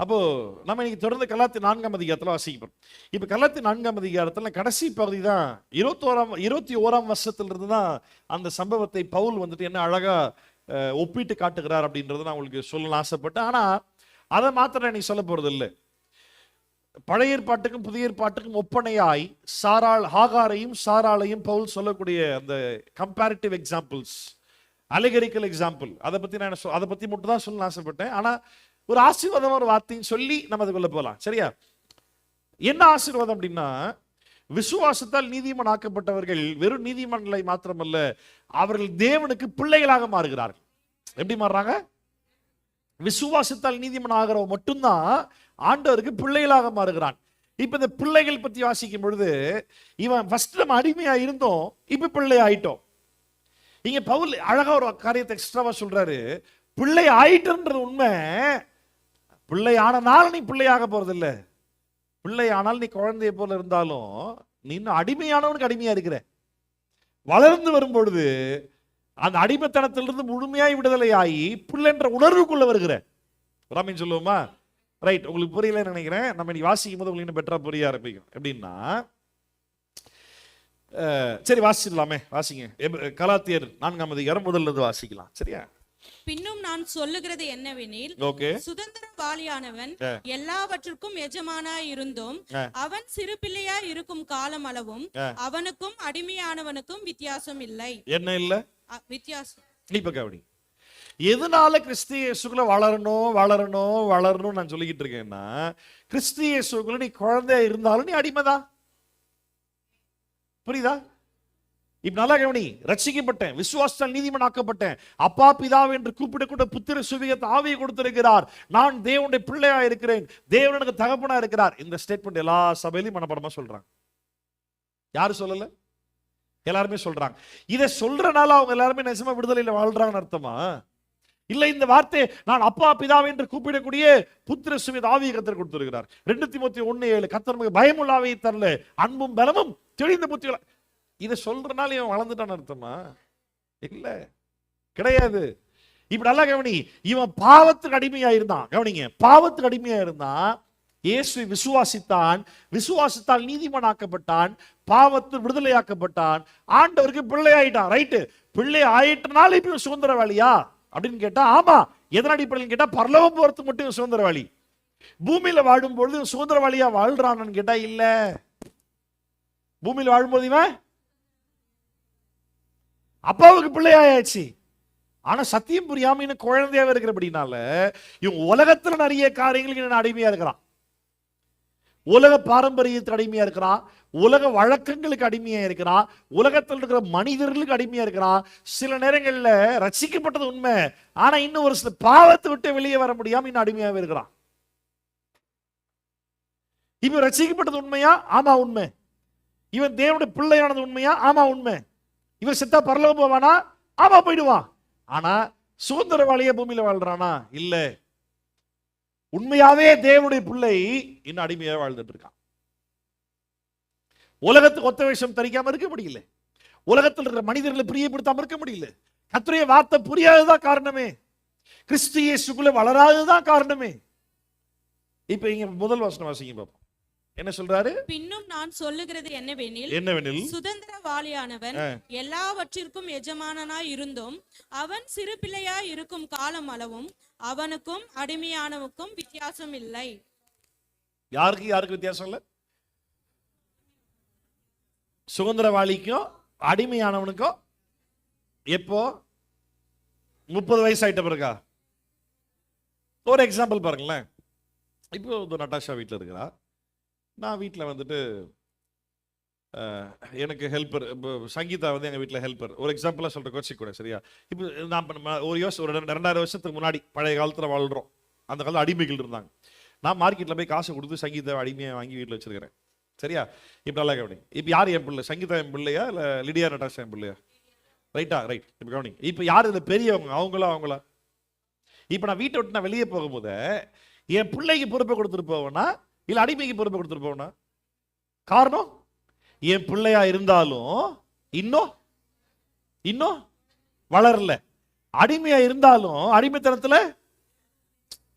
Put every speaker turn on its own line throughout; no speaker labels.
அப்போ நம்ம இன்னைக்கு தொடர்ந்து கலாத்தி 4ஆம் அதிகாரத்தில் வாசிக்கிறோம். இப்போ கலாத்தி 4ஆம் அதிகாரத்தில் கடைசி பகுதி தான் 21ஆம் வருஷத்திலிருந்து தான் அந்த சம்பவத்தை பவுல் வந்துட்டு என்ன அழகா ஒப்பிட்டு காட்டுகிறார் அப்படின்றத நான் உங்களுக்கு சொல்லணும்னு ஆசைப்பட்டேன். ஆனா அதை மாத்திரம் நீ சொல்ல போறது இல்லை. பழைய ஏற்பாட்டுக்கும் புதிய ஏற்பாட்டுக்கும் ஒப்பனையாய் ஹாகாரையும் சாராளையும் பவுல் சொல்லக்கூடிய அந்த கம்பேரிட்டிவ் எக்ஸாம்பிள்ஸ், அலிகரிக்கல் எக்ஸாம்பிள், அதை பத்தி நான் அதை பத்தி மட்டும் தான் சொல்லணும்னு ஆசைப்பட்டேன். ஆனா ஒரு ஆசீர்வாதம் ஒரு வார்த்தையும் சொல்லி நம்ம அதுக்குள்ள போகலாம். சரியா? என்ன ஆசீர்வாதம் அப்படின்னா, விசுவாசத்தால் நீதிமான் ஆக்கப்பட்டவர்கள் வெறும் நீதிமான்களை மாத்திரமல்ல, அவர்கள் தேவனுக்கு பிள்ளைகளாக மாறுகிறார்கள். எப்படி மாறுறாங்க? விசுவாசத்தால் நீதிமான் ஆகிறவன் மட்டும்தான் ஆண்டவருக்கு பிள்ளைகளாக மாறுகிறான். இப்ப இந்த பிள்ளைகள் பத்தி வாசிக்கும் பொழுது, இவன் ஃபர்ஸ்ட் நம்ம அடிமையா இருந்தோம், இப்ப பிள்ளை ஆயிட்டோம். இங்க பவுல் அழகா ஒரு காரியத்தை எக்ஸ்ட்ராவா சொல்றாரு. பிள்ளை ஆயிட்டுன்றது உண்மை, பிள்ளை ஆனனால நீ பிள்ளையாக போறது இல்ல. பிள்ளை ஆனால் நீ குழந்தைய போல இருந்தாலும் நீ இன்னும் அடிமையானவனுக்கு அடிமையா இருக்கிற. வளர்ந்து வரும்பொழுது அந்த அடிமைத்தனத்திலிருந்து முழுமையாய் விடுதலை ஆகி பிள்ளைன்ற உணர்வுக்குள்ள வருகிற. ராமின் சொல்லுவோமா? ரைட், உங்களுக்கு புரியலன்னு நினைக்கிறேன். நம்ம இன்னைக்கு வாசிக்கும் போது உங்களுக்கு இன்னும் பெட்டரா புரிய ஆரம்பிக்கும். எப்படின்னா, சரி வாசிக்கலாமே, வாசிங்க. கலாத்தியர் 4ஆம் அதிகாரம் முதல்ல இருந்து வாசிக்கலாம். சரியா?
பின்னும் நான் சொல்லுகிறது என்னவெனில், சுதந்திரவாளியானவன் எல்லாவற்றுக்கும் எஜமானாய் இருந்தும் அவன் சிறு பிள்ளையாய் இருக்கும் காலம் அளவும் அவனுக்கும் அடிமையானவனுக்கும் வித்தியாசம் இல்லை.
என்ன இல்ல
வித்தியாசம்?
இப்ப கவனி. எதனால கிறிஸ்து இயேசுக்குள்ள வளரணும் வளரணும் வளரணும் நான் சொல்லிக்கிட்டு இருக்கேன்னா, கிறிஸ்து இயேசுக்குள்ள நீ குழந்தையா இருந்தாலும் நீ அடிமைதான். புரியுதா? இப்ப நல்லா கவனி. ரட்சிக்கப்பட்டேன், விசுவாசத்தால் நீதிமானாக்கப்பட்டேன், அப்பா பிதாவை என்று கூப்பிடக்கூட புத்திர சுவிகத்தை ஆவியை கொடுத்திருக்கிறார், நான் தேவனுடைய பிள்ளையா இருக்கிறேன், தேவன் எனக்கு தகப்பனா இருக்கிறார். இந்த ஸ்டேட்மெண்ட் எல்லா சபையிலும் மனப்படமா சொல்றாங்க. யாரு சொல்லல? எல்லாருமே சொல்றாங்க. இதை சொல்றனால அவங்க எல்லாருமே நிஜமா விடுதலையில வாழ்றாங்கன்னு அர்த்தமா? இல்ல, இந்த வார்த்தை நான் அப்பா பிதாவை என்று கூப்பிடக்கூடிய புத்திர சுவித ஆவியை கர்த்தர் கொடுத்திருக்கிறார். 2 தீமோத்தேயு 1:7 கர்த்தர் நமக்கு பயமுள்ள ஆவியை தரல, அன்பும் பலமும் தெளிந்த புத்திகளை. இதை சொல்றனால இவன் வளர்ந்துட்டான்னு அர்த்தமா? இல்ல, கிடையாது. இப்ப நல்லா கவனி. இவன் பாவத்துக்கு அடிமையா இருந்தான். கவனிங்க, பாவத்துக்கு அடிமையா இருந்தான். இயேசுவை விசுவாசித்தான், விசுவாசத்தால் நீதிமானாக்கப்பட்டான், பாவத்தில் விடுதலையாக்கப்பட்டான், ஆண்டவருக்கு பிள்ளை ஆயிட்டான். ரைட்டு, பிள்ளை ஆயிட்டனால இப்ப சுதந்திரவாளியா அப்படின்னு கேட்டா ஆமா. எதன் அடிப்படையில் கேட்டா, பரலோகம் போறது மட்டும் சுதந்திரவாளி. பூமியில வாழும் பொழுது சுதந்திரவாளியா வாழ்றான்னு கேட்டா இல்ல. பூமியில வாழும்போது இவன் அப்பாவுக்கு பிள்ளையாயாச்சு. ஆனா சத்தியம் புரியாம இன்னும் குழந்தையாவே இருக்கிறபடினால இவன் உலகத்துல நிறைய காரியங்களுக்கு அடிமையா இருக்கிறான். உலக பாரம்பரியத்துக்கு அடிமையா இருக்கிறான், உலக வழக்கங்களுக்கு அடிமையா இருக்கிறான், உலகத்தில் இருக்கிற மனிதர்களுக்கு அடிமையா இருக்கிறான். சில நேரங்கள்ல ரட்சிக்கப்பட்டது உண்மை, ஆனா இன்னும் ஒரு சில பாவத்தை விட்டு வெளியே வர முடியாம இன்னும் அடிமையாவே இருக்கிறான். இப்ப ரட்சிக்கப்பட்டது உண்மையா? ஆமா உண்மை. இவன் தேவனுடைய பிள்ளையானது உண்மையா? ஆமா உண்மை. இவன் செத்தா பரலோகம் போவானா? ஆமா போயிடுவான். ஆனா சுதந்திரவாளியா பூமியில வாழ்றானா? இல்ல. உண்மையாவே தேவனுடைய பிள்ளை இன்னும் அடிமையாக வாழ்ந்துட்டு இருக்கான். உலகத்துக்கு ஒத்த வேஷம் தரிக்காம இருக்க முடியல, உலகத்தில் இருக்கிற மனிதர்களை பிரியப்படுத்தாம இருக்க முடியல. கர்த்தருடைய வார்த்தை புரியாததான் காரணமே, கிறிஸ்து இயேசுக்குள்ள வளராததான் காரணமே. இப்ப இங்க முதல் வசனம் வாசிங்க பாப்போம். என்ன சொல்றாரு?
பின்னும் நான் சொல்லுகிறது என்னவெனில், சுதந்திரவாளியானவன் எல்லாவற்றிற்கும் எஜமானனாய் இருந்தும் அவன் சிறு பிள்ளையாய் இருக்கும் காலம் அளவும் அவனுக்கும் அடிமையானவனுக்கும் வித்தியாசம் இல்லை.
யாருக்கு வித்தியாசம் இல்லை? சுதந்திரவாளிக்கும் அடிமையானவனுக்கும். எப்போ? 30 வயசு ஆயிட்ட பிறகா? ஒரு எக்ஸாம்பிள் பாருங்களேன். இப்போ நட்டாஷா வீட்டில் இருக்கிறா, நான் வீட்டில் வந்துட்டு எனக்கு ஹெல்ப்பர், இப்போ சங்கீதா வந்து எங்கள் வீட்டில் ஹெல்ப்பர். ஒரு எக்ஸாம்பிளாக சொல்கிற கோச்சிக் கூட, சரியா? இப்போ நான் ஒரு 2000 வருஷத்துக்கு முன்னாடி பழைய காலத்தில் வாழ்கிறோம். அந்த காலத்தில் அடிமைகள் இருந்தாங்க. நான் மார்க்கெட்டில் போய் காசு கொடுத்து சங்கீதா அடிமையை வாங்கி வீட்டில் வச்சிருக்கிறேன். சரியா? இப்போ நல்லா கவனி. இப்போ யார் என் பிள்ளை? சங்கீதா என் பிள்ளையா இல்லை லிடியா நட்டாஷா என் பிள்ளையா? ரைட்டா? ரைட். இப்போ கவனி. இப்போ யார் இதில் பெரியவங்க? அவங்களா? இப்போ நான் வீட்டை விட்டு நான் வெளியே போகும்போது என் பிள்ளைக்கு பொறுப்பை கொடுத்துட்டு போவேனா இல்லை அடிமைக்கு பொறுப்பை கொடுத்துட்டு போவேனா? காரணம், என் பிள்ளையா இருந்தாலும் இன்னும் வளரல. அடிமையா இருந்தாலும் அடிமைத்தனத்துல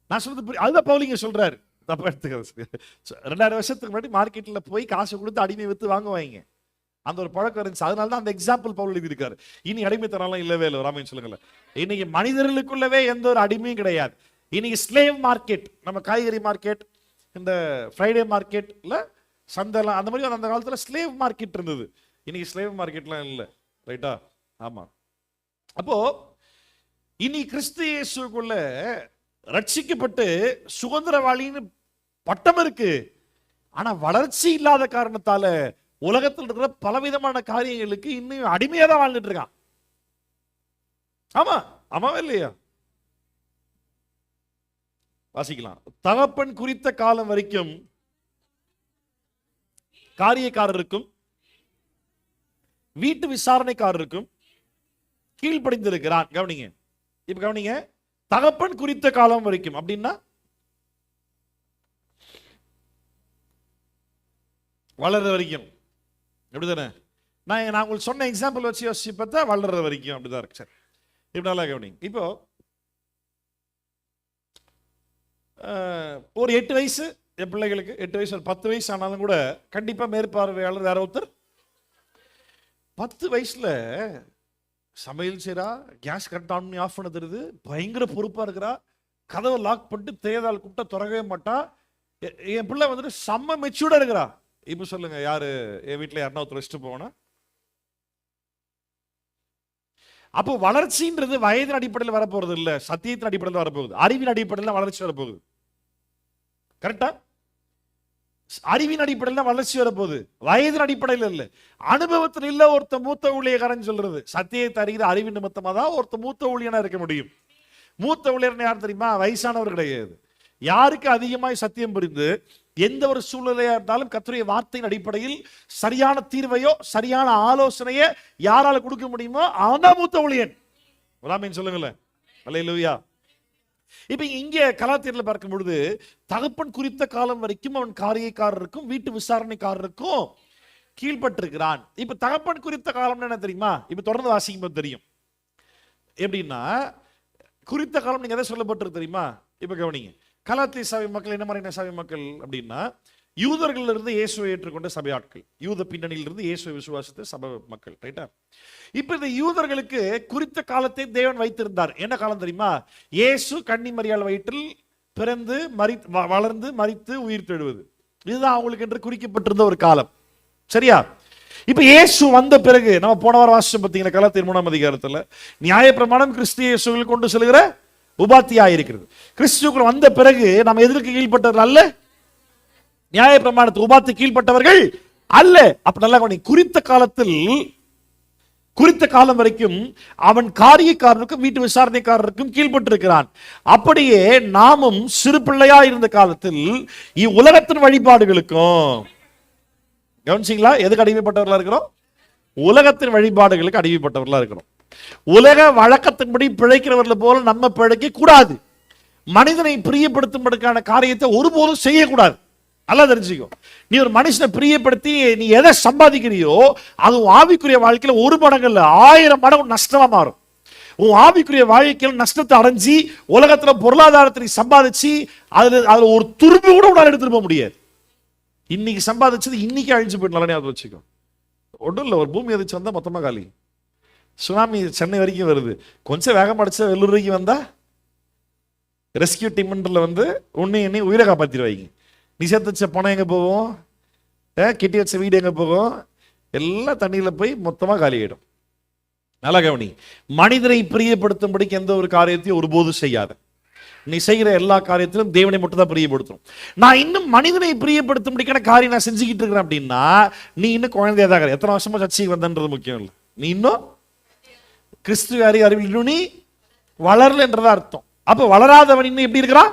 நான் சொல்றது அதுதான் பவுலிங்க சொல்றாரு. தப்பா எடுத்துக்க. 2000 வருஷத்துக்கு முன்னாடி மார்க்கெட்ல போய் காசு கொடுத்து அடிமை வித்து வாங்குவாங்க. அந்த ஒரு பழக்கம் இருந்துச்சு. அதனால தான் அந்த எக்ஸாம்பிள் பவுல் எழுதியிருக்காரு. இனி அடிமைத்தனம் இல்லவே இல்லை. ராமன் சொல்லுங்களேன். இன்னைக்கு மனிதர்களுக்குள்ளவே எந்த ஒரு அடிமையும் கிடையாது. இன்னைக்கு ஸ்லேவ் மார்க்கெட், நம்ம காய்கறி மார்க்கெட், இந்த ஃப்ரைடே மார்க்கெட்ல சந்தைலாம் அந்த மாதிரி அந்த காலத்துல ஸ்லேவ் மார்க்கெட் இருந்தது. இன்னைக்கு ஸ்லேவ் மார்க்கெட்லாம் இல்லை. ரைட்டா? ஆமா. அப்போ இனி கிறிஸ்து இயேசுக்குள்ள ரட்சிக்கப்பட்டு சுதந்திரவாளின்னு பட்டம் இருக்கு. ஆனா வளர்ச்சி இல்லாத காரணத்தால உலகத்தில் இருக்கிற பலவிதமான காரியங்களுக்கு இன்னும் அடிமையா தான் வாழ்ந்துட்டு இருக்கான். ஆமா, ஆமாவே இல்லையா? வாசிக்கலாம். தகப்பன் குறித்த காலம் வரைக்கும் காரியக்காரருக்கும் வீட்டு விசாரணைக்காரருக்கும் கீழ்ப்படிந்திருக்கிறான். கவனிங்க, இப்ப கவனிங்க. தகப்பன் குறித்த காலம் வரைக்கும் அப்படின்னா வளர்ற வரைக்கும், எப்படிதானே? நான் உங்களுக்கு சொன்ன எக்ஸாம்பிள் வச்சு யோசிச்சு பார்த்தா வளர்ற வரைக்கும் அப்படிதான் இருக்கு. சார் இப்படி நல்லா கவனிங்க. இப்போ ஒரு 8 வயசு என் பிள்ளைகளுக்கு 8 வயசு, ஒரு 10 வயசு ஆனாலும் கூட கண்டிப்பா மேற்பார்வையாளர் வேற ஒருத்தர். 10 வயசுல சமையல் செய்யறா, கேஸ் கரெக்ட் ஆன் பண்ணி ஆஃப் பண்ண தெரியுது, பயங்கர பொறுப்பா இருக்கிறா, கதவை லாக் பண்ணிட்டு தேதால் கூப்பிட்டா திறக்கவே மாட்டா. என் பிள்ளை வந்துட்டு செம்ம மெச்சூர்டா இருக்கிறா. இப்ப சொல்லுங்க, யாரு என் வீட்டுல யாருன்னா ஒருத்தர் வச்சுட்டு போனா? அப்போ வளர்ச்சின்றது வயதின் அடிப்படையில் வரப்போறது இல்ல, சத்தியத்தின் அடிப்படையில் வரப்போகுது, அறிவின் அடிப்படையில் வளர்ச்சி வரப்போகுது. கரெக்டா? அறிவின் அடிப்படையில் வளர்ச்சி வரப்போகுது, வயதின் அடிப்படையில் இல்ல. அனுபவத்தில் இல்ல ஒருத்த மூத்த ஊழியக்காரன் சொல்றது. சத்தியத்தை அறிகிற அறிவின் நிமித்தமா தான் ஒருத்த மூத்த ஊழியனா இருக்க முடியும். மூத்த ஊழியர்னு யார் தெரியுமா? வயசானவர் கிடையாது. யாருக்கு அதிகமாய் சத்தியம் புரிந்து எந்த ஒரு சூழ்நிலையா இருந்தாலும் கர்த்தருடைய வார்த்தையின் அடிப்படையில் சரியான தீர்வையோ சரியான ஆலோசனையை யாரால கொடுக்க முடியுமோ அவன் மூத்த ஊழியன். ராமன் சொல்லுங்களேன். அல்லேலூயா. இப்ப இங்க கலாத்தியர்ல பார்க்கும் பொழுது தகப்பன் குறித்த காலம் வரைக்கும் அவன் காரியக்காரருக்கும் வீட்டு விசாரணைக்காரருக்கும் கீழ்பட்டிருக்கிறான். இப்ப தகப்பன் குறித்த காலம் என்ன தெரியுமா? இப்ப தொடர்ந்து வாசிக்கும் போது தெரியும். எப்படின்னா குறித்த காலம் நீங்க எதை சொல்லப்பட்டிருக்கு தெரியுமா? இப்ப கவனிங்க. கலாத்திய சபை மக்கள் என்ன மாதிரியான சபை மக்கள் அப்படின்னா, யூதர்கள் இருந்து இயேசுவை ஏற்றுக்கொண்ட சபை ஆட்கள், யூத பின்னணியில் இருந்து இயேசுவை விசுவாசித்த சபை மக்கள். ரைட்டா? இப்ப இந்த யூதர்களுக்கு குறித்த காலத்தை தேவன் வைத்திருந்தார். என்ன காலம் தெரியுமா? இயேசு கன்னி மரியாள் வயிற்றில் பிறந்து வளர்ந்து மரித்து உயிர் தெழுவது. இதுதான் அவங்களுக்கு என்று குறிக்கப்பட்டிருந்த ஒரு காலம். சரியா? இப்ப இயேசு வந்த பிறகு நம்ம போன வாரம் வாசிச்சோம் பார்த்தீங்கன்னா, கலாத்தியர் 3ஆம் அதிகாரத்துல நியாயப்பிரமாணம் கிறிஸ்து இயேசுவில் கொண்டு செல்கிற உபாத்தியாக இருக்கிறது. கிறிஸ்துவுக்குள் வந்த பிறகு நம்ம எதற்கு கீழ்பட்டவர்கள் அல்ல? நியாயப்பிரமாணத்துக்கு உபாத்தி கீழ்பட்டவர்கள் அல்ல. அப்ப நல்லா குறித்த காலத்தில், குறித்த காலம் வரைக்கும் அவன் காரியக்காரருக்கும் வீட்டு விசாரணைக்காரருக்கும் கீழ்பட்டிருக்கிறான். அப்படியே நாமும் சிறு பிள்ளையா இருந்த காலத்தில் இவ்வுலகத்தின் வழிபாடுகளுக்கும், கவனிச்சிங்களா, எதுக்கு அடிமைப்பட்டவர்களா இருக்கிறோம்? உலகத்தின் வழிபாடுகளுக்கு அடிமைப்பட்டவர்களா இருக்கிறோம். உலக வழக்கத்தின்படி பிழைக்கிறவர்கள் போல நம்ம பிழைக்க கூடாது. மனிதனை பிரியப்படுத்தும்படியான காரியத்தை ஒருபோதும் செய்யக்கூடாது. நல்லா தெரிஞ்சுக்கோ. நீ ஒரு மனுஷனை பிரியப்படுத்தி நீ எதை சம்பாதிக்கிறியோ அது ஆவிக்குரிய வாழ்க்கையில 1 மடங்கு இல்ல 1000 மடங்கு நஷ்டமா மாறும். உன் ஆவிக்குரிய வாழ்க்கையில் நஷ்டத்தை அடைஞ்சி உலகத்துல பொருளாதாரத்தை சம்பாதிச்சு அதுல ஒரு துரும்பு கூட உன்னால எடுத்துட்டு போக முடியாது. இன்னைக்கு சம்பாதிச்சது இன்னைக்கு அழிஞ்சு போயிட்டு நல்லா ஞாபகம் வச்சுக்கோ. ஒன்றும் இல்லை, ஒரு பூமி எதிர்த்து வந்தா மொத்தமா காலி. சுனாமி சென்னை வரைக்கும் வருது, கொஞ்சம் வேகம் அடிச்சா வெள்ளூர் வரைக்கும் வந்தா ரெஸ்கியூ டீம்ல வந்து உன்னை உயிரை காப்பாத்திடுவாங்க. நீ சேர்த்து வச்ச பணம் எங்க போகும்? கெட்டி வச்ச வீடு எங்க போகும்? எல்லாம் தண்ணியில போய் மொத்தமா காலி ஆயிடும். நல்லா கவனி. மனிதனை பிரியப்படுத்தும்படிக்கு எந்த ஒரு காரியத்தையும் ஒருபோதும் செய்யாத. நீ செய்கிற எல்லா காரியத்திலும் தேவனை மட்டும் தான் பிரியப்படுத்தும். நான் இன்னும் மனிதனை பிரியப்படுத்தும்படிக்கான காரியம் நான் செஞ்சுக்கிட்டு இருக்கிறேன் அப்படின்னா நீ இன்னும் குழந்தையா தான் இருக்கிற. எத்தனை வருஷமா சர்ச்சைக்கு வந்தன்றது முக்கியம் இல்லை. நீ இன்னும் கிறிஸ்துவ அறிவில் நீ வளரல என்றதா அர்த்தம். அப்ப வளராதவன் இன்னும் எப்படி இருக்கிறான்?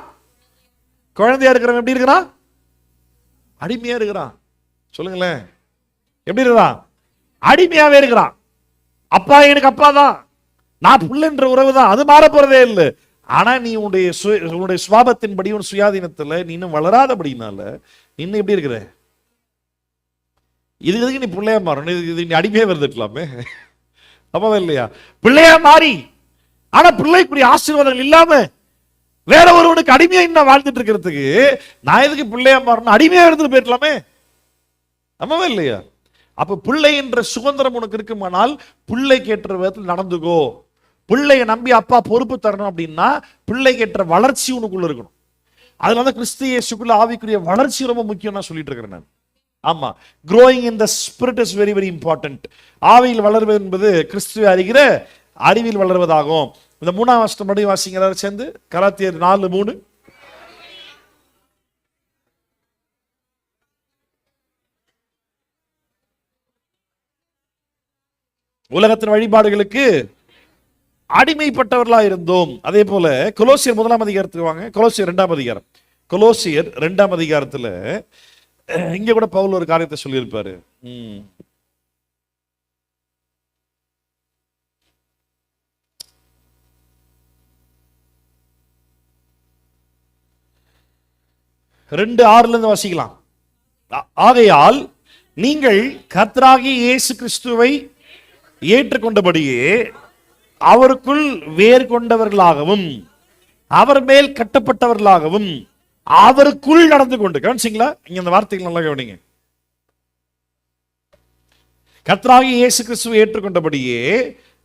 குழந்தையா இருக்கிறவன் எப்படி இருக்கிறான்? அடிமையா இருக்கிறான். சொல்லுங்களேன், எப்படி இருக்கிறான்? அடிமையாவே இருக்கிறான். அப்பா எனக்கு அப்பா தான், நான் புள்ளன்ற உறவு தான், அது மாற போறதே இல்லை. ஆனா நீ உன்னுடைய சுவாபத்தின்படி உன் சுயாதீனத்துல நீ இன்னும் வளராதபடினால இன்னும் எப்படி இருக்கிற? இதுக்கு நீ பிள்ளையா மாறணும். இது நீ அடிமையா வந்துடலாமே. அப்பவே இல்லையா? பிள்ளையா மாறி ஆனா பிள்ளைக்குரிய ஆசீர்வாதங்கள் இல்லாம வேற ஒருவனுக்கு அடிமையா இன்னும் வாழ்ந்துட்டு இருக்கிறதுக்கு நான் எதுக்கு பிள்ளையா மாறணும்? அடிமையா இருந்துட்டு போயிடலாமே. ஆமாவா இல்லையா? அப்ப பிள்ளை என்ற சுதந்திரம் உனக்கு இருக்குமானால் பிள்ளைக்கு ஏற்ற விதத்தில் நடந்துக்கோ. பிள்ளைய நம்பி அப்பா பொறுப்பு தரணும் அப்படின்னா பிள்ளைக்கு ஏற்ற வளர்ச்சி உனக்குள்ள இருக்கணும். அதனால கிறிஸ்து இயேசுக்குள்ள ஆவிக்குரிய வளர்ச்சி ரொம்ப முக்கியம் நான் சொல்லிட்டு இருக்கிறேன் நான். ஆமா, growing in the spirit is very very important. ஆவியில் வளர்வது என்பது கிறிஸ்துவை அறிகிற அறிவில் வளர்வதாகும். இந்த 3ஆம் வசனம் படி வாசிங்க எல்லாரும் சேர்ந்து. கலாத்தியர் 4:3. உலகத்தின் வழிபாடுகளுக்கு அடிமைப்பட்டவர்களா இருந்தோம். அதே போல கொலோசியர் 1ஆம் அதிகாரத்துக்கு வாங்க. கொலோசியர் 2ஆம் அதிகாரம். கொலோசியர் 2ஆம் அதிகாரத்துல இங்க கூட பவுல் ஒரு காரியத்தை சொல்லியிருப்பாரு. ரெண்டு 6ல இருந்து வாசிக்கலாம். ஆகையால் நீங்கள் கர்த்தராகிய இயேசு கிறிஸ்துவை ஏற்றுக்கொண்டபடியே அவருக்குள் வேர் கொண்டவர்களாகவும் அவர் மேல் கட்டப்பட்டவர்களாகவும் அவருக்குள் நடந்து கொண்டு. கவனிச்சிங்களா? இங்க அந்த வார்த்தைகள் நல்லா கவனிங்க. கர்த்தராகிய இயேசு கிறிஸ்துவை ஏற்றுக்கொண்டபடியே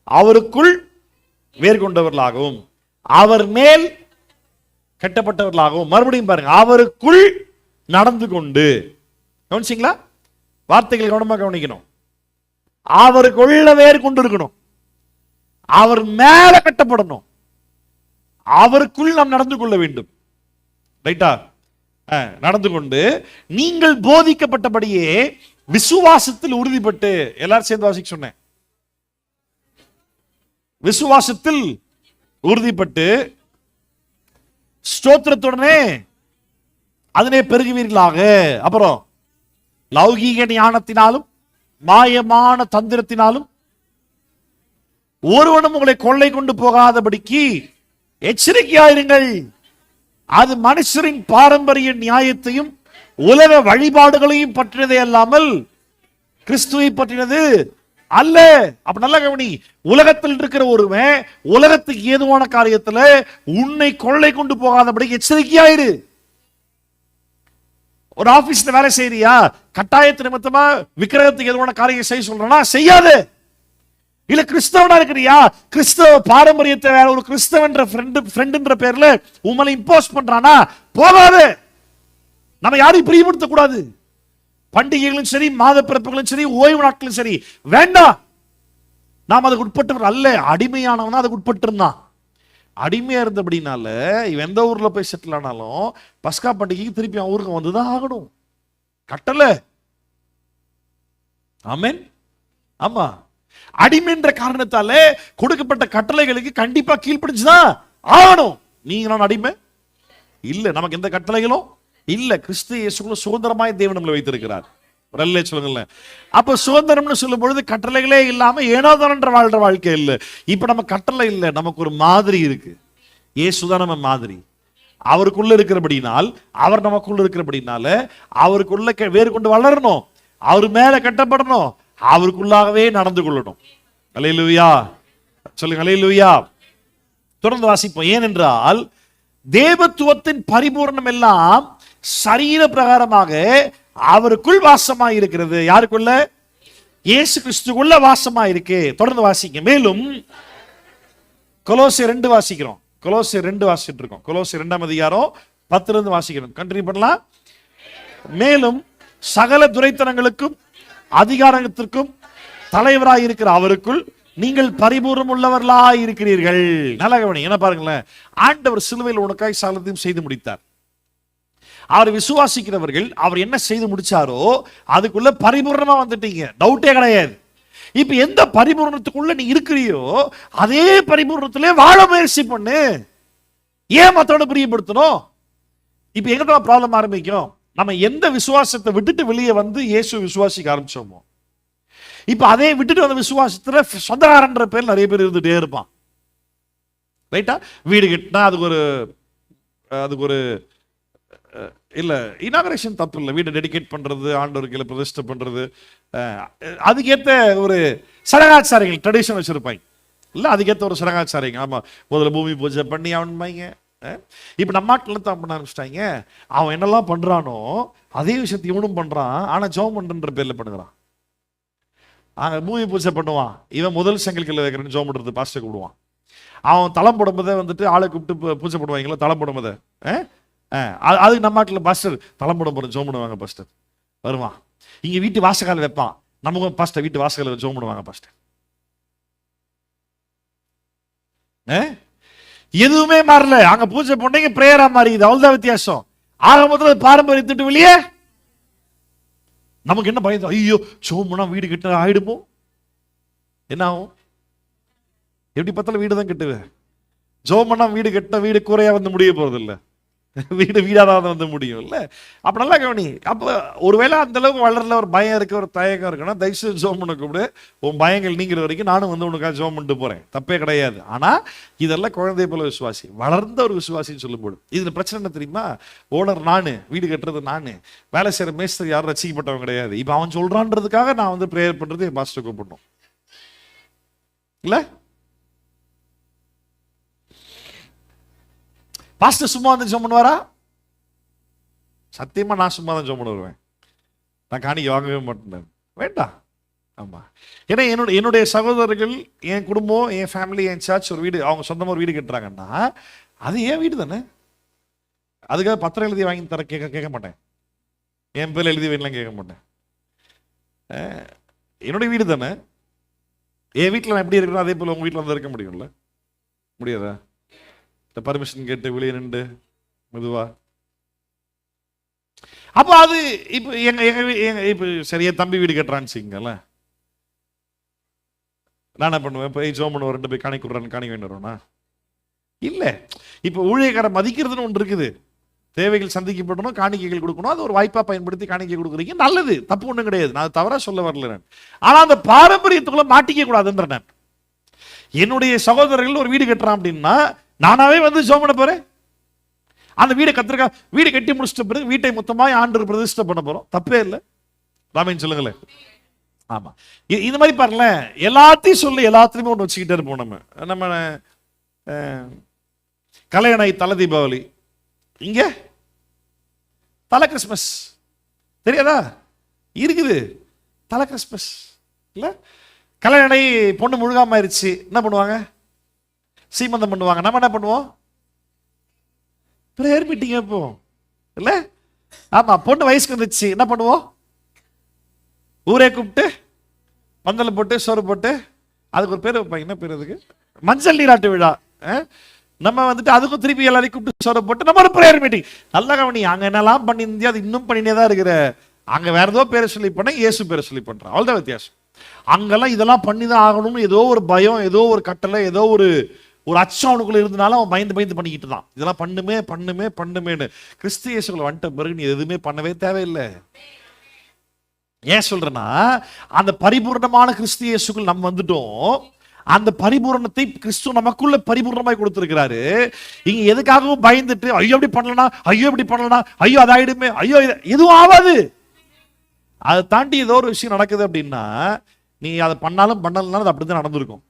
அவருக்குள் வேர் கொண்டவர்களாகவும் அவர் மேல் கட்டப்பட்டவர்களாகவும். மறுபடியும் பாருங்க, அவருக்குள் நடந்து கொண்டு. கவனிச்சிங்களா? வார்த்தைகள் கவனமா கவனிக்கணும். அவருக்குள்ள வேர் கொண்டு இருக்கணும், அவர் மேல கட்டப்படணும், அவருக்குள் நாம் நடந்து கொள்ள வேண்டும். ரைட்டா? நடந்து கொண்டு நீங்கள் போதிக்கப்பட்டபடியே விசுவாசத்தில் உறுதிப்பட்டு. எல்லாரும் சேர்ந்து வாசிக்க சொன்னேன். விசுவாசத்தில் உறுதிப்பட்டு ஸ்தோத்திரத்துடனே அதனை பெருகுவீர்களாக. அப்புறம் லௌகீக ஞானத்தினாலும் மாயமான தந்திரத்தினாலும் ஒருவனும் உங்களை கொள்ளை கொண்டு போகாதபடிக்கு எச்சரிக்கையாயிருங்கள். அது மனுஷரின் பாரம்பரிய நியாயத்தையும் உலக வழிபாடுகளையும் பற்றினதே அல்லாமல் கிறிஸ்துவை பற்றினது அல்ல. அப்ப நல்ல கவனி, உலகத்தில் இருக்கிற ஒருவன் உலகத்துக்கு ஏதுவான காரியத்துல உன்னை கொள்ளை கொண்டு போகாதபடிக்கு எச்சரிக்கையாயிரு. ஒரு ஆபீஸ்ல வேலை செய்யறியா, கட்டாயத்து நிமித்தமா விக்கிரகத்துக்கு எதுவான காரியம் செய்ய சொல்றனா செய்யாது. இல்ல கிறிஸ்தவனா இருக்கிறியா, கிறிஸ்தவ பாரம்பரியத்தை வேற ஒரு கிறிஸ்தவன்ற ஃப்ரெண்ட்ன்ற பேர்ல உங்களை இம்போஸ் பண்றானா போகாது. நம்ம யாரையும் பிரியப்படுத்த கூடாது. பண்டிகைகளும் சரி, மாத பிறப்புகளும் சரி, ஓய்வு நாட்களும் சரி வேண்டாம். நாம் அதுக்கு உட்பட்டவர் அல்ல. அடிமையானவன் அதுக்கு உட்பட்டு இருந்தான். அடிமையா இருந்தபடினால இவன் எந்த ஊர்ல போய் செட்டில் ஆனாலும் பஸ்கா பண்டிகைக்கு திருப்பி அவன் ஊருக்கு வந்துதான் ஆகணும். கட்டல. ஆமென். ஆமா, அடிமைன்ற காரணத்தால கொடுக்கப்பட்ட கட்டளைகளுக்கு கண்டிப்பா கீழ்ப்படிச்சுதான் ஆகணும். நீங்க நான் அடிமை இல்ல, நமக்கு எந்த கட்டளைகளும் இல்ல. கிறிஸ்து இயேசுக்குள்ள சுதந்திரமாய் தேவன் நம்மளை வைத்திருக்கிறார். நல்ல சொல்லுங்களேன். அப்ப சுதந்திரம்னு சொல்லும் பொழுது கட்டளைகளே இல்லாம ஏனோதானன்ற வாழ்ற வாழ்க்கை இல்லை. இப்ப நம்ம கட்டளை இல்லை, நமக்கு ஒரு மாதிரி இருக்கு. இயேசுதான் நம்ம மாதிரி. அவருக்குள்ள இருக்கிறபடினால், அவர் நமக்குள்ள இருக்கிறபடினால அவருக்குள்ள வேறு கொண்டு வளரணும், அவர் மேல கட்டப்படணும், அவருக்குள்ளாகவே நடந்து கொள்ளணும். அல்லேலூயா சொல்லுங்க. அல்லேலூயா. தொடர்ந்து வாசிப்போம். ஏனென்றால் தேவத்துவத்தின் பரிபூர்ணம் எல்லாம் சரீர பிரகாரமாக அவருக்குள் வாசமாய் இருக்கிறது. யாருக்குள்ள? இயேசு கிறிஸ்துக்குள்ள வாசமாய் இருக்கு. தொடர்ந்து வாசிங்க. மேலும் கொலோசியர் 2 வாசிக்கிறோம். கொலோசியர் 2 வாசிட்டு இருக்கோம். கொலோசியர் 2ஆம் அதிகாரம் 10 இருந்து வாசிக்கிறோம். கண்டினியூ பண்ணலாம். மேலும் சகல துரைத்தனங்களுக்கும் அதிகாரத்திற்கும் தலைவராய் இருக்கிற அவருக்குள் நீங்கள் பரிபூர்ணம் உள்ளவர்களாய் இருக்கிறீர்கள். நல்ல கவனி. என்ன பாருங்களேன், ஆண்டவர் சிலுவையில் உனக்காய் சகலத்தையும் செய்து முடித்தார். அவர் விசுவாசிக்கிறவர்கள் அவர் என்ன செய்து முடிச்சாரோ அதுக்குள்ள பரிபூர்ணமா வந்துட்டீங்க. டவுட்டே கிடையாது. இப்ப எந்த பரிபூர்ணத்துக்குள்ள நீ இருக்கிறியோ அதே பரிபூர்ணத்திலே வாழ முயற்சி பண்ணு. ஏன் மத்தோட பிரியப்படுத்தணும்? இப்ப எங்க ப்ராப்ளம் ஆரம்பிக்கும்? நம்ம எந்த விசுவாசத்தை விட்டுட்டு வெளியே வந்து இயேசு விசுவாசிக்க ஆரம்பிச்சோமோ, இப்ப அதே விட்டுட்டு வந்த விசுவாசத்துல சொந்தக்காரன்ற பேர் நிறைய பேர் இருந்துட்டே இருப்பான். ரைட்டா? வீடு கட்டினா அதுக்கு ஒரு இல்ல இனாகரேஷன் தப்பு இல்லை. வீட்டை டெடிகேட் பண்றது, ஆண்டவருக்கு இல்லை பிரதிஷ்டை பண்றது, அதுக்கேற்ற ஒரு சடங்காச்சாரிகள் ட்ரெடிஷன் வச்சிருப்பாங்க இல்ல, அதுக்கேற்ற ஒரு சடங்காச்சாரிங்க. ஆமா, முதல்ல பூமி பூஜை பண்ணி அவன்பாங்க, இப்ப நம்ம நாட்டில் தான் பண்ண ஆரம்பிச்சிட்டாங்க. அவன் என்னெல்லாம் பண்றானோ அதே விஷயத்தை இவனும் பண்றான். ஆனா ஜெபம் பண்ற பேர்ல பண்ணுறான். பூமி பூஜை பண்ணுவான், இவன் முதல் செங்கல்கல்ல வைக்கிறேன்னு ஜெபம் பண்றது பாஸ்டர் கூப்பிடுவான். அவன் தளம் போடும்போதே வந்துட்டு ஆளை கூப்பிட்டு பூஜை போடுவாங்களா தளம் போடும்போது. அதுக்கு நம்ம நாட்டில் பாஸ்டர் தளம் போட போற ஜெபம் பண்ணுவாங்க பாஸ்டர் வருவான். இங்க வீட்டு வாசகால வைப்பான், நமக்கு பாஸ்டர் வீட்டு வாசகால ஜெபம் பண்ணுவாங்க பாஸ்டர். எதுவுமே மாறல. அங்க பூஜை பண்ணீங்க பிரேயரா மாறிது, அவ்வளவுதான் வித்தியாசம். ஆக மொத்தம் பாரம்பரியத்திட்டு வெளியே நமக்கு என்ன பயம்? ஐயோ சோமுனா வீடு கிட்ட ஆயிடுமோ, என்ன ஆகும்? எப்படி பார்த்தாலும் வீடு தான் கட்டுவேன். ஜோமனா வீடு கட்ட வீடு கூரையா வந்து முடிய போறது இல்ல, வீடு வீடாதான் வந்து முடியும் இல்ல. அப்ப நல்லா கவனி. அப்ப ஒருவேளை அந்த அளவுக்கு வளரல, ஒரு பயம் இருக்கு, ஒரு தயக்கம் இருக்குன்னா தயவுசெய்து ஜோம் பண்ண கூப்பிடு. உன் பயங்கள் நீங்கிற வரைக்கும் நானும் வந்து உனக்காக ஜோம் பண்ணிட்டு போறேன், தப்பே கிடையாது. ஆனா இதெல்லாம் குழந்தை போல விசுவாசி, வளர்ந்த ஒரு விசுவாசின்னு சொல்லும்போது இதுல பிரச்சனை என்ன தெரியுமா? ஓனர் நானு, வீடு கட்டுறது நானு, வேலை செய்யற மேஸ்திரி யாரும் ரசிக்கப்பட்டவங்க கிடையாது. இப்ப அவன் சொல்றான்றதுக்காக நான் வந்து பிரேயர் பண்றது என் பாஸ்டர் கூப்பிடணும் இல்ல. பாஸ்டர் சும்மா வந்து ஜெபம் பண்ணுவாரா? சத்தியமா நான் சும்மா தான் ஜெபம் பண்ண வருவேன். நான் காணிக்க வாங்கவே மாட்டேன், வேண்டாம். ஆமா, ஏன்னா என்னுடைய சகோதரர்கள், என் குடும்பம், என் ஃபேமிலி, என் சர்ச் ஒரு வீடு, அவங்க சொந்தமாக ஒரு வீடு கட்டுறாங்கன்னா அது என் வீடு தானே. அதுக்காக பத்திரம் எழுதி வாங்கி தர கேட்க மாட்டேன், என் பேர் எழுதி வைக்கலாம் கேட்க மாட்டேன். என்னுடைய வீடு தானே. என் வீட்டில் நான் எப்படி இருக்கணும் அதே போல் உங்கள் வீட்டில் வந்து இருக்க முடியும்ல? முடியாதா? பர்மிஷன் கேட்டு வெளியே நின்று மெதுவா. அப்ப அது இப்ப இப்ப சரியா தம்பி வீடு கட்டுறான்னு வச்சுக்கோங்களேன், நான் என்ன பண்ணுவேன்? போய் ஜோம் பண்ணுவேன், 2 போய் காணிக்க விடுறான்னு காணிக்க வேண்டியவனா இல்ல. இப்ப ஊழியக்கார மதிக்கிறதுன்னு ஒன்று இருக்குது. தேவைகள் சந்திக்கப்படணும், காணிக்கைகள் கொடுக்கணும். அது ஒரு வாய்ப்பா பயன்படுத்தி காணிக்கை கொடுக்குறீங்க, நல்லது, தப்பு ஒன்றும் கிடையாது. நான் தவறா சொல்ல வரல. ஆனா அந்த பாரம்பரியத்துக்குள்ள மாட்டிக்க கூடாதுன்ற நான். என்னுடைய சகோதரர்கள் ஒரு வீடு கட்டுறான் அப்படின்னா நானாவே வந்து ஜெபம் பண்ண போறேன். அந்த வீடை வீடு கட்டி முடிச்சிட்ட பிறகு வீட்டை மொத்தமாக ஆண்டு பிரதிஷ்டை பண்ண போறோம், தப்பே இல்லை. ராமேன் சொல்லுங்களேன். ஆமா, இந்த மாதிரி பாருங்களேன், எல்லாத்தையும் சொல்லி எல்லாத்தையுமே ஒன்று வச்சுக்கிட்டே இருப்போம். நம்ம கல்யாண தலை தீபாவளி, இங்க தலை கிறிஸ்மஸ் தெரியாதா? இருக்குது தலை கிறிஸ்மஸ் இல்ல. கல்யாண பொண்ணு முழுகாம ஆயிடுச்சு, என்ன பண்ணுவாங்க? சீமந்தம் பண்ணுவாங்க. நம்ம என்ன பண்ணுவோம்? பிரேயர் மீட்டிங் வைப்போம் இல்ல. ஆமா, பொண்ணு வயசுக்கு வந்துச்சு, என்ன பண்ணுவோம்? ஊரே கூப்பிட்டு பந்தல் போட்டு சோறு போட்டு, அதுக்கு ஒரு பேர் வைப்பாங்க, என்ன பேர் அதுக்கு? மஞ்சள் நீராட்டு விழா. நம்ம வந்துட்டு அதுக்கும் திருப்பி எல்லாரையும் கூப்பிட்டு சோறு போட்டு நம்ம ஒரு பிரேயர் மீட்டிங். நல்லா கவனி, அங்க என்னெல்லாம் பண்ணியிருந்தியா அது இன்னும் பண்ணினே தான் இருக்கிற. அங்க வேற ஏதோ பேரை சொல்லி பண்ண, இயேசு பேரை சொல்லி பண்றான், அவ்வளவுதான் வித்தியாசம். அங்கெல்லாம் இதெல்லாம் பண்ணிதான் ஆகணும்னு ஏதோ ஒரு பயம், ஏதோ ஒரு கட்டளை, ஏதோ ஒரு அச்சம் அவனுக்குள்ள இருந்தனால அவன் பயந்து பண்ணிக்கிட்டு தான் இதெல்லாம் பண்ணுமேன்னு. கிறிஸ்து இயேசுக்குள்ள வந்துட்ட பிறகு நீ எதுவுமே பண்ணவே தேவையில்லை. ஏன் சொல்றேன்னா, அந்த பரிபூர்ணமான கிறிஸ்து இயேசுக்குள் நம்ம வந்துட்டோம். அந்த பரிபூரணத்தை கிறிஸ்து நமக்குள்ள பரிபூர்ணமாய் கொடுத்திருக்கிறாரு. இங்க எதுக்காகவும் பயந்துட்டு ஐயோ இப்படி பண்ணலாம், ஐயோ இப்படி பண்ணலாம், ஐயோ அதாயிடுமே, ஐயோ எதுவும் ஆகாது. அதை தாண்டி ஏதோ ஒரு விஷயம் நடக்குது அப்படின்னா நீ அதை பண்ணாலும் பண்ணலாம், அது அப்படிதான் நடந்திருக்கும்.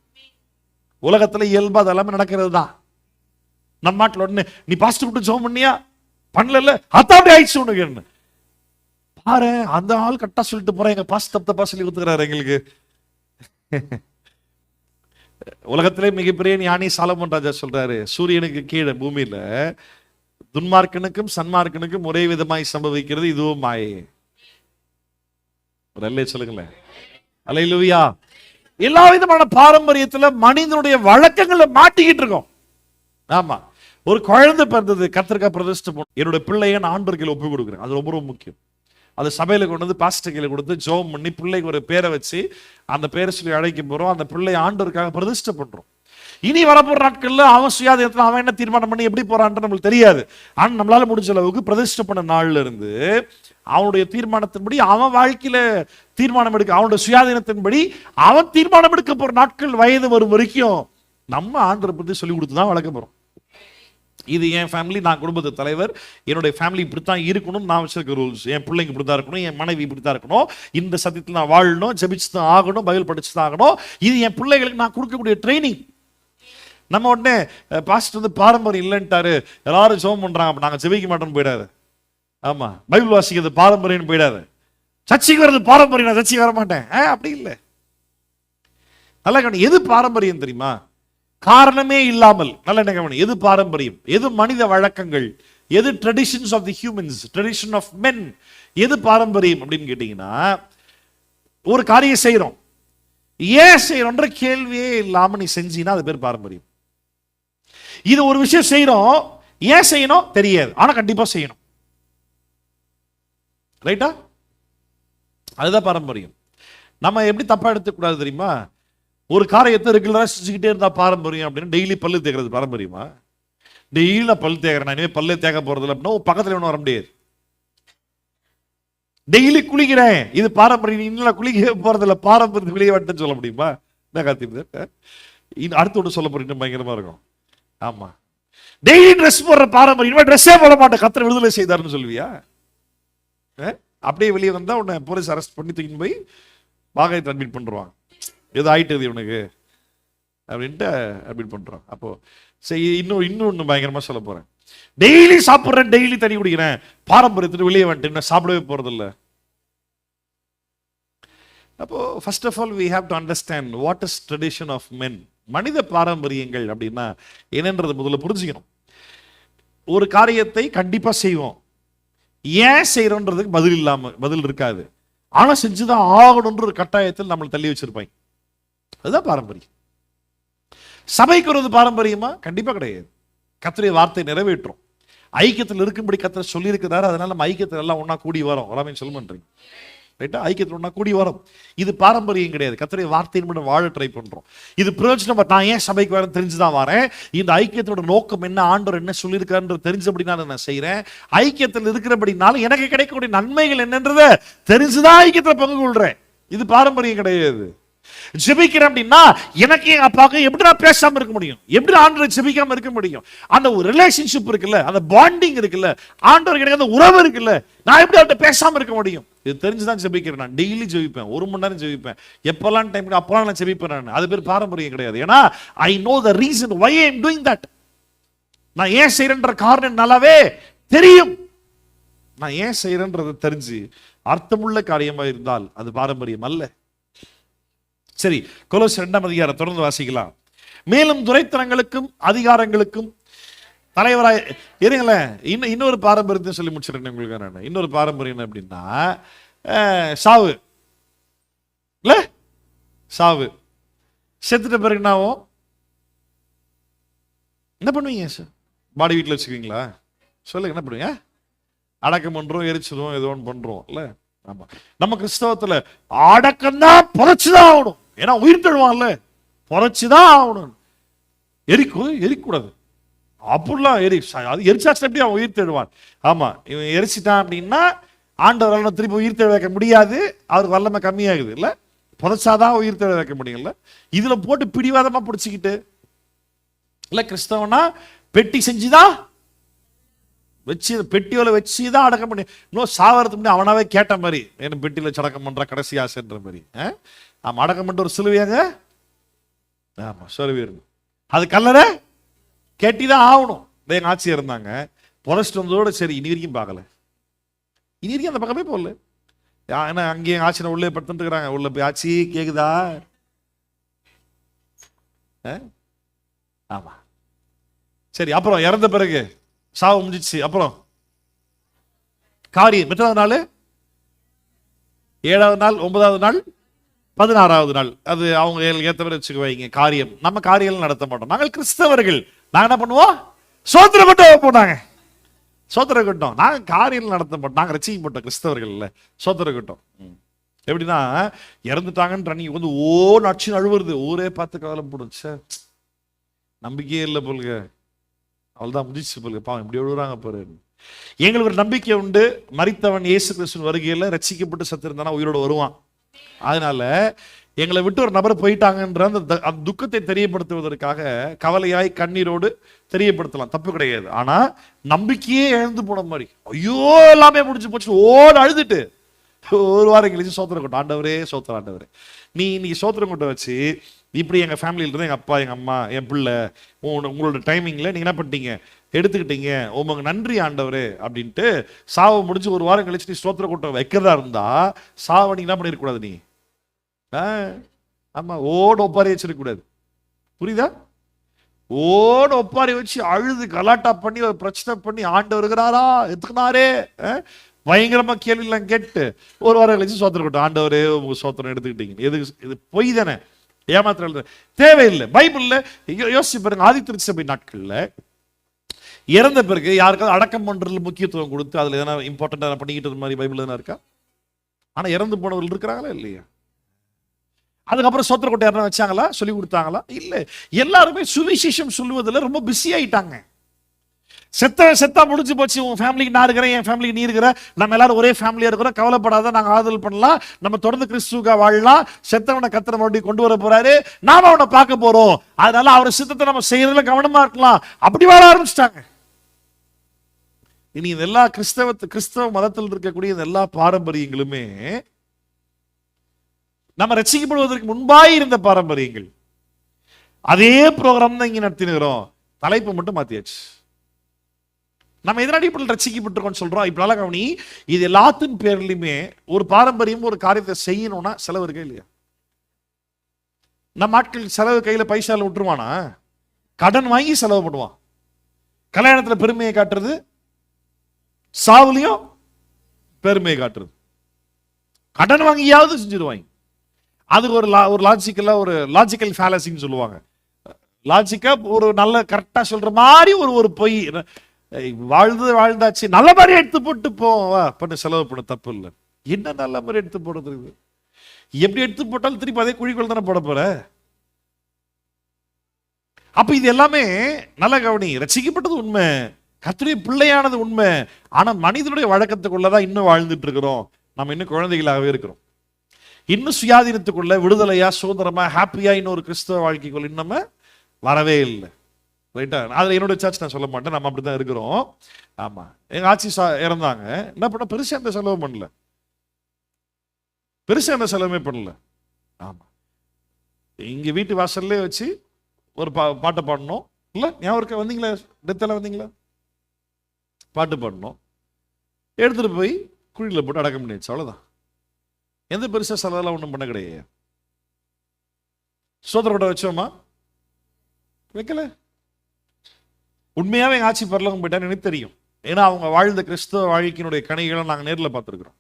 உலகத்துல இயல்பா அது எல்லாமே நடக்கிறது தான். நம்ம நாட்டில் உடனே நீ பாஸ்டர் விட்டு ஜெபம் பண்ணியா? பண்ணல, அதான் அப்படி ஆயிடுச்சு உனக்கு. பாரு, அந்த ஆள் கரெக்டா சொல்லிட்டு போறேன், எங்க பாஸ்டர் தப்பா சொல்லி கொடுத்துக்கிறாரு எங்களுக்கு. உலகத்திலே மிகப்பெரிய ஞானி சாலமோன் ராஜா சொல்றாரு, சூரியனுக்கு கீழே பூமியில துன்மார்க்கனுக்கும் சன்மார்க்கனுக்கும் ஒரே விதமாய் சம்பவிக்கிறது, இதுவும் மாயே. ஒரு அல்லே சொல்லுங்களேன். அல்லேலூயா. எல்லா விதமான பாரம்பரியத்துல மனிதனுடைய வழக்கங்களை மாட்டிக்கிட்டு இருக்கோம். ஆமா, ஒரு குழந்தை பிறந்தது, கர்த்தருக்காக பிரதிஷ்டை பண்ணணும். என்னுடைய பிள்ளையை நான் ஆண்டவருக்கு ஒப்பு கொடுக்குறேன், அது ரொம்ப ரொம்ப முக்கியம். அது சபையில கொண்டு வந்து பாஸ்டர் கையில கொடுத்து ஜெபம் பண்ணி பிள்ளைக்கு ஒரு பேரை வச்சு அந்த பேரை சொல்லி அழைக்க போறோம். அந்த பிள்ளையை ஆண்டவருக்காக பிரதிஷ்டை பண்றோம். இனி வரப்போற நாட்கள்ல அவன் சுயாதீனத்துல அவன் என்ன தீர்மானம் பண்ணி எப்படி போறான்னு நம்மளுக்கு தெரியாது. ஆனா நம்மளால முடிஞ்ச அளவுக்கு பிரதிஷ்டை பண்ண நாள்ல இருந்து அவனுடைய தீர்மானத்தின்படி அவன் வாழ்க்கையில தீர்மானம் எடுக்க, அவனுடைய சுயாதீனத்தின்படி அவன் தீர்மானம் எடுக்க போற நாட்கள் வயது வரும் வரைக்கும் நம்ம ஆண்டவரை பத்தி சொல்லி கொடுத்துதான் வளர்க்க போறோம். இது என் ஃபேமிலி, நான் குடும்பத்து தலைவர், என்னுடைய ஃபேமிலி இப்படித்தான் இருக்கணும், நான் வச்சிருக்க ரூல்ஸ். என் பிள்ளைங்க இப்படித்தான் இருக்கணும், என் மனைவி இப்படித்தான் இருக்கணும், இந்த சத்தியத்தில் நான் வாழணும், ஜெபிச்சு தான் ஆகணும், பைபிள் படிச்சு தான் ஆகணும். இது என் பிள்ளைகளுக்கு நான் கொடுக்கக்கூடிய ட்ரைனிங். நம்ம உடனே பாஸ்டர் வந்து பாரம்பரியம் இல்லைன்ட்டாரு, எல்லாரும் ஜெபம் பண்றாங்க, அப்ப நாங்க ஜெபிக்க மாட்டோம்னு போயிடாது. ஆமா, பைபிள் வாசிக்கிறது பாரம்பரியம் போயிடாது. சர்ச்சைக்கு வர்றது பாரம்பரியம், நான் சர்ச்சைக்கு வர மாட்டேன், அப்படி இல்லை. நல்லா கவனி, எது பாரம்பரியம் தெரியுமா? காரணமே இல்லாமல், நல்ல கவனி, எது பாரம்பரியம், எது மனித வழக்கங்கள், எது traditions of the humans, tradition of men, எது பாரம்பரியம் அப்படின்னு கேட்டீங்கன்னா, ஒரு காரியம் செய்யறோம், ஏன் செய்யறோன்ற கேள்வியே இல்லாம நீ செஞ்சீங்கன்னா அது பேர் பாரம்பரியம். இது ஒரு விஷயம் செய்யறோம், ஏன் செய்யணும் தெரியாது, ஆனா கண்டிப்பா செய்யணும். ரைட்டா? அதுதான் பாரம்பரியம். நம்ம எப்படி தப்பா எடுத்துக்கூடாது தெரியுமா? ஒரு காரியத்தை ரெகுலரா செஞ்சுக்கிட்டே இருந்தா பாரம்பரியம் அப்படின்னு. டெய்லி பல்லு தேய்க்கிறது பாரம்பரியமா? டெய்லி நான் பல்லு தேய்க்கிறேன், நான் இனிமேல் பல்லே தேய்க்க போறது இல்லை அப்படின்னா பக்கத்துல ஒன்றும் வர முடியாது. டெய்லி குளிக்கிறேன், இது பாரம்பரியம், இன்னும் குளிக்க போறது இல்லை, பாரம்பரியத்தை வெளியே வட்டுன்னு சொல்ல முடியுமா? என்ன காத்திருந்தேன், அடுத்து ஒன்று சொல்ல போறீங்க, பயங்கரமா இருக்கும். ஆமா, டெய்லி ட்ரெஸ் போடுற பாரம்பரியம், இனிமேல் ட்ரெஸ்ஸே போட மாட்டேன், கர்த்தர் விடுதலை செய்தாருன்னு சொல்லுவியா? அப்படியே வெளியே வந்தா உன்னை போலீஸ் அரெஸ்ட் பண்ணி தூக்கின்னு போய் பாகாயத்தை அட்மிட் பண்ணுவாங்க. எது ஆயிட்டது இவனுக்கு அப்படின்ட்டு அட்மிட் பண்றான். அப்போ சரி, இன்னொன்னு பயங்கரமா சொல்ல போறேன். டெய்லி சாப்பிட்றேன், டெய்லி தண்ணி குடிக்கிறேன், பாரம்பரியத்துக்கு வெளியே வந்துட்டு சாப்பிடவே போறது இல்லை. அப்போ first of all we have to understand what is tradition of men. மனித பாரம்பரியங்கள் அப்படின்னா என்னன்றது முதல்ல புரிஞ்சுக்கணும். ஒரு காரியத்தை கண்டிப்பா செய்வோம், ஏன் செய்யறோன்றதுக்கு பதில் இருக்காது, ஆனா செஞ்சுதான் ஆகணும்ன்ற ஒரு கட்டாயத்தில் நம்மளை தள்ளி வச்சிருப்பாங்க. அதுதான் பாரம்பரியம். சபைக்கு வருவது பாரம்பரியமா? கண்டிப்பா கிடையாது. கர்த்தருடைய வார்த்தை நிறைவேற்றும், ஐக்கியத்தில் இருக்கும்படி கர்த்தர் சொல்லி இருக்கிறாரு. அதனால நம்ம ஐக்கியத்தில் எல்லாம் ஒன்னா கூடி வரோம். எல்லாமே சொல்ல மாட்டீங்க, ரைட்டா? ஐக்கியத்தில் ஒன்னா கூடி வரோம். இது பாரம்பரியம் கிடையாது. கர்த்தருடைய வார்த்தையின் மூலம் வாழ ட்ரை பண்றோம். இது பிரயோஜனம். நான் ஏன் சபைக்கு வரேன் தெரிஞ்சுதான் வரேன். இந்த ஐக்கியத்தோட நோக்கம் என்ன, ஆண்டவர் என்ன சொல்லியிருக்காருன்றது தெரிஞ்சபடினால நான் செய்யறேன். ஐக்கியத்தில் இருக்கிறபடினால எனக்கு கிடைக்கக்கூடிய நன்மைகள் என்னன்றதை தெரிஞ்சுதான் ஐக்கியத்தில் பங்கு கொள்றேன். இது பாரம்பரியம் கிடையாது. ஜெபிக்கிறேன் அப்படின்னா எனக்கு என் அப்பாவுக்கு எப்படி நான் பேசாம இருக்க முடியும், எப்படி ஆண்டவரை ஜெபிக்காம இருக்க முடியும்? அந்த ஒரு ரிலேஷன்ஷிப் இருக்குல்ல, அந்த பாண்டிங் இருக்குல்ல, ஆண்டவர் கிடையாது அந்த உறவு இருக்குல்ல, நான் எப்படி அவர்கிட்ட பேசாம இருக்க முடியும்? இது தெரிஞ்சுதான் ஜெபிக்கிறேன். நான் டெய்லி ஜெபிப்பேன், 1 மணி நேரம் ஜெபிப்பேன், எப்பெல்லாம் டைம் அப்பெல்லாம் நான் ஜெபிப்பேன். நான் அது பேர் பாரம்பரியம் கிடையாது. ஏன்னா I know the reason why I am doing that. நான் ஏன் செய்யறேன்ற காரணம் நல்லாவே தெரியும். நான் ஏன் செய்யறேன்றதை தெரிஞ்சு அர்த்தமுள்ள காரியமா இருந்தால் அது பாரம்பரியம் அல்ல. சரி, கொலோசியர் 2ஆம் அதிகாரம் தொடர்ந்து வாசிக்கலாம். மேலும் துரைத்தனங்களுக்கும் அதிகாரங்களுக்கும் தலைவராய் இருங்களேன். இன்னொரு பாரம்பரியத்தை சொல்லி முடிச்சிருக்கேன் உங்களுக்கு. நான் இன்னொரு பாரம்பரியம் அப்படின்னா சாவு இல்ல, சாவு. செத்துட்ட பிறகு என்ன பண்ணுவீங்க? பாடி வீட்டில் வச்சுக்குவீங்களா? சொல்லுங்க, என்ன பண்ணுவீங்க? அடக்கம் பண்றோம், எரிச்சிடும், ஏதோ ஒன்று பண்றோம் இல்ல. ஆமா, நம்ம கிறிஸ்தவத்துல அடக்கம்தான், புதைச்சுதான் ஆகணும். ஏன்னா உயிர் தழுவான்ல, புதைச்சுதான் ஆகணும். எரிக்கூடாது அப்படிலாம். அது எரிச்சாச்சு எப்படி அவன் உயிர் தழுவான்? ஆமா, இவன் எரிச்சிட்டான் அப்படின்னா ஆண்டவர் திருப்பி உயிர் தழ வைக்க முடியாது, அவருக்கு வல்லமை கம்மியாகுது இல்ல. புதைச்சாதான் உயிர் தழ வைக்க முடியும்ல. இதுல போட்டு பிடிவாதமா பிடிச்சிக்கிட்டு இல்ல, கிறிஸ்தவனா பெட்டி செஞ்சுதான் வச்சு, பெட்டியோல வச்சுதான் அடக்கம் பண்ணி, இன்னும் சாவறதுக்கு முன்னாடி அவனாவே கேட்ட மாதிரி என்ன பெட்டியில சடக்கம் பண்ற கடைசி ஆசைன்ற மாதிரி. ஆமா, அடக்கம் பண்ணிட்டு ஒரு சிலுவையாங்க, ஆமா சொருவீர், அது கல்லறை கேட்டிதான் ஆகணும். எங்க ஆட்சியா இருந்தாங்க, புதைச்சிட்டு வந்ததோட சரி, இனி வரைக்கும் பார்க்கல, இனி வரைக்கும் அந்த பக்கமே போகல. ஏன்னா அங்கேயும் ஆட்சியை உள்ளே படுத்துட்டு இருக்கிறாங்க. உள்ள போய் ஆட்சி கேக்குதா? ஆமா சரி. அப்புறம் இறந்த பிறகு சாவு முடிஞ்சிச்சு, அப்புறம் காரியம் எத்தனாவது நாள்? 7வது நாள், 9வது நாள், 16வது நாள். அது அவங்க ஏற்ற மாதிரி வச்சுக்குவாங்க. காரியம் நம்ம காரியம் நடத்த மாட்டோம். நாங்கள் கிறிஸ்தவர்கள், நாங்க என்ன பண்ணுவோம்? சோத்திர கட்டம் போனாங்க, சோத்திர கட்டம். நாங்க காரியம் நடத்த மாட்டோம், நாங்க ரசிக்க மாட்டோம். கிறிஸ்தவர்கள் இல்ல, சோத்திர கட்டம். எப்படின்னா இறந்துட்டாங்கன்ற அன்னைக்கு வந்து நச்சு அழுவுறது, ஊரே பார்த்து கவலை போடுச்சு, நம்பிக்கையே இல்லை போலுங்க, அவள்தான் முடிச்சு போலுங்க, பாவம் இப்படி விழுறாங்க பாரு. எங்களுக்கு ஒரு நம்பிக்கை உண்டு, மரித்தவன் இயேசு கிறிஸ்துவின் வருகையில ரட்சிக்கப்பட்டு சத்திருந்தானா உயிரோடு வருவான். அதனால எங்களை விட்டு ஒரு நபர் போயிட்டாங்கன்ற அந்த துக்கத்தை தெரியப்படுத்துவதற்காக கவலையாய் கண்ணீரோடு தெரியப்படுத்தலாம், தப்பு கிடையாது. ஆனா நம்பிக்கையே இழந்து போன மாதிரி, ஐயோ எல்லாமே முடிஞ்சு போச்சு அழுதுட்டு ஒரு வாரம் கழிச்சு சோத்திரம் கொட்டும், ஆண்டவரே சோத்திரம் ஆண்டவரே. நீ இன்னைக்கு சோத்திரம் கொட்ட வச்சு இப்படி எங்கள் ஃபேமிலியில் இருந்து எங்கள் அப்பா எங்கள் அம்மா என் பிள்ளை உங்களோட டைமிங்கில் நீங்கள் என்ன பண்ணிட்டீங்க, எடுத்துக்கிட்டீங்க, உங்களுக்கு நன்றி ஆண்டவரே அப்படின்ட்டு சாவை முடிஞ்சு ஒரு வாரம் கழிச்சு நீ சோத்திர கூட்டம் வைக்கிறதா இருந்தா சாவை நீ என்ன பண்ணிருக்கூடாது, நீ ஆமா ஓட ஒப்பாரி வச்சிருக்கக்கூடாது. புரியுதா? ஓட ஒப்பாரி வச்சு அழுது கலாட்டா பண்ணி ஒரு பிரச்சனை பண்ணி ஆண்டவர் இருக்கிறாரா எத்துக்கினாரே பயங்கரமா கேள்வியெல்லாம் கேட்டு ஒரு வாரம் கழிச்சு சோத்திரம் கூட்டம், ஆண்டவரே உங்க சோத்திரம் எடுத்துக்கிட்டீங்க. எதுக்கு? இது பொய் தானே, ஏமாத்திர தேவையில்லை. பைபிள்ல யோசிச்சு பாருங்க, ஆதி திருச்சபை நாட்கள்ல இறந்த பிறகு யாருக்காவது அடக்கம் பண்றதுல முக்கியத்துவம் கொடுத்து அதுல எதனா இம்பார்ட்டண்டா பண்ணிக்கிட்டு மாதிரி பைபிள் எதனா இருக்கா? ஆனா இறந்து போனவர்கள் இருக்கிறாங்களா இல்லையா? அதுக்கப்புறம் சோத்திர கொட்டை யாரும் வச்சாங்களா, சொல்லி கொடுத்தாங்களா? இல்ல. எல்லாருமே சுவிசேஷம் சொல்லுவதில் ரொம்ப பிஸி ஆயிட்டாங்க. செத்தா முடிஞ்சு போச்சு, உன் ஃபேமிலிக்கு நான் இருக்கிறேன், என் ஃபேமிலிக்கு நீ இருக்கிற, நம்ம எல்லாரும் ஒரே ஃபேமிலியா இருக்கிறோம், கவலைப்படாத, நாங்க ஆதரவு பண்ணலாம், நம்ம தொடர்ந்து கிறிஸ்துவா வாழலாம், செத்தவனை கத்திர மறுபடியும் கொண்டு வர போறாரு, நாம அவனை பார்க்க போறோம், அதனால அவர் சித்தத்தை நம்ம செய்யறதுல கவனமா இருக்கலாம், அப்படி வாழ ஆரம்பிச்சிட்டாங்க. இனி இந்த எல்லா கிறிஸ்தவ மதத்தில் இருக்கக்கூடிய இந்த எல்லா பாரம்பரியங்களுமே நம்ம ரட்சிக்கப்படுவதற்கு முன்பாய் இருந்த பாரம்பரியங்கள். அதே ப்ரோக்ராம் தான் இங்க நடத்தினுக்கிறோம், தலைப்பு மட்டும் மாத்தியாச்சு. நம்ம எதனாடி இப்படி ரட்சிக்கப்பட்டிருக்கோம் சொல்றோம். இப்ப நல்லா கவனி, இது எல்லாத்தின் பேர்லயுமே ஒரு பாரம்பரியம் ஒரு காரியத்தை செய்யணும்னா செலவு இருக்கே இல்லையா? நம்ம ஆட்கள் செலவு கையில பைசால விட்டுருவானா? கடன் வாங்கி செலவு பண்ணுவான். கல்யாணத்துல பெருமையை காட்டுறது, சாவுலையும் பெருமையை காட்டுறது, கடன் வாங்கியாவது செஞ்சிருவாங்க. அதுக்கு ஒரு லாஜிக்கல் ஃபேலசின்னு சொல்லுவாங்க. லாஜிக்கா ஒரு நல்ல கரெக்டா சொல்ற மாதிரி ஒரு பொய், வாழ்ந்தாச்சு நல்ல மாதிரி எடுத்து போட்டு பண்ண செலவு பண்ண தப்பு இல்லை. என்ன நல்ல மாதிரி எடுத்து போடுறது? எப்படி எடுத்து போட்டாலும் திருப்பி அதே குழிக்குள் தானே போட போற. அப்ப இது எல்லாமே நல்ல கவனி, ரட்சிக்கப்பட்டது உண்மை, கர்த்தருடைய பிள்ளையானது உண்மை. ஆனா மனிதனுடைய வழக்கத்துக்குள்ளதான் இன்னும் வாழ்ந்துட்டு இருக்கிறோம். நம்ம இன்னும் குழந்தைகளாகவே இருக்கிறோம். இன்னும் சுயாதீனத்துக்குள்ள விடுதலையா சுதந்திரமா ஹாப்பியா இன்னொரு கிறிஸ்தவ வாழ்க்கைக்குள்ள இன்னும் வரவே இல்லை. ரைட்டா? அதுல என்னோட சர்ச் நான் சொல்ல மாட்டேன், நம்ம அப்படிதான் இருக்கிறோம். ஆமா, எங்க ஆட்சி இறந்தாங்க, என்ன பண்ண, பெருசா எந்த செலவு பண்ணல, பெருசா எந்த செலவுமே பண்ணல. ஆமா, இங்க வீட்டு வாசல்லே வச்சு ஒரு பாட்டை பாடணும், இல்ல ஞாபகம் இருக்க, வந்தீங்களா டெத்தெல்லாம் வந்தீங்களா, பாட்டு பாடணும், எடுத்துட்டு போய் குழியில போட்டு அடக்கம் பண்ணிடுச்சு, அவ்வளவுதான். எந்த பெருசா செலவெல்லாம் ஒன்றும் பண்ண கிடையாது. சோதர கொட்டை வச்சோமா? வைக்கல. உண்மையாவே எங்க ஆட்சி பரலோகம் போயிட்டான்னு எனக்கு தெரியும். ஏன்னா அவங்க வாழ்ந்த கிறிஸ்தவ வாழ்க்கையினுடைய கனிகளை நாங்கள் நேரில் பார்த்துருக்கிறோம்.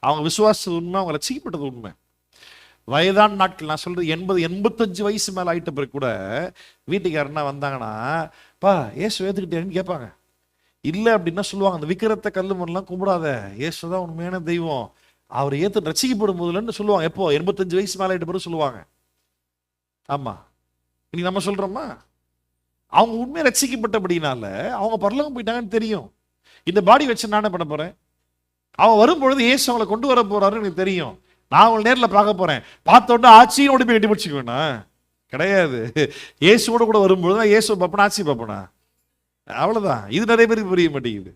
அவங்க விசுவாசம் உண்மை, அவங்க ரசிக்கப்பட்டது உண்மை. வயதான நாட்கள், நான் சொல்றது 80-85 வயசு மேல ஆயிட்ட பிறகு கூட வீட்டுக்காரனா வந்தாங்கன்னா, பா ஏசு ஏத்துக்கிட்டேன்னு கேட்பாங்க. இல்லை அப்படின்னா சொல்லுவாங்க, அந்த விக்கிரத்தை கல்லு மண்ணெல்லாம் கும்பிடாத, ஏசுதான் உண்மையான தெய்வம், அவர் ஏத்து ரசிக்கப்படும் போதுலன்னு சொல்லுவாங்க. எப்போ 85 வயசு மேல ஆயிட்ட பிறகு சொல்லுவாங்க. ஆமா, இன்னைக்கு நம்ம சொல்றோமா? அவங்க உண்மையை ரசிக்கப்பட்டபடினால அவங்க பரலோகம் போயிட்டாங்கன்னு தெரியும். இந்த பாடி வச்சு நான் என்ன பண்ண போறேன்? அவன் வரும்பொழுது ஏசு அவங்களை கொண்டு வர போறாருன்னு எனக்கு தெரியும். நான் அவங்களை நேரில் பார்க்க போறேன். பார்த்தோன்னா ஆட்சியோட போய் கட்டி பிடிச்சிக்குவேனா? கிடையாது. ஏசுவோட கூட வரும்பொழுது நான் இயேசு பார்ப்பேன், ஆட்சி பார்ப்பேனா? அவ்வளவுதான். இது நிறைய பேருக்கு புரிய மாட்டேங்குது.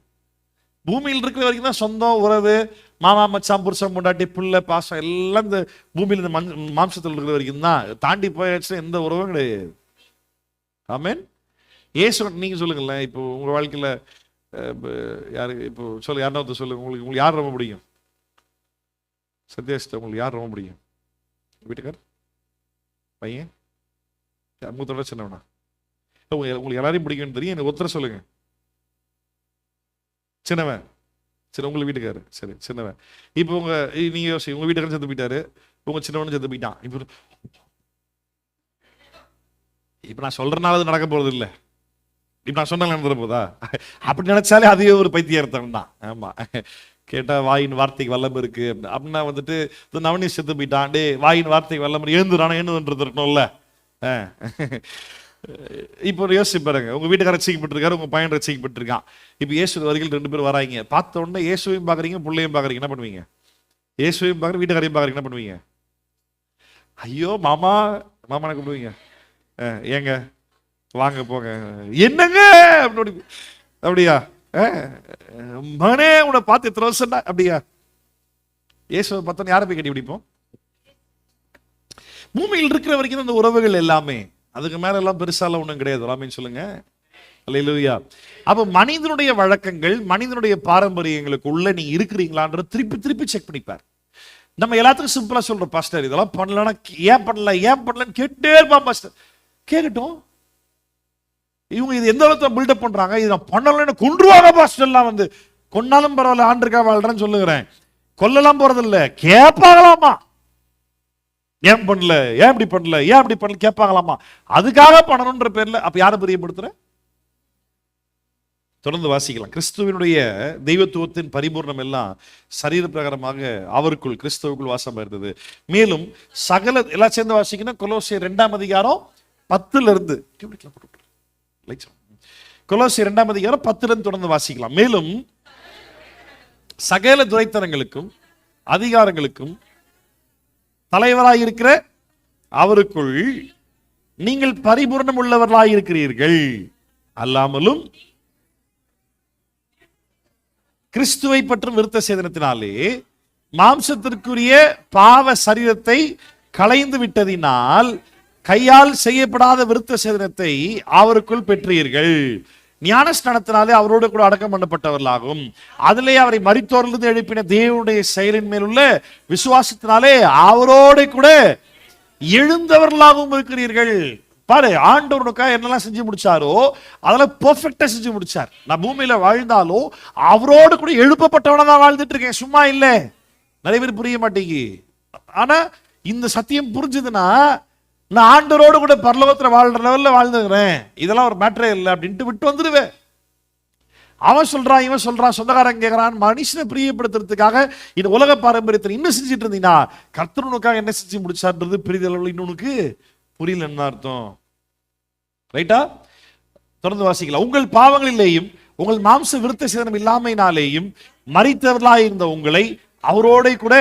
பூமியில் இருக்கிற வரைக்கும் தான் சொந்தம், உறவு, மாமா மச்சான், புருஷன் பொண்டாட்டி, பிள்ளை, பாசம் எல்லாம் இந்த பூமியில் இந்த மாம்சத்தில் இருக்கிற வரைக்கும் தான். தாண்டி போயாச்சுன்னா எந்த உறவும் கிடையாது. ஆமென். ஏசு நீங்க சொல்லுங்களேன், இப்போ உங்க வாழ்க்கையில யாரு, இப்போ சொல்ல யாருன்னா ஒருத்தர் சொல்லுங்க, உங்களுக்கு யார் ரொம்ப பிடிக்கும்? சத்யாசிட்ட உங்களுக்கு யார் ரொம்ப பிடிக்கும்? வீட்டுக்கார், பையன், மூத்தோட சின்னவனா? உங்களுக்கு எல்லாரையும் பிடிக்கும்னு தெரியும், எனக்கு ஒருத்தர சொல்லுங்க. சின்னவன். சரி, உங்களுக்கு வீட்டுக்காரு. சரி, சின்னவன். இப்போ நீங்க யோசி, உங்க வீட்டுக்காரன் செத்து போயிட்டாரு, உங்க சின்னவனும் செத்து போயிட்டான். இப்ப நான் சொல்றதுனால அது நடக்க போறது இல்லை. இப்ப நான் சொன்னாலும் நடந்துட போதா? அப்படி நினைச்சாலே அதே ஒரு பைத்தியர்த்தம் தான். ஆமா, கேட்டா வாயின் வார்த்தைக்கு வல்லம் இருக்கு அப்படின்னா வந்துட்டு நவனி செத்து போயிட்டான், டே வாயின் வார்த்தைக்கு வல்லம் எழுந்துறானா எழுந்துன்றது இருக்கணும்ல. இப்போ யோசிச்சு பாருங்க, உங்க வீட்டுக்கார ரசிக்கப்பட்டிருக்காரு, உங்க பையன் ரசிக்கப்பட்டிருக்கான். இப்ப இயேசு வருகையில் 2 பேர் வராங்க. பார்த்த உடனே இயேசுவையும் பாக்குறீங்க, பிள்ளையும் பாக்குறீங்க, என்ன பண்ணுவீங்க? இயேசுவையும் பாக்குற, வீட்டுக்காரையும் பாக்குறீங்க, என்ன பண்ணுவீங்க? ஐயோ மாமா, மாமா கூப்பிடுவீங்க, ஏங்க வாங்க போங்க, என்னங்க அப்படியா, மகனே உன்னை பார்த்து எத்தனை வருஷம், அப்படியா? இயேசுவை பார்த்தோன்னு யாரை போய் கட்டி பிடிப்போம்? பூமியில் இருக்கிற வரைக்கும் அந்த உறவுகள் எல்லாமே, அதுக்கு மேல எல்லாம் பெருசால ஒண்ணும் கிடையாது. ஆமென் சொல்லுங்க. அல்லேலூயா. அப்ப மனிதனுடைய வழக்கங்கள், மனிதனுடைய பாரம்பரியங்களுக்கு உள்ள நீங்க இருக்கிறீங்களான்ற திருப்பி திருப்பி செக் பண்ணிப்பார். நம்ம எல்லாத்துக்கும் சிம்பிளா சொல்றோம், பாஸ்டர் இதெல்லாம் பண்ணலன்னா ஏன் பண்ணலன்னு கேட்டே இருப்பான். பாஸ்டர் கேட்கட்டும். இவங்க இது எந்த விதத்தை பில்டப் பண்றாங்க, இது நான் பண்ணலன்னு கொன்றுவாங்க பாஸ்டர்லாம். வந்து கொன்னாலும் பரவாயில்ல, ஆண்டிருக்கா வாழ்றேன்னு சொல்லுகிறேன். கொல்லலாம் போறது இல்ல, கேட்பாங்களாமா. ஏன் பண்ணல, ஏன் இப்படி பண்ணல கேட்பாங்களாமா. அதுக்காக பண்ணணும்ன்ற பேர்ல அப்ப யாரை பிரியப்படுத்துற? தொடர்ந்து வாசிக்கலாம். கிறிஸ்துவனுடைய தெய்வத்துவத்தின் பரிபூர்ணம் எல்லாம் சரீர பிரகாரமாக அவருக்குள், கிறிஸ்துவுக்குள் வாசம் இருந்தது. மேலும் சகல எல்லாம் சேர்ந்து வாசிக்கணும். கொலோசியர் 2ஆம் அதிகாரம் 10ல இருந்து, கொலோசியர் 2ஆம் அதிகாரம் 10ல இருந்து தொடர்ந்து வாசிக்கலாம். மேலும் சகல துரைத்தனங்களுக்கும் அதிகாரங்களுக்கும் தலைவராயிருக்கிற அவருக்குள் நீங்கள் பரிபூர்ணம் உள்ளவர்களாயிருக்கிறீர்கள், அல்லாமலும் கிறிஸ்துவை பற்றும் விருத்த சேதனத்தினாலே மாம்சத்திற்குரிய பாவ சரீரத்தை களைந்து விட்டதினால் கையால் செய்யப்படாத விருத்த சேதனத்தை அவருக்குள் பெற்றீர்கள். ஞானஸ்நானத்தினாலே அவரோடு கூட அடக்கம் பண்ணப்பட்டவர்களாகும். அதிலே அவரை மரித்தோரிலிருந்து எழுப்பின தேவனுடைய செயலின் மேல் உள்ள விசுவாசத்தினாலே அவரோடு கூட எழுந்தவர்களாகவும் இருக்கிறீர்கள். பாரு, ஆண்டவருக்காக என்னெல்லாம் செஞ்சு முடிச்சாரோ அதெல்லாம் பெர்ஃபெக்ட்டா செஞ்சு முடிச்சார். நான் பூமியில வாழ்ந்தாலும் அவரோடு கூட எழுப்பப்பட்டவனா தான் வாழ்ந்துட்டு இருக்கேன், சும்மா இல்ல. நிறைய பேர் புரிய மாட்டேங்கி. ஆனா இந்த சத்தியம் புரிஞ்சதுன்னா நான் ஆண்டவரோடு கூட பரலோகத்துல வாழ்ற லெவல்ல வாழ்ந்துக்கிறேன், இதெல்லாம் ஒரு மேட்டரே இல்லை அப்படின்ட்டு விட்டு வந்துடுவேன். அவன் சொல்றான், இவன் சொல்றான், சொந்தக்காரன் கேட்கறான். மனுஷனை பிரியப்படுத்துறதுக்காக இந்த உலக பாரம்பரியத்தை இன்னும் செஞ்சுட்டு இருந்தீங்கன்னா கர்த்தருக்காக என்ன செஞ்சு முடிச்சான்றது பெரிய அளவில் இன்னொன்னுக்கு புரியல. என்ன அர்த்தம்? ரைட்டா? தொடர்ந்து வாசிக்கலாம். உங்கள் பாவங்களிலேயும் உங்கள் மாம்ச விருத்த சேதனம் இல்லாமையினாலேயும் மரித்தவர்களாயிருந்த உங்களை அவரோட கூட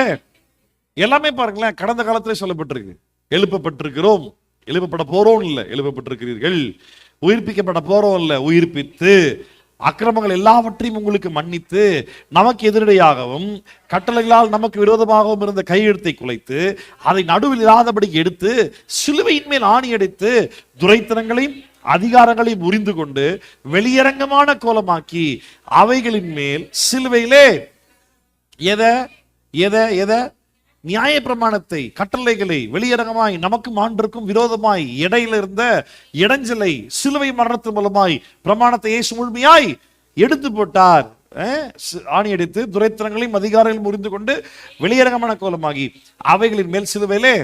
எல்லாமே பாருங்களேன், கடந்த காலத்திலே சொல்லப்பட்டிருக்கு. எழுப்பப்பட்டிருக்கிறோம், எழுப்பப்பட போறோம் இல்ல, எழுப்பப்பட்டிருக்கிறீர்கள். உயிர்ப்பிக்கப்பட போறோம் இல்ல, உயிர்ப்பித்து அக்கிரமங்கள் எல்லாவற்றையும் உங்களுக்கு மன்னித்து நமக்கு எதிரடையாகவும் கட்டளைகளால் நமக்கு விரோதமாகவும் இருந்த கையெழுத்தை குலைத்து அதை நடுவில் இல்லாதபடி எடுத்து சிலுவையின் மேல் ஆணி அடித்து துரைத்தனங்களையும் அதிகாரங்களையும் முறிந்து கொண்டு வெளியரங்கமான கோலமாக்கி அவைகளின் மேல் சிலுவையிலே எதை எதை எதை நியாய பிரமாணத்தை, கட்டளைகளை வெளியரங்கமாய் நமக்கு மாண்டிற்கும் விரோதமாய் இடையில இருந்த இடைஞ்சலை சிலுவை மரணத்தின் மூலமாய் பிரமாணத்தை இயேசு முழுமையாய் எடுத்து போட்டார். ஆணி அடித்து துரைத்தனங்களையும் அதிகாரங்களையும் முறிந்து கொண்டு வெளியரங்கமான கோலமாகி அவைகளின் மேல் சிலுவையிலே.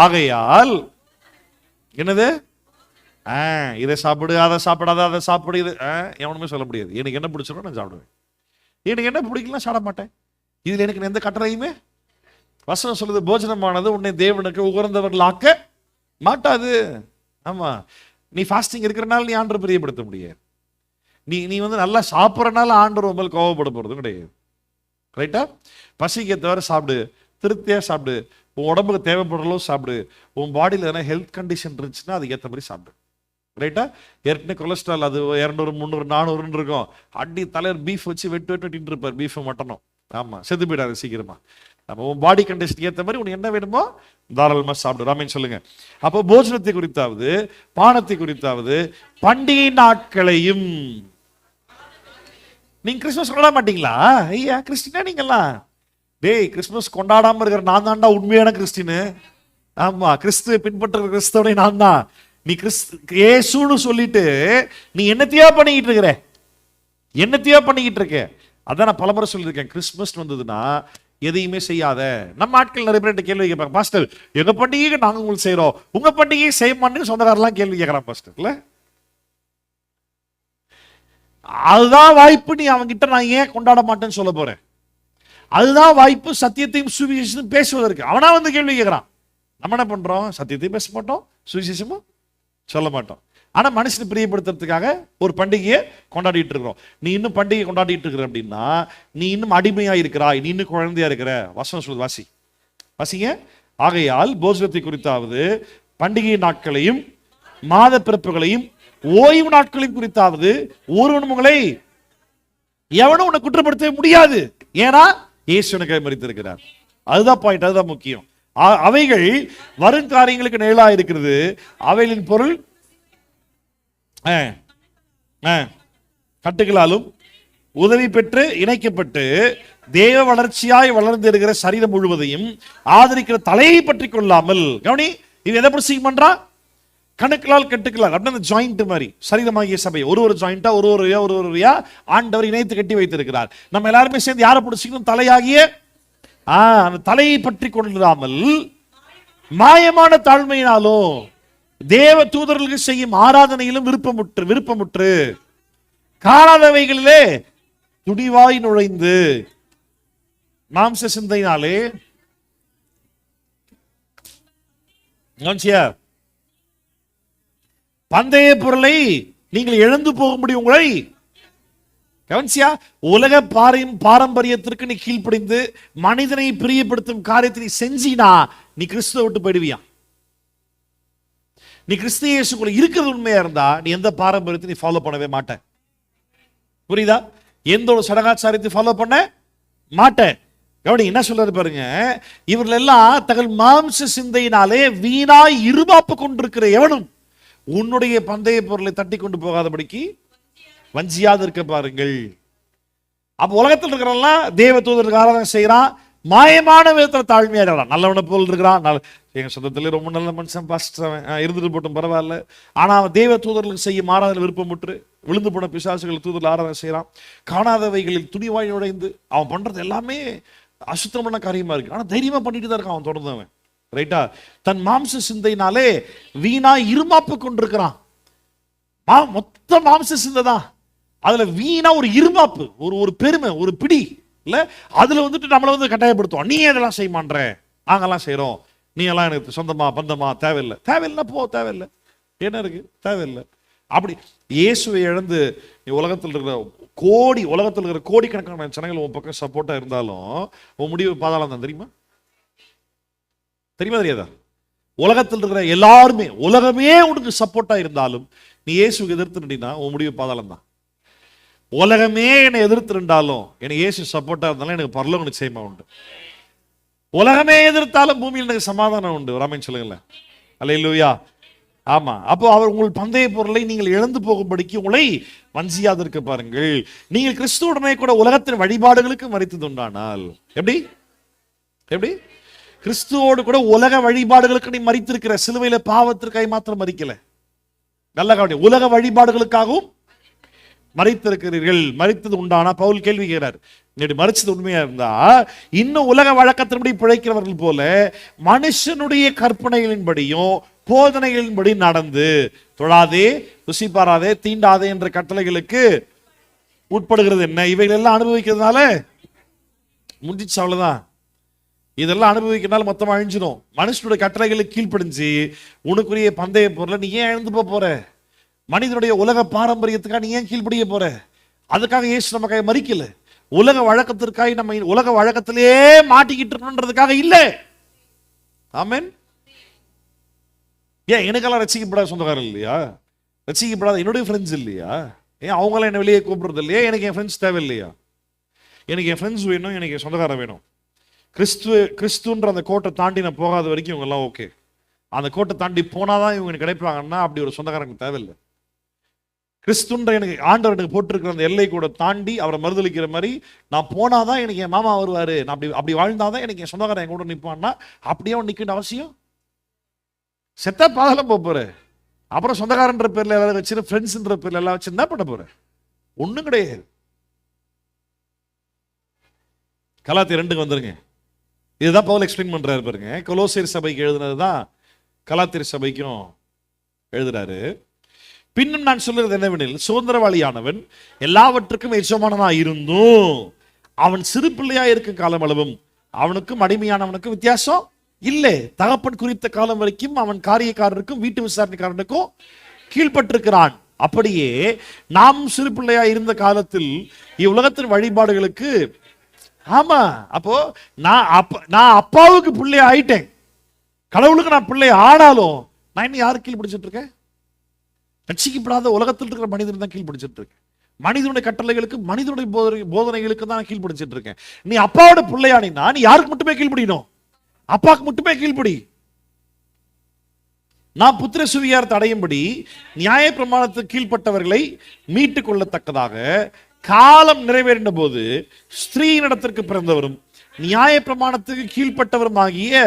ஆகையால் என்னது, இதை சாப்பிடு, அதை சாப்பிடாத, அதை சாப்பிடு, இது எவனுமே சொல்ல முடியாது. எனக்கு என்ன பிடிச்சிடும் நான் சாப்பிடுவேன், எனக்கு என்ன பிடிக்கலாம் சாப்பிட மாட்டேன். இதுல எனக்கு எந்த கட்டளையுமே, வசனம் சொல்லுது போஜனமானது உன்னை தேவனுக்கு உகர்ந்தவர்களாக்க மாட்டாது. ஆமா, நீ ஃபாஸ்டிங் இருக்கிறனால நீ ஆண்டவரை பிரியப்படுத்த முடியாது. நீ வந்து நல்லா சாப்பிட்றனால ஆண்டவர் உங்கள் கோவப்பட போறது கிடையாது. ரைட்டா? பசிக்க தவிர சாப்பிடு, திருப்தியா சாப்பிடு, உன் உடம்புக்கு தேவைப்படுறளோ சாப்பிடு. உன் பாடியில் எதனா ஹெல்த் கண்டிஷன் இருந்துச்சுன்னா அதுக்கு ஏற்ற மாதிரி சாப்பிடு. ரைட்டா? ஏற்கனவே கொலஸ்ட்ரால் அது 200, 300, 400 இருக்கும். அடி தலைவர் பீஃப் வச்சு வெட்டு இருப்பார், பீஃப் மட்டனும். ஆமா, செத்து போயிடாது சீக்கிரமா. நம்ம உன் பாடி கண்டிஷன் ஏற்ற மாதிரி உனக்கு என்ன வேணுமோ தாராளமா சாப்பிடு. ராமன் சொல்லுங்க. அப்போ போஜனத்தை குறித்தாவது பானத்தை குறித்தாவது பண்டிகை நாட்களையும். நீங்க கிறிஸ்துமஸ் கொண்டாட மாட்டீங்களா? ஐயா கிறிஸ்டினா நீங்கெல்லாம்? டேய், கிறிஸ்துமஸ் கொண்டாடாம இருக்கிற நான் தான்டா உண்மையான கிறிஸ்டின். ஆமா, கிறிஸ்துவை பின்பற்றுற கிறிஸ்தவனை நான் தான். நீ இயேசுன்னு சொல்லிட்டு நீ என்னத்தையோ பண்ணிக்கிட்டு இருக்கிற, என்னத்தையோ பண்ணிக்கிட்டு இருக்க. அதான் நான் பலமுறை சொல்லியிருக்கேன், கிறிஸ்துமஸ் வந்ததுன்னா எதையுமே செய்யாத. நம்ம ஆட்கள் நிறைய பேர் கேள்வி கேட்பாங்க, பாஸ்டர் எங்க பண்டிகைக்கு நாங்க உங்களுக்கு செய்யறோம், உங்க பண்டிகையை செய்ய மாட்டேன்னு சொந்தக்காரெல்லாம் கேள்வி கேட்கறான் பாஸ்டர்ல. அதுதான் வாய்ப்பு. நீ அவங்கிட்ட நான் ஏன் கொண்டாட மாட்டேன்னு சொல்ல போறேன். அதுதான் வாய்ப்பு சத்தியத்தையும் சுவிசேஷத்தையும் பேசுவதற்கு. அவனா வந்து கேள்வி கேட்கறான். நம்ம என்ன பண்றோம்? சத்தியத்தையும் பேச மாட்டோம், சுவிசேஷமும் சொல்ல மாட்டோம். ஆனா மனுஷனை பிரியப்படுத்துறதுக்காக ஒரு பண்டிகையை கொண்டாடிட்டு இருக்கிறோம். நீ இன்னும் பண்டிகை கொண்டாடிட்டு இருக்கிற அப்படின்னா நீ இன்னும் அடிமையா இருக்கிறாய், நீ இன்னும் குழந்தையா இருக்கிற. வசனம் சொல்லுது, வாசிங்க. ஆகையால் போஜனத்தை குறித்தாவது பண்டிகை நாட்களையும் மாத பிறப்புகளையும் ஓய்வு நாட்களையும் குறித்தாவது ஒருவன் உங்களை எவனும் உன்னை குற்றப்படுத்த முடியாது. ஏன்னா இயேசு எனக்காய் மரித்திருக்கிறார். அதுதான் பாயிண்ட், அதுதான் முக்கியம். அவைகள் வரும் காரியங்களுக்கு நிழலா இருக்கிறது. அவைகளின் பொருள் கட்டுகளாலும் உதவி பெற்று இணைக்கப்பட்டு தேவ வளர்ச்சியாய் வளர்ந்து இருக்கிற சரீரம் முழுவதையும் ஆதரிக்கிற தலையை பற்றி கொள்ளாமல், கவனி, இது எதை பற்றி பண்றா? கணக்களால் கட்டுக்களால், அப்படின்னா ஜாயிண்ட் மாதிரி சரீரமாகிய சபை ஒரு ஜாயிண்டா ஒரு ஆண்டவர் இணைத்து கட்டி வைத்திருக்கிறார். நம்ம எல்லாருமே சேர்ந்து யாரை பிடிச்சிக்கணும்? தலையாகிய அந்த தலையை பற்றி கொள்ளாமல் மாயமான தாழ்மையினாலும் தேவ தூதர்களுக்கு செய்யும் ஆராதனையிலும் விருப்பமுற்று காணாதவைகளிலே துடிவாய் நுழைந்து மாம்ச சிந்தையினாலே பந்தய பொருளை நீங்கள் இழந்து போகும்படி உங்களை கவனிச்சியா? உலக பாரம்பரியத்திற்கு நீ கீழ்ப்படிந்து மனிதனை பிரியப்படுத்தும் காரியத்தை நீ செஞ்சினா நீ கிறிஸ்துவை விட்டு போயிடுவியா? நீ கிறிஸ்து இயேசுக்குள்ள இருக்கிறது உண்மையா இருந்தா நீ எந்த பாரம்பரியத்தை நீ ஃபாலோ பண்ணவே மாட்ட. புரியுதா? எந்த ஒரு சடங்காச்சாரியத்தை ஃபாலோ பண்ண மாட்டேன். கவனி என்ன சொல்றது பாருங்க. இவர்கள் எல்லாம் தங்கள் மாம்ச சிந்தையினாலே வீணாய் இருமாப்பு கொண்டிருக்கிற எவனும் உன்னுடைய பந்தய பொருளை தட்டி கொண்டு போகாதபடிக்கு வஞ்சியாது இருக்க பாருங்கள். அப்ப உலகத்தில் இருக்கிறவெல்லாம் தேவ தூதருக்கு ஆராதனை செய்யறான், மாயமான விதத்தில் தாழ்மையா இருக்கிறான். நல்லவனை போல் இருக்கிறான். எங்க சொந்தத்திலே ரொம்ப நல்ல மனுஷன் பாஸ்டர் இருந்துட்டு போட்டும் பரவாயில்ல. ஆனா அவன் தேவ தூதர்களுக்கு செய்ய ஆராதனை விருப்பமுற்று விழுந்து போன பிசாசுகள் தூதர்கள் ஆராதனை செய்யறான். காணாதவைகளில் துணிவாய் நுழைந்து அவன் பண்றது எல்லாமே அசுத்தமான காரியமா இருக்கு. ஆனா தைரியமா பண்ணிட்டு தான் இருக்கான் அவன் தொடர்ந்து. அவன் ரைட்டா தன் மாம்ச சிந்தையினாலே வீணா இருமாப்பு கொண்டிருக்கிறான். மொத்த மாம்ச சிந்தை தான். அதுல வீணா ஒரு இருமாப்பு, ஒரு பெருமை, ஒரு பிடி இல்ல, அதுல வந்துட்டு நம்மளை கட்டாயப்படுத்துவோம். நீ இதெல்லாம் செய்ய மாட்ற, நாங்கெல்லாம் செய்யறோம், நீ எல்லாம் எனக்கு சொந்தமா பந்தமா தேவையில்லை. தேவையில்லை என்ன இருக்கு? தேவையில்லை. அப்படி இயேசுவை இழந்து உலகத்தில் இருக்கிற கோடிக்கணக்கான ஜனங்கள் உன் பக்கம் சப்போர்ட்டா இருந்தாலும் உன் முடிவு பாதாளம் தான். தெரியுமா தெரியாதா? உலகத்தில் இருக்கிற எல்லாருமே, உலகமே உனக்கு சப்போர்ட்டா இருந்தாலும் நீ இயேசுக்கு எதிர்த்துட்டீங்கன்னா உன் முடிவு பாதாளம் தான். உலகமே என்னை எதிர்த்திருந்தாலும் எனக்கு இயேசு சப்போர்ட்டா இருந்தாலும் எனக்கு பரலோக நிச்சயமா உண்டு. உலகமே எதிர்த்தாலும் பூமியில் எனக்கு சமாதானம் உண்டு. ராமன் சொல்லுங்களேன். அல்லேலூயா. ஆமா. அப்போ அவர் உங்கள் பந்தய பொருளை நீங்கள் இழந்து போகும்படிக்கு உங்களை வஞ்சியாது இருக்க பாருங்கள். நீங்கள் கிறிஸ்துவுடனே கூட உலகத்தின் வழிபாடுகளுக்கு மரித்தது உண்டானால் எப்படி கிறிஸ்துவோடு கூட உலக வழிபாடுகளுக்கு நீ மரித்திருக்கிற. சிலுவையில பாவத்திற்காக மாத்திரம் மரிக்கல. நல்ல கவனி, உலக வழிபாடுகளுக்காகவும் மரித்திருக்கிறீர்கள். மரித்தது உண்டானா? பவுல் கேள்வி கேட்கிறார். மரிச்சது உண்மையா இருந்தா இன்னும் உலக வழக்கத்தின்படி பிழைக்கிறவர்கள் போல மனுஷனுடைய கற்பனைகளின்படியும் போதனைகளின்படி நடந்து தொழாதே, ருசி பாராதே, தீண்டாதே என்ற கட்டளைகளுக்கு உட்படுகிறது என்ன? இவைகள் எல்லாம் அனுபவிக்கிறதுனால முடிஞ்சிச்சு, அவ்வளவுதான். இதெல்லாம் அனுபவிக்கிறதுனால மொத்தமா அழிஞ்சிடும். மனுஷனுடைய கட்டளைகளுக்கு கீழ்ப்படிஞ்சு உனக்குரிய பந்தய பொருளை நீ ஏன் எழுந்து போற? மனிதனுடைய உலக பாரம்பரியத்துக்காக நீ ஏன் கீழ்ப்படிய போற? அதுக்காக இயேசு நமக்காக மரிக்கல. உலக வழக்கத்திற்காக நம்ம உலக வழக்கத்திலேயே மாட்டிக்கிட்டு இருக்கணும்ன்றதுக்காக இல்ல. ஆமென். ஏன் எனக்கெல்லாம் ரசிக்கப்படாத சொந்தக்காரர் இல்லையா? ரசிக்கப்படாத என்னுடைய ஃப்ரெண்ட்ஸ் இல்லையா? ஏன் அவங்களாம் என்ன வெளியே கூப்பிடுறது இல்லையா? எனக்கு என் ஃப்ரெண்ட்ஸ் தேவை இல்லையா? எனக்கு என் ஃப்ரெண்ட்ஸ் வேணும், எனக்கு என் சொந்தக்காரர் வேணும். கிறிஸ்துன்ற அந்த கோட்டை தாண்டி நான் போகாத வரைக்கும் இவங்க எல்லாம் ஓகே. அந்த கோட்டை தாண்டி போனாதான் இவங்க எனக்கு கிடைப்பாங்கன்னா அப்படி ஒரு சொந்தக்காரங்க தேவையில்லை. கிறிஸ்துன்ற எனக்கு ஆண்டவர் எனக்கு போட்டிருக்கிற அந்த எல்லை கூட தாண்டி அவரை மறுதளிக்கிற மாதிரி நான் போனாதான் எனக்கு என் மாமா வருவாரு, நான் அப்படி வாழ்ந்தாதான் எனக்கு என் சொந்தக்காரன் என் கூட நிற்பான்னா அப்படியே நிற்கின்ற அவசியம். செத்தா பாதலம் போற, அப்புறம் சொந்தக்காரன்ற பேர்ல எல்லாரும் வச்சு ஃப்ரெண்ட்ஸ்ன்ற பேர்ல எல்லாம் வச்சு என்ன பண்ண போற? ஒண்ணும் கிடையாது. கலாத்தியர் 2க்கு வந்துருங்க. இதுதான் பவுல் எக்ஸ்பிளைன் பண்றாரு பாருங்க. கொலோசியர் சபைக்கு எழுதுனதுதான் கலாத்தியர் சபைக்கும் எழுதுறாரு. பின்னும் நான் சொல்றது என்னவெனில், சுதந்திரவாளியானவன் எல்லாவற்றுக்கும் எஜமானனா இருந்தும் அவன் சிறு பிள்ளையா இருக்கும் காலம் அளவும் அவனுக்கும் அடிமையானவனுக்கும் வித்தியாசம் இல்லை. தகப்பன் குறித்த காலம் வரைக்கும் அவன் காரியக்காரருக்கும் வீட்டு விசாரணைக்காரனுக்கும் கீழ்பட்டிருக்கிறான். அப்படியே நாம் சிறு பிள்ளையா இருந்த காலத்தில் இவ்வுலகத்தின் வழிபாடுகளுக்கு, ஆமா, அப்போ நான் அப்பாவுக்கு பிள்ளை ஆயிட்டேன், கடவுளுக்கு நான் பிள்ளை ஆனாலும் நான் இன்னும் யாரு கீழ் பிடிச்சிட்டு இருக்கேன்? ரட்சிக்கப்படாத உலகத்தில் இருக்கிற மனிதன் தான் கீழ் பிடிச்சிட்டு இருக்கேன். மனிதனுடைய கட்டளைகளுக்கு, மனிதனுடைய போதனைகளுக்கு தான் கீழ்ப்படிச்சிட்டு இருக்கேன். நீ அப்பாவோட பிள்ளையானினா நீ யாருக்கு மட்டுமே கீழ்ப்படியணும்? அப்பாவுக்கு மட்டுமே கீழ்ப்படி. நான் புத்திர சுவிகாரத்தை அடையும்படி நியாய பிரமாணத்துக்கு கீழ்ப்பட்டவர்களை மீட்டுக் கொள்ளத்தக்கதாக காலம் நிறைவேறின போது ஸ்திரீனிடத்திற்கு பிறந்தவரும் நியாய பிரமாணத்துக்கு கீழ்ப்பட்டவரும் ஆகிய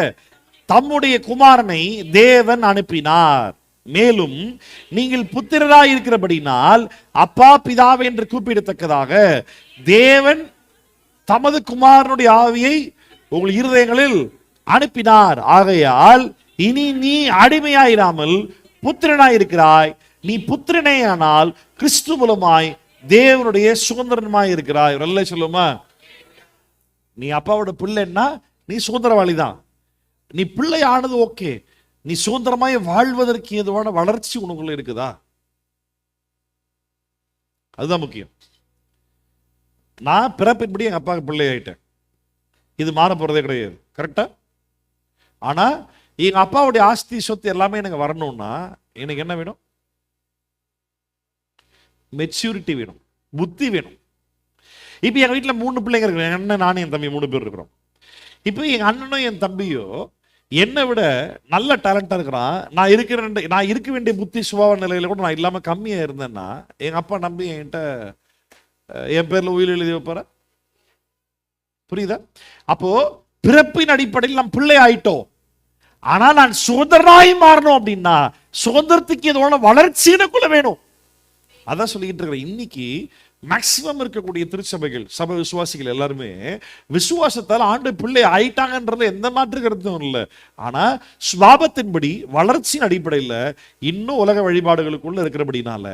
தம்முடைய குமாரனை தேவன் அனுப்பினார். மேலும் நீங்கள் புத்திரராய் இருக்கிறபடினால் அப்பா பிதாவை என்று கூப்பிடத்தக்கதாக தேவன் தமது குமாரனுடைய ஆவியை உங்கள் இருதயங்களில் அனுப்பினார். ஆகையால் இனி நீ அடிமையாயிராமல் புத்திரனாயிருக்கிறாய். நீ புத்திரனேயானால் கிறிஸ்து மூலமாய் தேவனுடைய சுதந்திரமாய் இருக்கிறாய். நல்ல சொல்லுமா, நீ அப்பாவோட பிள்ளைன்னா நீ சுதந்திரவாளி தான். நீ பிள்ளை ஆனது ஓகே, நீ சுதந்திரமாய் வாழ்வதற்கு ஏதுவான வளர்ச்சி உனக்குள்ள இருக்குதா? அதுதான் முக்கியம். நான் பிறப்பின்படி எங்க அப்பாவுக்கு பிள்ளை ஆயிட்டேன், இது மாற போறதே கிடையாது. கரெக்டா? ஆனா எங்க அப்பாவுடைய ஆஸ்தி சொத்து எல்லாமே எனக்கு வரணும்னா எனக்கு என்ன வேணும்? மெச்சூரிட்டி வேணும், புத்தி வேணும். இப்போ எங்க வீட்டில் 3 பிள்ளைங்க இருக்கிறோம். என் அண்ணன், நானும் என் தம்பி 3 பேர் இருக்கிறோம். இப்போ எங்க அண்ணனும் என் தம்பியோ என்னை விட நல்ல டேலண்டா இருக்கிறான். நான் இருக்க வேண்டிய புத்தி சுபாவ நிலையில கூட நான் இல்லாம கம்மியா இருந்தேன்னா எங்க அப்பா நம்பி என்கிட்ட என் பேர்ல உயிர் எழுதி வைப்பார. புரியுதா? அப்போ பிறப்பின் அடிப்படையில் நாம் பிள்ளை ஆயிட்டோம். ஆனா நான் சுதந்திரனாய் மாறணும் அப்படின்னா சுதந்திரத்துக்கு எதுவான வளர்ச்சி எனக்குள்ள வேணும். அதான் சொல்லிக்கிட்டு இருக்கிறேன். இன்னைக்கு மேக்சிமம் இருக்கக்கூடிய திருச்சபைகள், சபை விசுவாசிகள் எல்லாருமே விசுவாசத்தால் ஆண்டு பிள்ளை ஆயிட்டாங்கன்றது எந்த மாற்று கருத்தும் இல்லை. ஆனா சுபாவத்தின்படி வளர்ச்சியின் அடிப்படையில் இன்னும் உலக வழிபாடுகளுக்குள்ள இருக்கிறபடினால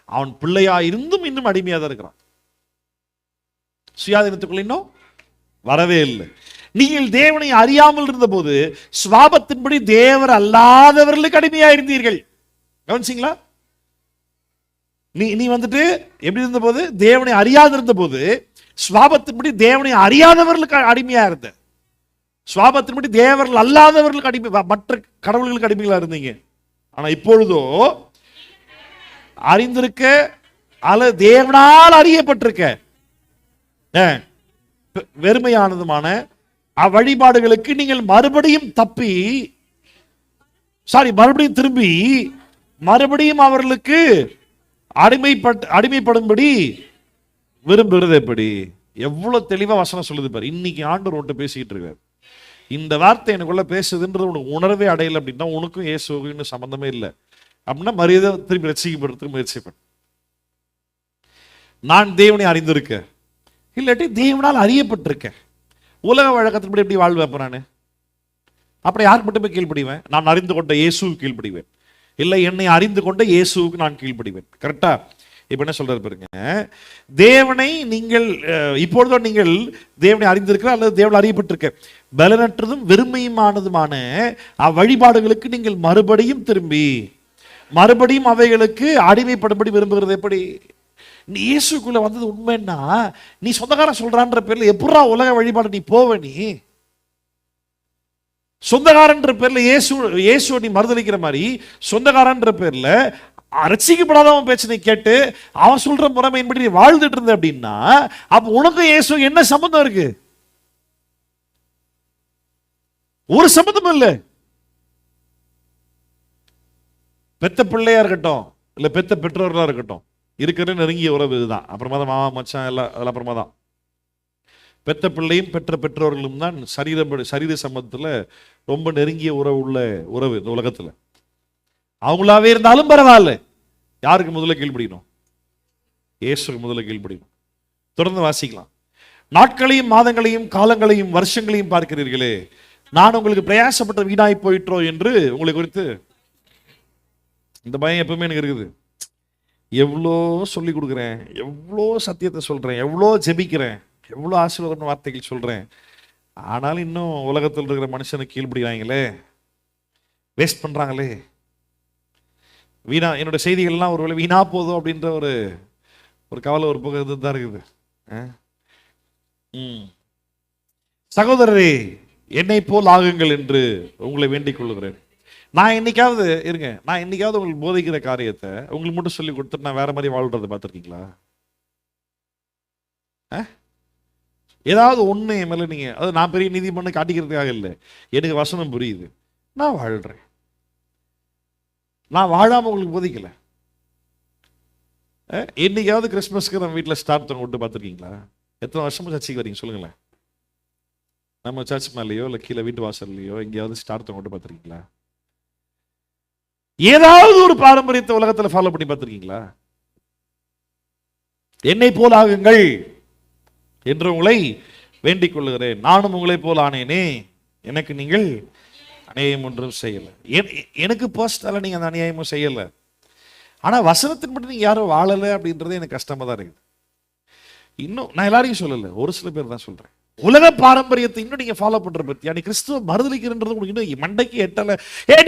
அவன் பிள்ளையா இருந்தும் இன்னும் அடிமையா தான் இருக்கிறான். சுயாதீனத்துக்குள்ள இன்னும் வரவே இல்லை. நீங்கள் தேவனை அறியாமல் இருந்த போது சுபாவத்தின்படி தேவர் அல்லாதவர்களுக்கு அடிமையா இருந்தீர்கள். கவனிச்சிங்களா? நீ வந்துட்டு எப்படி இருந்த போது, தேவனை அறியாது இருந்த போது சுபாவத்தின்படி தேவனை அறியாதவர்களுக்கு அடிமையா இருந்த, சுபாவத்தின்படி தேவர்கள் அல்லாதவர்களுக்கு அடிமை, மற்ற கடவுள்களுக்கு அடிமைகளா இருந்தீங்க. ஆனா இப்பொழுதோ அறிந்திருக்க அல்லது தேவனால் அறியப்பட்டிருக்க வெறுமையானதுமான அவ்வழிபாடுகளுக்கு நீங்கள் மறுபடியும் திரும்பி மறுபடியும் அவர்களுக்கு அடிமைப்படும்படி விரும்புகிறது எப்படி? எவ்வளவு தெளிவா வசனம் சொல்லுது பாரு. இன்னைக்கு ஆண்டவர் உன்கிட்ட பேசிக்கிட்டு இருக்காரு. இந்த வார்த்தை எனக்குள்ள பேசுதுன்றது உனக்கு உணர்வே அடையல அப்படின்னா உனக்கும் இயேசுவுக்கும் சம்பந்தமே இல்லை அப்படின்னா மரியாதை திரும்பி ரட்சிக்கப்படுறதுக்கு முயற்சி பண்ண. நான் தேவனை அறிந்திருக்க இல்லாட்டி தேவனால் அறியப்பட்டிருக்க. உலக வழக்கத்தின்படி எப்படி வாழ்வேன் நான்? அப்படி யாருக்கு மட்டுமே கீழ்ப்படிவேன்? நான் அறிந்து கொண்ட இயேசுவுக்கு கீழ்ப்படிவேன். இல்லை, என்னை அறிந்து கொண்ட இயேசுவுக்கு நான் கீழ்ப்படிவேன். கரெக்டா? இப்ப என்ன சொல்றாரு பாருங்க. தேவனை நீங்கள் இப்பொழுதோ நீங்கள் தேவனை அறிந்திருக்கிற அல்லது தேவனை அறியப்பட்டிருக்க பலனற்றதும் வெறுமையுமானதுமான அவ்வழிபாடுகளுக்கு நீங்கள் மறுபடியும் திரும்பி மறுபடியும் அவைகளுக்கு அடிமைப்படும்படி விரும்புகிறது எப்படி? நீ இயேசுக்குள்ள வந்தது உண்மைன்னா நீ சொந்தக்காரன் சொல்றான்ற பேர்ல எப்படா உலக வழிபாடு நீ போவ? நீ சொந்தக்காரன்ற பேர்ல இயேசு நீ மறுதளிக்கிற மாதிரி சொந்தக்காரன்ற பேர்ல ரட்சிக்கப்படாதவன் பேச்சனை கேட்டு அவன் சொல்ற முறைமையின்படி நீ வாழ்ந்துட்டு இருந்த அப்படின்னா அப்ப உனக்கு இயேசு என்ன சம்பந்தம் இருக்கு? ஒரு சம்பந்தம் இல்லை. பெத்த பிள்ளையா இருக்கட்டும் இல்ல பெத்த பெற்றோர்களா இருக்கட்டும், இருக்கிற நெருங்கிய உறவு இதுதான். அப்புறமா தான் மாமா மச்சான் எல்லாம், அதெல்லாம் அப்புறமா தான். பெத்த பிள்ளையும் பெற்ற பெற்றோர்களும் தான் சரீர சம்பந்தத்தில் ரொம்ப நெருங்கிய உறவு இந்த உலகத்தில். அவங்களாவே இருந்தாலும் பரவாயில்ல. யாருக்கு முதல்ல கீழ்ப்படியணும்? இயேசுக்கு முதல்ல கீழ்ப்படியணும். தொடர்ந்து வாசிக்கலாம். நாட்களையும் மாதங்களையும் காலங்களையும் வருஷங்களையும் பார்க்கிறீர்களே, நான் உங்களுக்கு பிரயாசப்பட்ட வீணாய் போயிற்றோ என்று உங்களை குறித்து இந்த பயம் எப்பவுமே எனக்கு இருக்குது. எவ்வளோ சொல்லி கொடுக்குறேன், எவ்வளோ சத்தியத்தை சொல்றேன், எவ்வளோ ஜெபிக்கிறேன், எவ்வளோ ஆசீர்வாதமான வார்த்தைகள் சொல்றேன், ஆனாலும் இன்னும் உலகத்தில் இருக்கிற மனுஷனுக்கு கீழ்ப்படிவாங்களே, வேஸ்ட் பண்றாங்களே, வீணா என்னோட செய்திகள்லாம் ஒருவேளை வீணா போதும் அப்படின்ற ஒரு கவலை ஒரு பக்கம் தான் இருக்குது. சகோதரரே, என்னை போல் ஆகுங்கள் என்று உங்களை வேண்டிக் கொள்ளுகிறேன். நான் என்னைக்காவது உங்களுக்கு போதிக்கிற காரியத்தை உங்களுக்கு மட்டும் சொல்லி கொடுத்துட்டு நான் வேற மாதிரி வாழ்றதை பார்த்துருக்கீங்களா? ஏதாவது ஒன்று என் மேலே நீங்கள், அது நான் பெரிய நீதிமன்றம் காட்டிக்கிறதுக்காக இல்லை, எனக்கு வசனம் புரியுது, நான் வாழ்கிறேன். நான் வாழாமல் உங்களுக்கு போதிக்கலை. என்னைக்காவது கிறிஸ்மஸ்க்கு நம்ம வீட்டில் ஸ்டார் தொங்க விட்டு பார்த்துருக்கீங்களா? எத்தனை வருஷமா சர்ச்சைக்கு வரீங்க சொல்லுங்களேன். நம்ம சர்ச் மேலேயோ இல்லை கீழே வீட்டு வாசல்லையோ எங்கேயாவது ஸ்டார் தொங்க விட்டு பார்த்துருக்கீங்களா? ஏதாவது ஒரு பாரம்பரியத்தை உலகத்தில் ஃபாலோ பண்ணி பார்த்துருக்கீங்களா? என்னை போல் ஆகுங்கள் என்று உங்களை வேண்டிக் கொள்ளுகிறேன், நானும் உங்களை போல் ஆனேனே, எனக்கு நீங்கள் அநியாயம் ஒன்றும் செய்யலை. எனக்கு பர்சனலாக நீங்கள் அந்த அநியாயமும் செய்யலை. ஆனால் வசனத்தின் மட்டும் நீங்கள் யாரும் வாழலை அப்படின்றது எனக்கு கஷ்டமாக தான் இருக்குது. இன்னும் நான் எல்லாரையும் சொல்லலை, ஒரு சில பேர் தான் சொல்கிறேன். உலக பாரம்பரியத்தை இன்னும் நீங்க ஃபாலோ பண்ற பத்தியா, நீ கிறிஸ்துவ மறுதலிக்கிறன்றது உங்களுக்கு இன்னும் மண்டைக்கு எட்டல.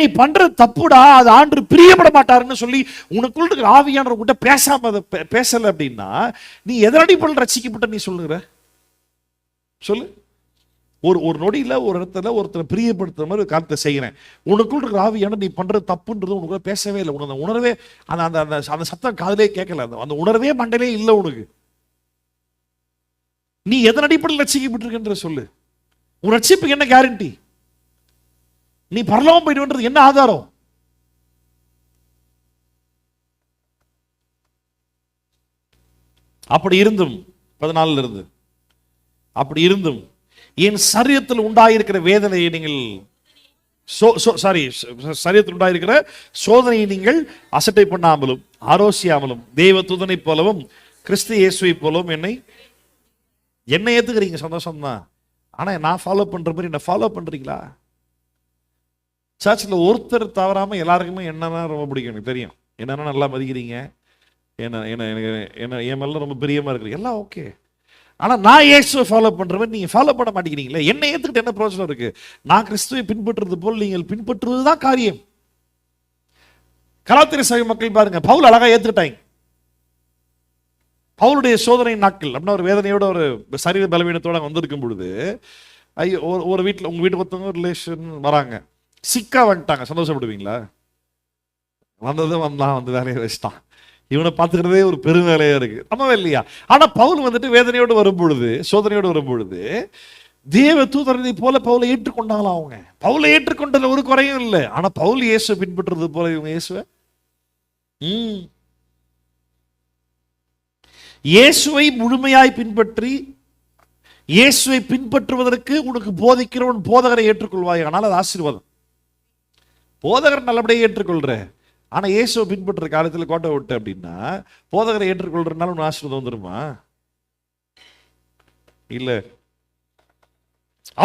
நீ பண்றது தப்புடா, அது ஆண்டு பிரியப்பட மாட்டாருன்னு சொல்லி உனக்குள்ள இருக்கிற ஆவியானவர் உங்ககிட்ட பேசாம அதை பேசல அப்படின்னா நீ எதன் அடிப்படையில் ரட்சிக்கப்பட்ட நீ சொல்லுகிற? சொல்லு. ஒரு நொடியில ஒரு இடத்துல ஒருத்தரை பிரியப்படுத்துற மாதிரி ஒரு காரியத்தை செய்கிறேன், உனக்குள்ள இருக்கிற ஆவியான நீ பண்றது தப்புன்றது உனக்கு பேசவே இல்லை. உனக்கு அந்த உணர்வே, அந்த அந்த சத்தம் காதலே கேட்கல, அந்த உணர்வே மண்டையிலே இல்லை உனக்கு. நீ எதன் அடிப்படையில் ரட்சிக்கப்பட்டிருக்கின்ற சொல்லு. உன் ரட்சிப்புக்கு என்ன கேரண்டி? நீ பரலோகம் போயிடுன்றது என்ன ஆதாரம்? அப்படி இருந்தும் 14 இருந்து அப்படி இருந்தும் என் சரீரத்தில் உண்டாயிருக்கிற வேதனையை நீங்கள் சரீரத்தில் உண்டாயிருக்கிற சோதனையை நீங்கள் அசட்டை பண்ணாமலும் ஆரோசியாமலும் தேவ தூதனை போலவும் கிறிஸ்து இயேசுவை போலவும் என்னை ஏத்துக்கிறீங்க, சந்தோஷம் தான். ஆனா நான் ஃபாலோ பண்ற மாதிரி என்ன ஃபாலோ பண்றீங்களா? சர்ச்சில் ஒருத்தர் தவறாம எல்லாருக்குமே என்னன்னா ரொம்ப பிடிக்கும், எனக்கு தெரியும். என்னன்னா நல்லா மதிக்கிறீங்க, என்ன என் மேல ரொம்ப பிரியமா இருக்கிறீங்க, எல்லாம் ஓகே. ஆனா நான் இயேசுவை ஃபாலோ பண்ற மாதிரி நீங்க ஃபாலோ பண்ண மாட்டேங்கிறீங்களே, என்னை ஏத்துக்கிட்டு என்ன பிரயோஜனம் இருக்கு? நான் கிறிஸ்துவை பின்பற்றுறது போல் நீங்கள் பின்பற்றுவதுதான் காரியம். கலாத்திய சபை மக்கள் பாருங்க, பவுல் அழகா ஏத்துக்கிட்டாங்க. பவுலுடைய சோதனை நாட்கள் அப்படின்னா ஒரு வேதனையோட ஒரு சரீர பலவீனத்தோட வந்திருக்கும் பொழுது, ஐயோ ஒரு வீட்டில் உங்க வீட்டுக்கு ஒருத்தவங்க ரிலேஷன் வராங்க, சிக்கா வந்துட்டாங்க, சந்தோஷப்படுவீங்களா? வந்து வேலையை வச்சுட்டான், இவனை பார்த்துக்கிறதே ஒரு பெரும் வேலையா இருக்கு, ஆமாவே இல்லையா? ஆனா பவுல் வந்துட்டு வேதனையோடு வரும் பொழுது, சோதனையோடு வரும் பொழுது தேவ தூதரனை போல பவுலை ஏற்றுக்கொண்டாங்களாம். அவங்க பவுலை ஏற்றுக்கொண்டதுல ஒரு குறையும் இல்லை. ஆனா பவுல் இயேசுவை பின்பற்றுறது போல இவங்க இயேசுவை முழுமையாய் பின்பற்றி இயேசுவை பின்பற்றுவதற்கு உனக்கு போதிக்கிறவன் போதகரை ஏற்றுக்கொள்வாய், ஆனால் அது ஆசீர்வாதம். போதகர் நல்லபடியாக ஏற்றுக்கொள்ற, ஆனா இயேசுவை பின்பற்ற காலத்தில் கோட்டை விட்டு அப்படின்னா போதகரை ஏற்றுக்கொள்றதுனால உன் ஆசீர்வாதம் வந்துருமா? இல்ல.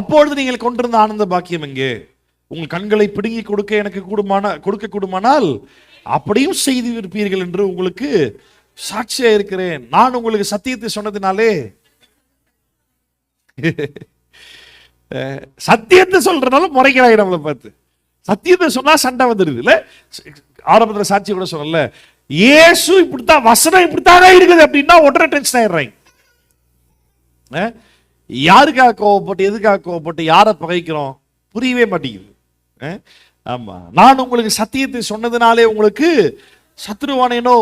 அப்பொழுது நீங்கள் கொண்டிருந்த ஆனந்த பாக்கியம் எங்கே? உங்கள் கண்களை பிடுங்கி கொடுக்க கூடுமானால் அப்படியும் செய்து இருப்பீர்கள் என்று உங்களுக்கு சாட்சியா இருக்கிறேன். நான் உங்களுக்கு சத்தியத்தை சொன்னதுனாலே, சத்தியத்தை சொல்றதுனால முறைக்கிறாங்க நம்மளை பார்த்து. சத்தியத்தை சொன்னா சண்டை வந்துடுது இல்ல. ஆரம்பத்தில் சாட்சி கூட சொல்லல, இயேசு இப்படித்தான், வசனம் இப்படித்தானே இருக்குது அப்படின்னா உடனே டென்ஷன் ஆயிடுறாங்க. யாருக்காக கோவப்பட்டு எதுக்காக கோவப்பட்டு யாரை பகைக்கிறோம் புரியவே மாட்டேங்குது. ஆமா, நான் உங்களுக்கு சத்தியத்தை சொன்னதுனாலே உங்களுக்கு சத்ருவானேனோ?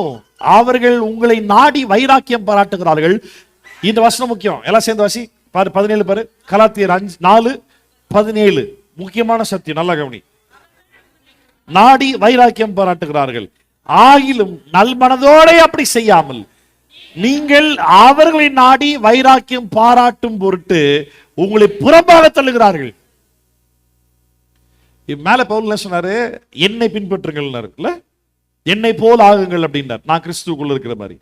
அவர்கள் உங்களை நாடி வைராக்கியம் பாராட்டுகிறார்கள். இந்த வசனம் முக்கியம், எல்லாம் சேர்ந்து வாசி பாரு. 17 பாரு, கலாத்தியர் 4:17 முக்கியமான சத்தியம், நல்லா கவனி. நாடி வைராக்கியம் பாராட்டுகிறார்கள், ஆகிலும் நல்மனதோட அப்படி செய்யாமல் நீங்கள் அவர்களை நாடி வைராக்கியம் பாராட்டும் பொருட்டு உங்களை புறம்பாக தள்ளுகிறார்கள். மேல பவுல் சொன்னாரு, என்னை பின்பற்றுங்கள், என்னை போல் ஆகுங்கள் அப்படின்னார். நான் கிறிஸ்துக்குள்ள இருக்கிற மாதிரி.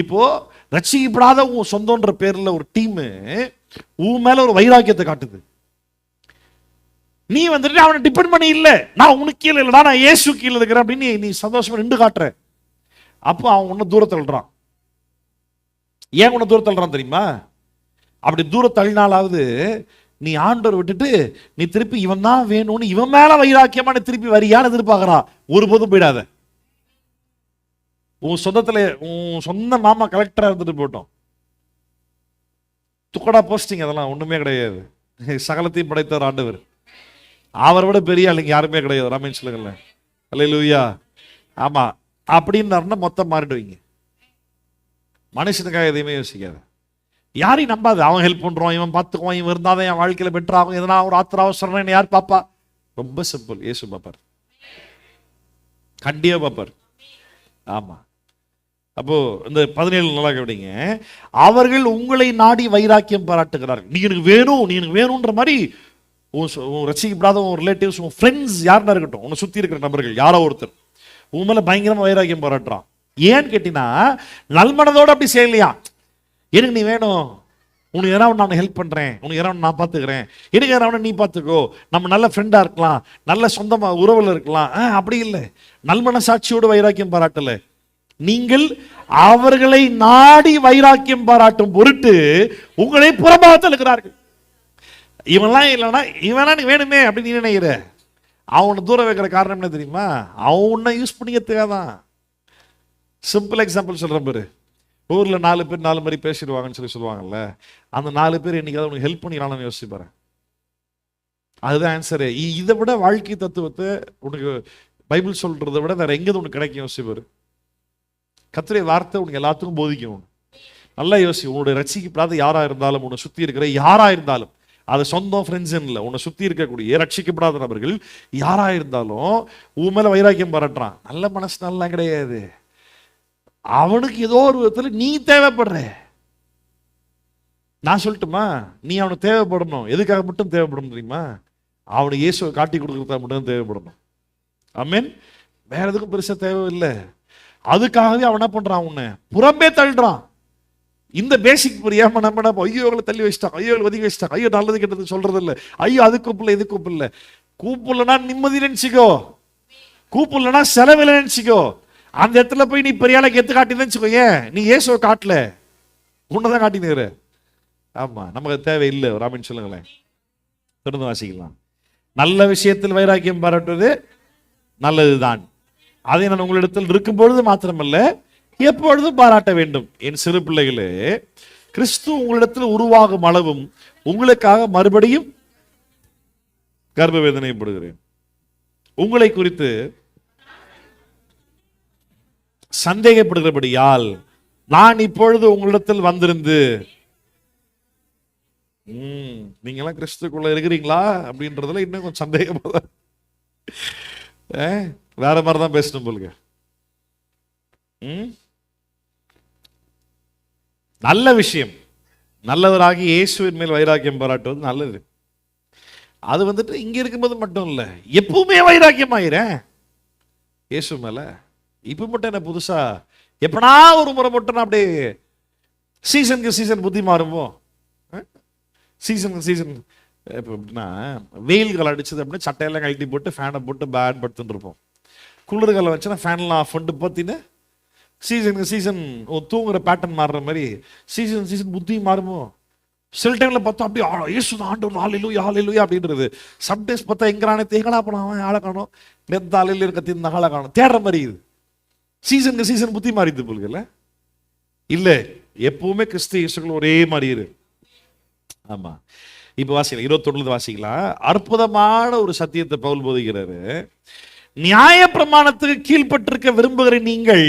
இப்போ ரட்சிக்கப்படாத உன் சொந்தன்ற பேர்ல ஒரு டீம் உன் மேல ஒரு வைராக்கியத்தை காட்டுது. நீ வந்துட்டு அவனை டிபெண்ட் பண்ணி இல்ல, நான் உனக்கு கீழே இல்லடா, நான் இயேசு கீழே இருக்கிறேன் அப்படின்னு நீ சந்தோஷமா நின்று காட்டுற. அப்போ அவன் உன்ன தூரத்தை தள்ளுறான். ஏன் உன்ன தூரத்தை தள்ளுறான் தெரியுமா? அப்படி தூரம் தள்ளினாலாவது நீ ஆண்டவர் விட்டுட்டு நீ திருப்பி இவன் தான் வேணும்னு இவன் மேல வைராக்கியமா நீ திருப்பி வரியான்னு எதிர்பார்க்கறான். ஒருபோதும் போயிடாத. உன் சொந்த மாமா கலெக்டரா இருந்துட்டு போட்டோம், துக்கடா போஸ்டிங், அதெல்லாம் ஒண்ணுமே கிடையாது. சகலத்தையும் படைத்தவர் ஆண்டவர், அவரை விட பெரிய ஆளுங்க யாருமே கிடையாது. ராமேன் சொல்லுங்கல்ல, அல்லேலூயா. ஆமா, அப்படின்னு மொத்தம் மாறிடுவீங்க. மனுஷனுக்காக எதையுமே யோசிக்காத. யாரையும் நம்பாது. அவன் ஹெல்ப் பண்றான், இவன் பார்த்துக்குவான், இவன் இருந்தாதான் என் வாழ்க்கையில பெட்டர் ஆகும், எதனா ஒரு ஆத்திர அவசரம் என்ன யார் பாப்பா? ரொம்ப சிம்பிள், இயேசு பாப்பார், கண்டிப்பா பாப்பார். ஆமா. அப்போ இந்த 17 நல்லா கவனிங்க. அவர்கள் உங்களை நாடி வைராக்கியம் பாராட்டுகிறார்கள். நீ எனக்கு வேணும், நீ எனக்கு வேணும்ன்ற மாதிரி உன் ரசிக்கப்படாத உன் ரிலேட்டிவ்ஸ், உன் ஃப்ரெண்ட்ஸ் யாருன்னா இருக்கட்டும், உன்னை சுத்தி இருக்கிற நபர்கள் யாரோ ஒருத்தர் உன் மேல பயங்கரமா வைராக்கியம் பாராட்டுறான். ஏன்னு கேட்டீங்கன்னா நல்மனதோட அப்படி செய்யலையா, எனக்கு நீ வேணும், உனக்கு யாராவது நான் ஹெல்ப் பண்றேன், உனக்கு யாராவது நான் பார்த்துக்கிறேன், எனக்கு யாராவது நீ பார்த்துக்கோ, நம்ம நல்ல ஃப்ரெண்டா இருக்கலாம், நல்ல சொந்தமா உறவுல இருக்கலாம். அப்படி இல்லை, நல்மன சாட்சியோடு வைராக்கியம் பாராட்டல. நீங்கள் அவர்களை நாடி வைராக்கியம் பாராட்டும் பொருட்டு உங்களை புறம்பாக தள்ளுகிறார்கள். இவன்லாம் இல்லைன்னா இவனா நீ வேணுமே அப்படின்னு நீ நினைக்கிற. அவனை தூரம் வைக்கிற காரணம் என்ன தெரியுமா? அவனை யூஸ் பண்ணிக்கிறதுக்காதான். சிம்பிள் எக்ஸாம்பிள் சொல்றேன் பாரு. ஊர்ல 4 பேர் 4 மாதிரி பேசிடுவாங்கன்னு சொல்லுவாங்கல்ல, அந்த 4 பேர் என்னைக்காவது உனக்கு ஹெல்ப் பண்ணிக்கிறான்னு யோசிச்சு பாரு. அதுதான் ஆன்சரு. இதை விட வாழ்க்கை தத்துவத்தை உனக்கு பைபிள் சொல்றதை விட வேற எங்கேயும் உனக்கு கிடைக்கும் யோசிச்சு பாரு. கர்த்தருடைய வார்த்தை உனக்கு எல்லாத்துக்கும் போதிக்கும். நல்லா யோசி. உன்னுடைய ரட்சிக்கப்படாத யாரா இருந்தாலும், உன்னை சுத்தி இருக்கிற யாரா இருந்தாலும், அது சொந்தம் ஃப்ரெண்ட்ஸ் இல்லை, உன்னை சுத்தி இருக்கக்கூடிய ரட்சிக்கப்படாத நபர்கள் யாரா இருந்தாலும் உன் மேல வைராக்கியம் பாராட்டுறான். நல்ல மனசு நல்லா கிடையாது. அவனுக்கு ஏதோ ஒரு விதத்துல நீ தேவைப்படுற. நான் சொல்லட்டுமா, நீ அவனுக்கு தேவைப்படணும். எதுக்காக மட்டும் தேவைப்படணும் தெரியுமா? அவனுக்கு இயேசுவை காட்டி கொடுக்கறதுக்காக மட்டும் தேவைப்படணும். ஆமென். வேற எதுக்கும் பெருசா தேவையில்லை. அதுக்காகவே அவன் என்ன பண்றான், உன்னை புறம்பே தள்ளுறான். இந்த பேசிக் புரியாம நம்ம ஐயோ இவங்களை தள்ளி வச்சிட்டாங்க, ஐயோ ஒதுக்கி வச்சிட்டாங்க, ஐயோ நல்லது கெட்டது சொல்றது இல்லை, ஐயோ அது கூப்பிடல இது கூப்பிடல. கூப்பிடலன்னா நிம்மதி நினைச்சுக்கோ, கூப்பிடலன்னா செலவில் நினைச்சுக்கோ. அந்த இடத்துல போய் நீ பெரிய ஆளுக்கு எத்து காட்டின்னு வச்சுக்கோ. ஏன் நீ இயேசுவை காட்டல, உன்னதான் காட்டினுற. ஆமா, நமக்கு தேவையில்லை. ராமின் சொல்லுங்களேன், தொடர்ந்து வாசிக்கலாம். நல்ல விஷயத்தில் வைராக்கியம் பாராட்டுவது நல்லதுதான். அதை நான் உங்களிடத்தில் இருக்கும் பொழுது மாத்திரமல்ல எப்பொழுதும் பாராட்ட வேண்டும். என் சிறு பிள்ளைகளே, கிறிஸ்து உங்களிடத்தில் உருவாகும் அளவும் உங்களுக்காக மறுபடியும் கர்ப்ப வேதனைப்படுகிறேன். உங்களை குறித்து சந்தேகப்படுகிறபடியால் நான் இப்பொழுது உங்களிடத்தில் வந்திருந்து, நீங்க எல்லாம் கிறிஸ்துக்குள்ள இருக்கிறீங்களா அப்படின்றதுல இன்னும் கொஞ்சம் சந்தேகப்படுற, வேற மாதிரிதான் பேசணும் போலுங்க. நல்ல விஷயம், நல்லவராகி இயேசுவின் மேல் வைராக்கியம் பாராட்டுவது நல்லது. அது வந்துட்டு இங்க இருக்கும்போது மட்டும் இல்ல, எப்பவுமே வைராக்கியம் ஆயிரேன் இயேசு மேல. இப்ப மட்டும் என்ன புதுசா, எப்பனா ஒரு முறை மட்டும் அப்படியே சீசனுக்கு சீசன் புத்தி மாறுமோ? சீசனுக்கு சீசன் இப்போ எப்படின்னா, வெயில் காலம் அடிச்சது அப்படின்னா சட்டையெல்லாம் கழட்டி போட்டு ஃபேனை போட்டு பேட் படுத்துட்டு இருப்போம். குளிர்காலம் வச்சுன்னா ஃபேன்லாம் ஆஃப் பண்ணிட்டு பார்த்தீங்கன்னா சீசனுக்கு சீசன் தூங்குற பேட்டர்ன் மாறுற மாதிரி சீசன் சீசன் புத்தி மாறுமோ? சில டைம்ல பார்த்தா அப்படியே இயேசு ஆண்டவர் ஹல்லேலூயா ஹல்லேலூயா அப்படின்றது. சம்டைம்ஸ் பார்த்தா எங்கிறானே தேங்கடா போனான் ஆளை காணும், நெத்த ஆலையில் இருக்க தின்ன ஆளை காணும், தேடுற மாதிரி இது. சீசனுக்கு சீசன் புத்தி மாறிது போலுங்கல்ல. இல்லை, எப்பவுமே கிறிஸ்து இயேசுக்குள்ள ஒரே மாதிரி இரு. ஆமா. இப்ப வாசிக்கலாம், 21 வாசிக்கலாம். அற்புதமான ஒரு சத்தியத்தை பவுல் போதிக்கிறாரு. நியாய பிரமாணத்துக்கு கீழ்பட்டிருக்க விரும்புகிற நீங்கள்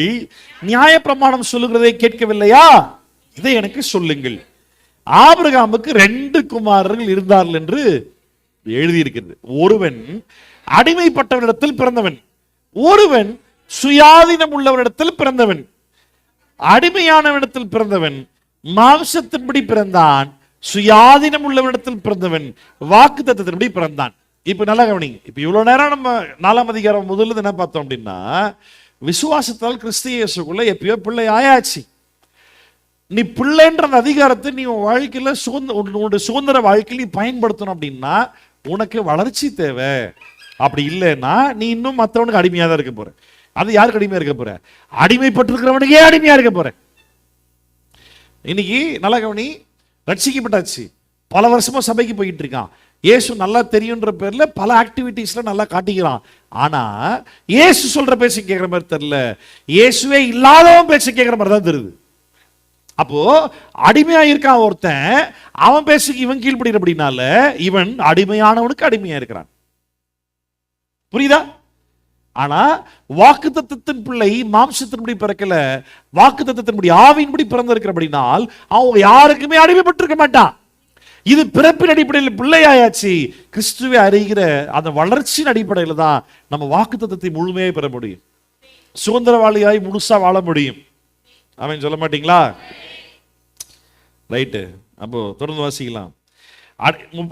நியாய பிரமாணம் சொல்லுகிறதை கேட்கவில்லையா? இதை எனக்கு சொல்லுங்கள். ஆபிரகாமுக்கு 2 குமாரர்கள் இருந்தார்கள் என்று எழுதியிருக்கிறது. ஒருவன் அடிமைப்பட்டவனிடத்தில் பிறந்தவன், ஒருவன் சுயாதீனம் உள்ளவனிடத்தில் பிறந்தவன். அடிமையானவனிடத்தில் பிறந்தவன் மாம்சத்தின்படி பிறந்தான், சுயாதீனம் உள்ளவனிடத்தில் பிறந்தவன் வாக்கு தத்தத்தின்படி பிறந்தான். இப்ப நல்லா கவனிங்க. இப்ப இவ்வளவு நேரம் நம்ம 4ஆம் அதிகாரம் முதல்ல என்ன பார்த்தோம் அப்படின்னா, விசுவாசத்தால் கிறிஸ்து இயேசுக்குள்ள எப்பயோ பிள்ளை ஆயாச்சு. நீ பிள்ளைன்ற அந்த அதிகாரத்தை நீ உன் வாழ்க்கையில உன்னுடைய சுதந்திர வாழ்க்கையில் நீ பயன்படுத்தணும் அப்படின்னா உனக்கு வளர்ச்சி தேவை. அப்படி இல்லைன்னா நீ இன்னும் மற்றவனுக்கு அடிமையா தான் இருக்க போற. அது யாருக்கு அடிமையா இருக்க போற? அடிமைப்பட்டிருக்கிறவனுக்கே அடிமையா இருக்க போற. இன்னைக்கு நல்லா கவனி, ரட்சிக்கப்பட்டாச்சு, பல வருஷமா சபைக்கு போயிட்டு இருக்கான், இயேசு நல்லா தெரியுன்ற பேர்ல பல ஆக்டிவிட்டிஸ்ல நல்லா காட்டிக்கிறான். ஆனா இயேசு சொல்ற பேச்சு கேட்கிற மாதிரி தெரியல, இயேசுவே இல்லாதவன் பேச்சு கேட்கிற மாதிரி தான் தெரியுது. அப்போ அடிமையா இருக்கான் ஒருத்தன், அவன் பேசுக்கு இவன் கீழ்படுகிற அப்படின்னால இவன் அடிமையானவனுக்கு அடிமையா இருக்கிறான். புரியுதா? ஆனா வாக்குத்தத்தத்தின் பிள்ளை மாம்சத்தின்படி பிறக்கல, வாக்குத்தத்தத்தின்படி ஆவியின்படி பிறந்திருக்கிறபடினால் அவங்க யாருக்குமே அடிமைப்பட்டிருக்க மாட்டான். இது பிறப்பின் அடிப்படையில் பிள்ளையாயாச்சு. கிறிஸ்துவை அறிகிற அந்த வளர்ச்சியின் அடிப்படையில் தான் நம்ம வாக்குத்தத்தத்தை முழுமையாக பெற முடியும், சுதந்திரவாளியாய் முழுசா வாழ முடியும். அவன் சொல்ல மாட்டீங்களா? ரைட்டு. அப்போ தொடர்ந்து வாசிக்கலாம்.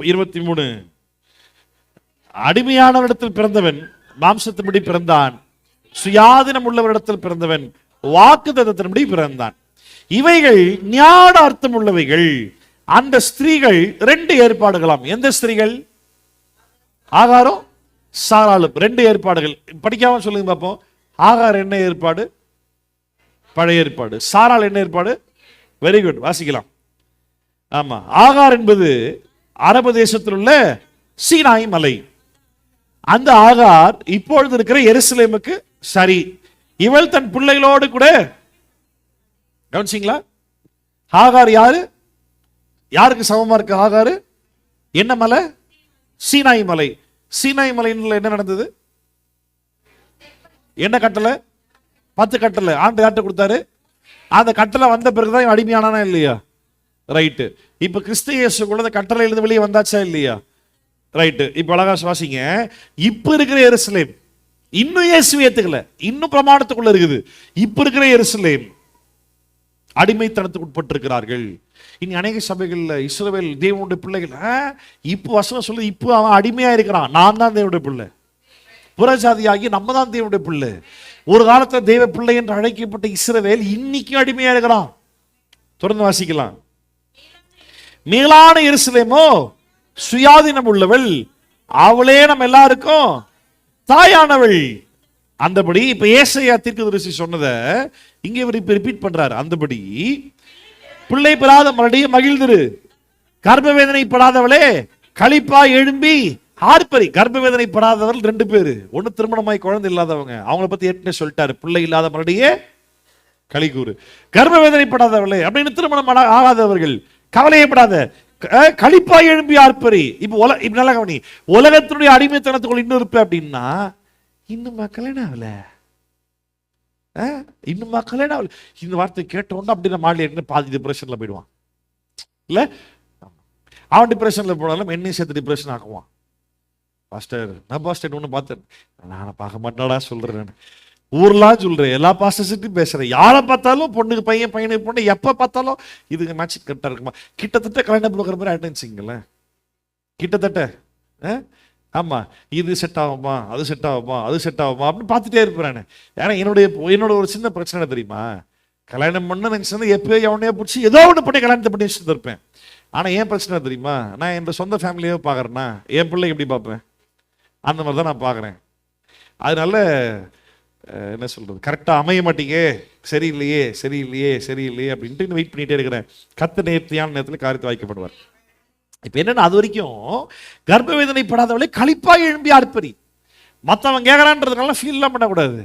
23. அடிமையானவரிடத்தில் பிறந்தவன் மாம்சத்தின்படி பிறந்தான், சுயாதீனம் உள்ளவரிடத்தில் பிறந்தவன் வாக்குத்தத்தத்தின்படி பிறந்தான். இவைகள் ஞான அர்த்தம் உள்ளவைகள். அந்த ஸ்திரீகள் 2 ஏற்பாடுகளாம். எந்த ஸ்திரீகள்? ஆகாரும் சாராளும் 2 ஏற்பாடுகள். படிக்காம சொல்லுங்க பார்ப்போம். ஆகார் என்ன ஏற்பாடு? பழைய ஏற்பாடு. சாராள் என்ன ஏற்பாடு? வெரி குட், வாசிக்கலாம். ஆமா, ஆகார் என்பது அரபு தேசத்தில் உள்ள சீனாய் மலை. அந்த ஆகார் இப்பொழுது இருக்கிற எருசலேமுக்கு சரி. இவள் தன் பிள்ளைகளோடு கூட, கவனிச்சிங்களா? ஆகார் யாரு? யாருக்கு சமமா இருக்கு ஆகாரு? என்ன மலை? சீனாய் மலை. சீனாய் மலையில் என்ன நடந்தது? என்ன கட்டளை? 10 கட்டளை ஆண்டு யார்ட்ட கொடுத்தாரு? அந்த கட்டளை வந்த பிறகுதான் அடிமையானானா இல்லையா? ரைட்டு. இப்ப கிறிஸ்து இயேசுக்குள்ள அந்த கட்டளை இருந்து வெளியே வந்தாச்சா இல்லையா? ரைட்டு. இப்ப அழகா சுவாசிங்க. இப்ப இருக்கிற எருசலேம் இன்னும் இயேசுவை ஏத்துக்கல, இன்னும் பிரமாணத்துக்குள்ள இருக்குது. இப்ப இருக்கிற எருசலேம் அடிமைத்தனத்துக்கு உட்பட்டிருக்கிறார்கள். இனி அநேக சபைகள்ல இஸ்ரவேல் தேவனுடைய பிள்ளைகள் இப்போ வசனம் சொல்லு, இப்போ அவன் அடிமையா இருக்கிறான். நான் தான் தேவனுடைய பிள்ளை, புறஜாதியாகி நம்ம தான் தேவனுடைய பிள்ளை. ஒரு காலத்துல தேவ பிள்ளை என்று அழைக்கப்பட்ட இஸ்ரவேல் இன்னைக்கும் அடிமையா இருக்கிறான். தொடர்ந்து வாசிக்கலாம். மேலான எருசலேமோ சுயாதீனம் உள்ளவள், அவளே நம்ம எல்லாருக்கும் தாயானவள். அந்தபடி இப்ப ஏசாயா தீர்க்கதரிசி சொன்னதை இங்க இவர் இப்ப ரிப்பீட் பண்றாரு. அந்தபடி பிள்ளை பெறாத மறுபடிய மகிழ்ந்திரு, கர்ப்பவேதனை படாதவளே களிப்பா எழும்பி ஆர்ப்பரி. கர்ப்பவேதனை படாதவர்கள் 2 பேரு. ஒண்ணு திருமணமாய் குழந்தை இல்லாதவங்க, அவங்கள பத்தி ஏற்கனவே சொல்லிட்டாரு. பிள்ளை இல்லாத மறுபடியே களிக்கூறு. கர்ப்பவேதனை படாதவளே அப்படின்னு திருமணம் ஆகாதவர்கள் கவலையப்படாத, களிப்பாய் எழும்பி ஆர்ப்பரி. இப்ப நல்லா கவனி. உலகத்தினுடைய அடிமைத்தனத்துக்குள்ள இன்னும் இருப்ப அப்படின்னா, இன்னும் கல்யாணம் ஆகல, இன்னும் கல்யாணம் ஆகல. இந்த வார்த்தை கேட்டோன்னா அப்படி நம்ம ஆள் என்ன பாதி டிப்ரெஷன்ல போயிடுவான் இல்ல? அவன் டிப்ரெஷன்ல போனாலும் என்னையும் சேர்த்து டிப்ரெஷன் ஆக்குவான். பாஸ்டர் நான் பாஸ்டர் ஒன்று பார்த்தேன், நான் பார்க்க மாட்டாடா சொல்றேன், ஊர்லாம் சொல்றேன், எல்லா பாஸ்டர்ஸிட்டையும் பேசுறேன். யாரை பார்த்தாலும் பொண்ணுக்கு பையன், பையனுக்கு பொண்ணு, எப்ப பார்த்தாலும் இதுக்கு மேட்சிங் கரெக்டா இருக்குமா? கிட்டத்தட்ட கல்யாணம் போகிற மாதிரி ஆயிட்டேன்னு கிட்டத்தட்ட. ஆமா, இது செட் ஆகுமா, அது செட் ஆகுமா, அது செட் ஆகுமா அப்படின்னு பார்த்துட்டே இருப்பேன். ஏன்னா என்னோட ஒரு சின்ன பிரச்சனை தெரியுமா, கல்யாணம் பண்ண நினைச்சா எப்பயோ எவனையோ பிடிச்சி ஏதோ ஒன்று பண்ணி கல்யாணத்தை பண்ணி வச்சுட்டு இருப்பேன். ஆனா ஏன் பிரச்சனை தெரியுமா, நான் என்னோட சொந்த ஃபேமிலியே பார்க்கறேன்னா என் பிள்ளை எப்படி பார்ப்பேன், அந்த மாதிரி தான் நான் பார்க்குறேன். அதனால என்ன சொல்றது, கரெக்டா அமைய மாட்டீங்க, சரியில்லையே சரியில்லையே சரியில்லையே அப்படின்ட்டு வெயிட் பண்ணிட்டே இருக்கிறேன். கத்த நேர்த்தியான நேரத்தில் காரியத்தை வாய்க்கப்படுவார். இப்ப என்னன்னா, அது வரைக்கும் கர்ப்பவேதனை படாதவளை களிப்பாய் எழும்பி ஆர்ப்பரி. மற்றவன் கேட்கறான்றதுனால ஃபீல்லாம் பண்ணக்கூடாது.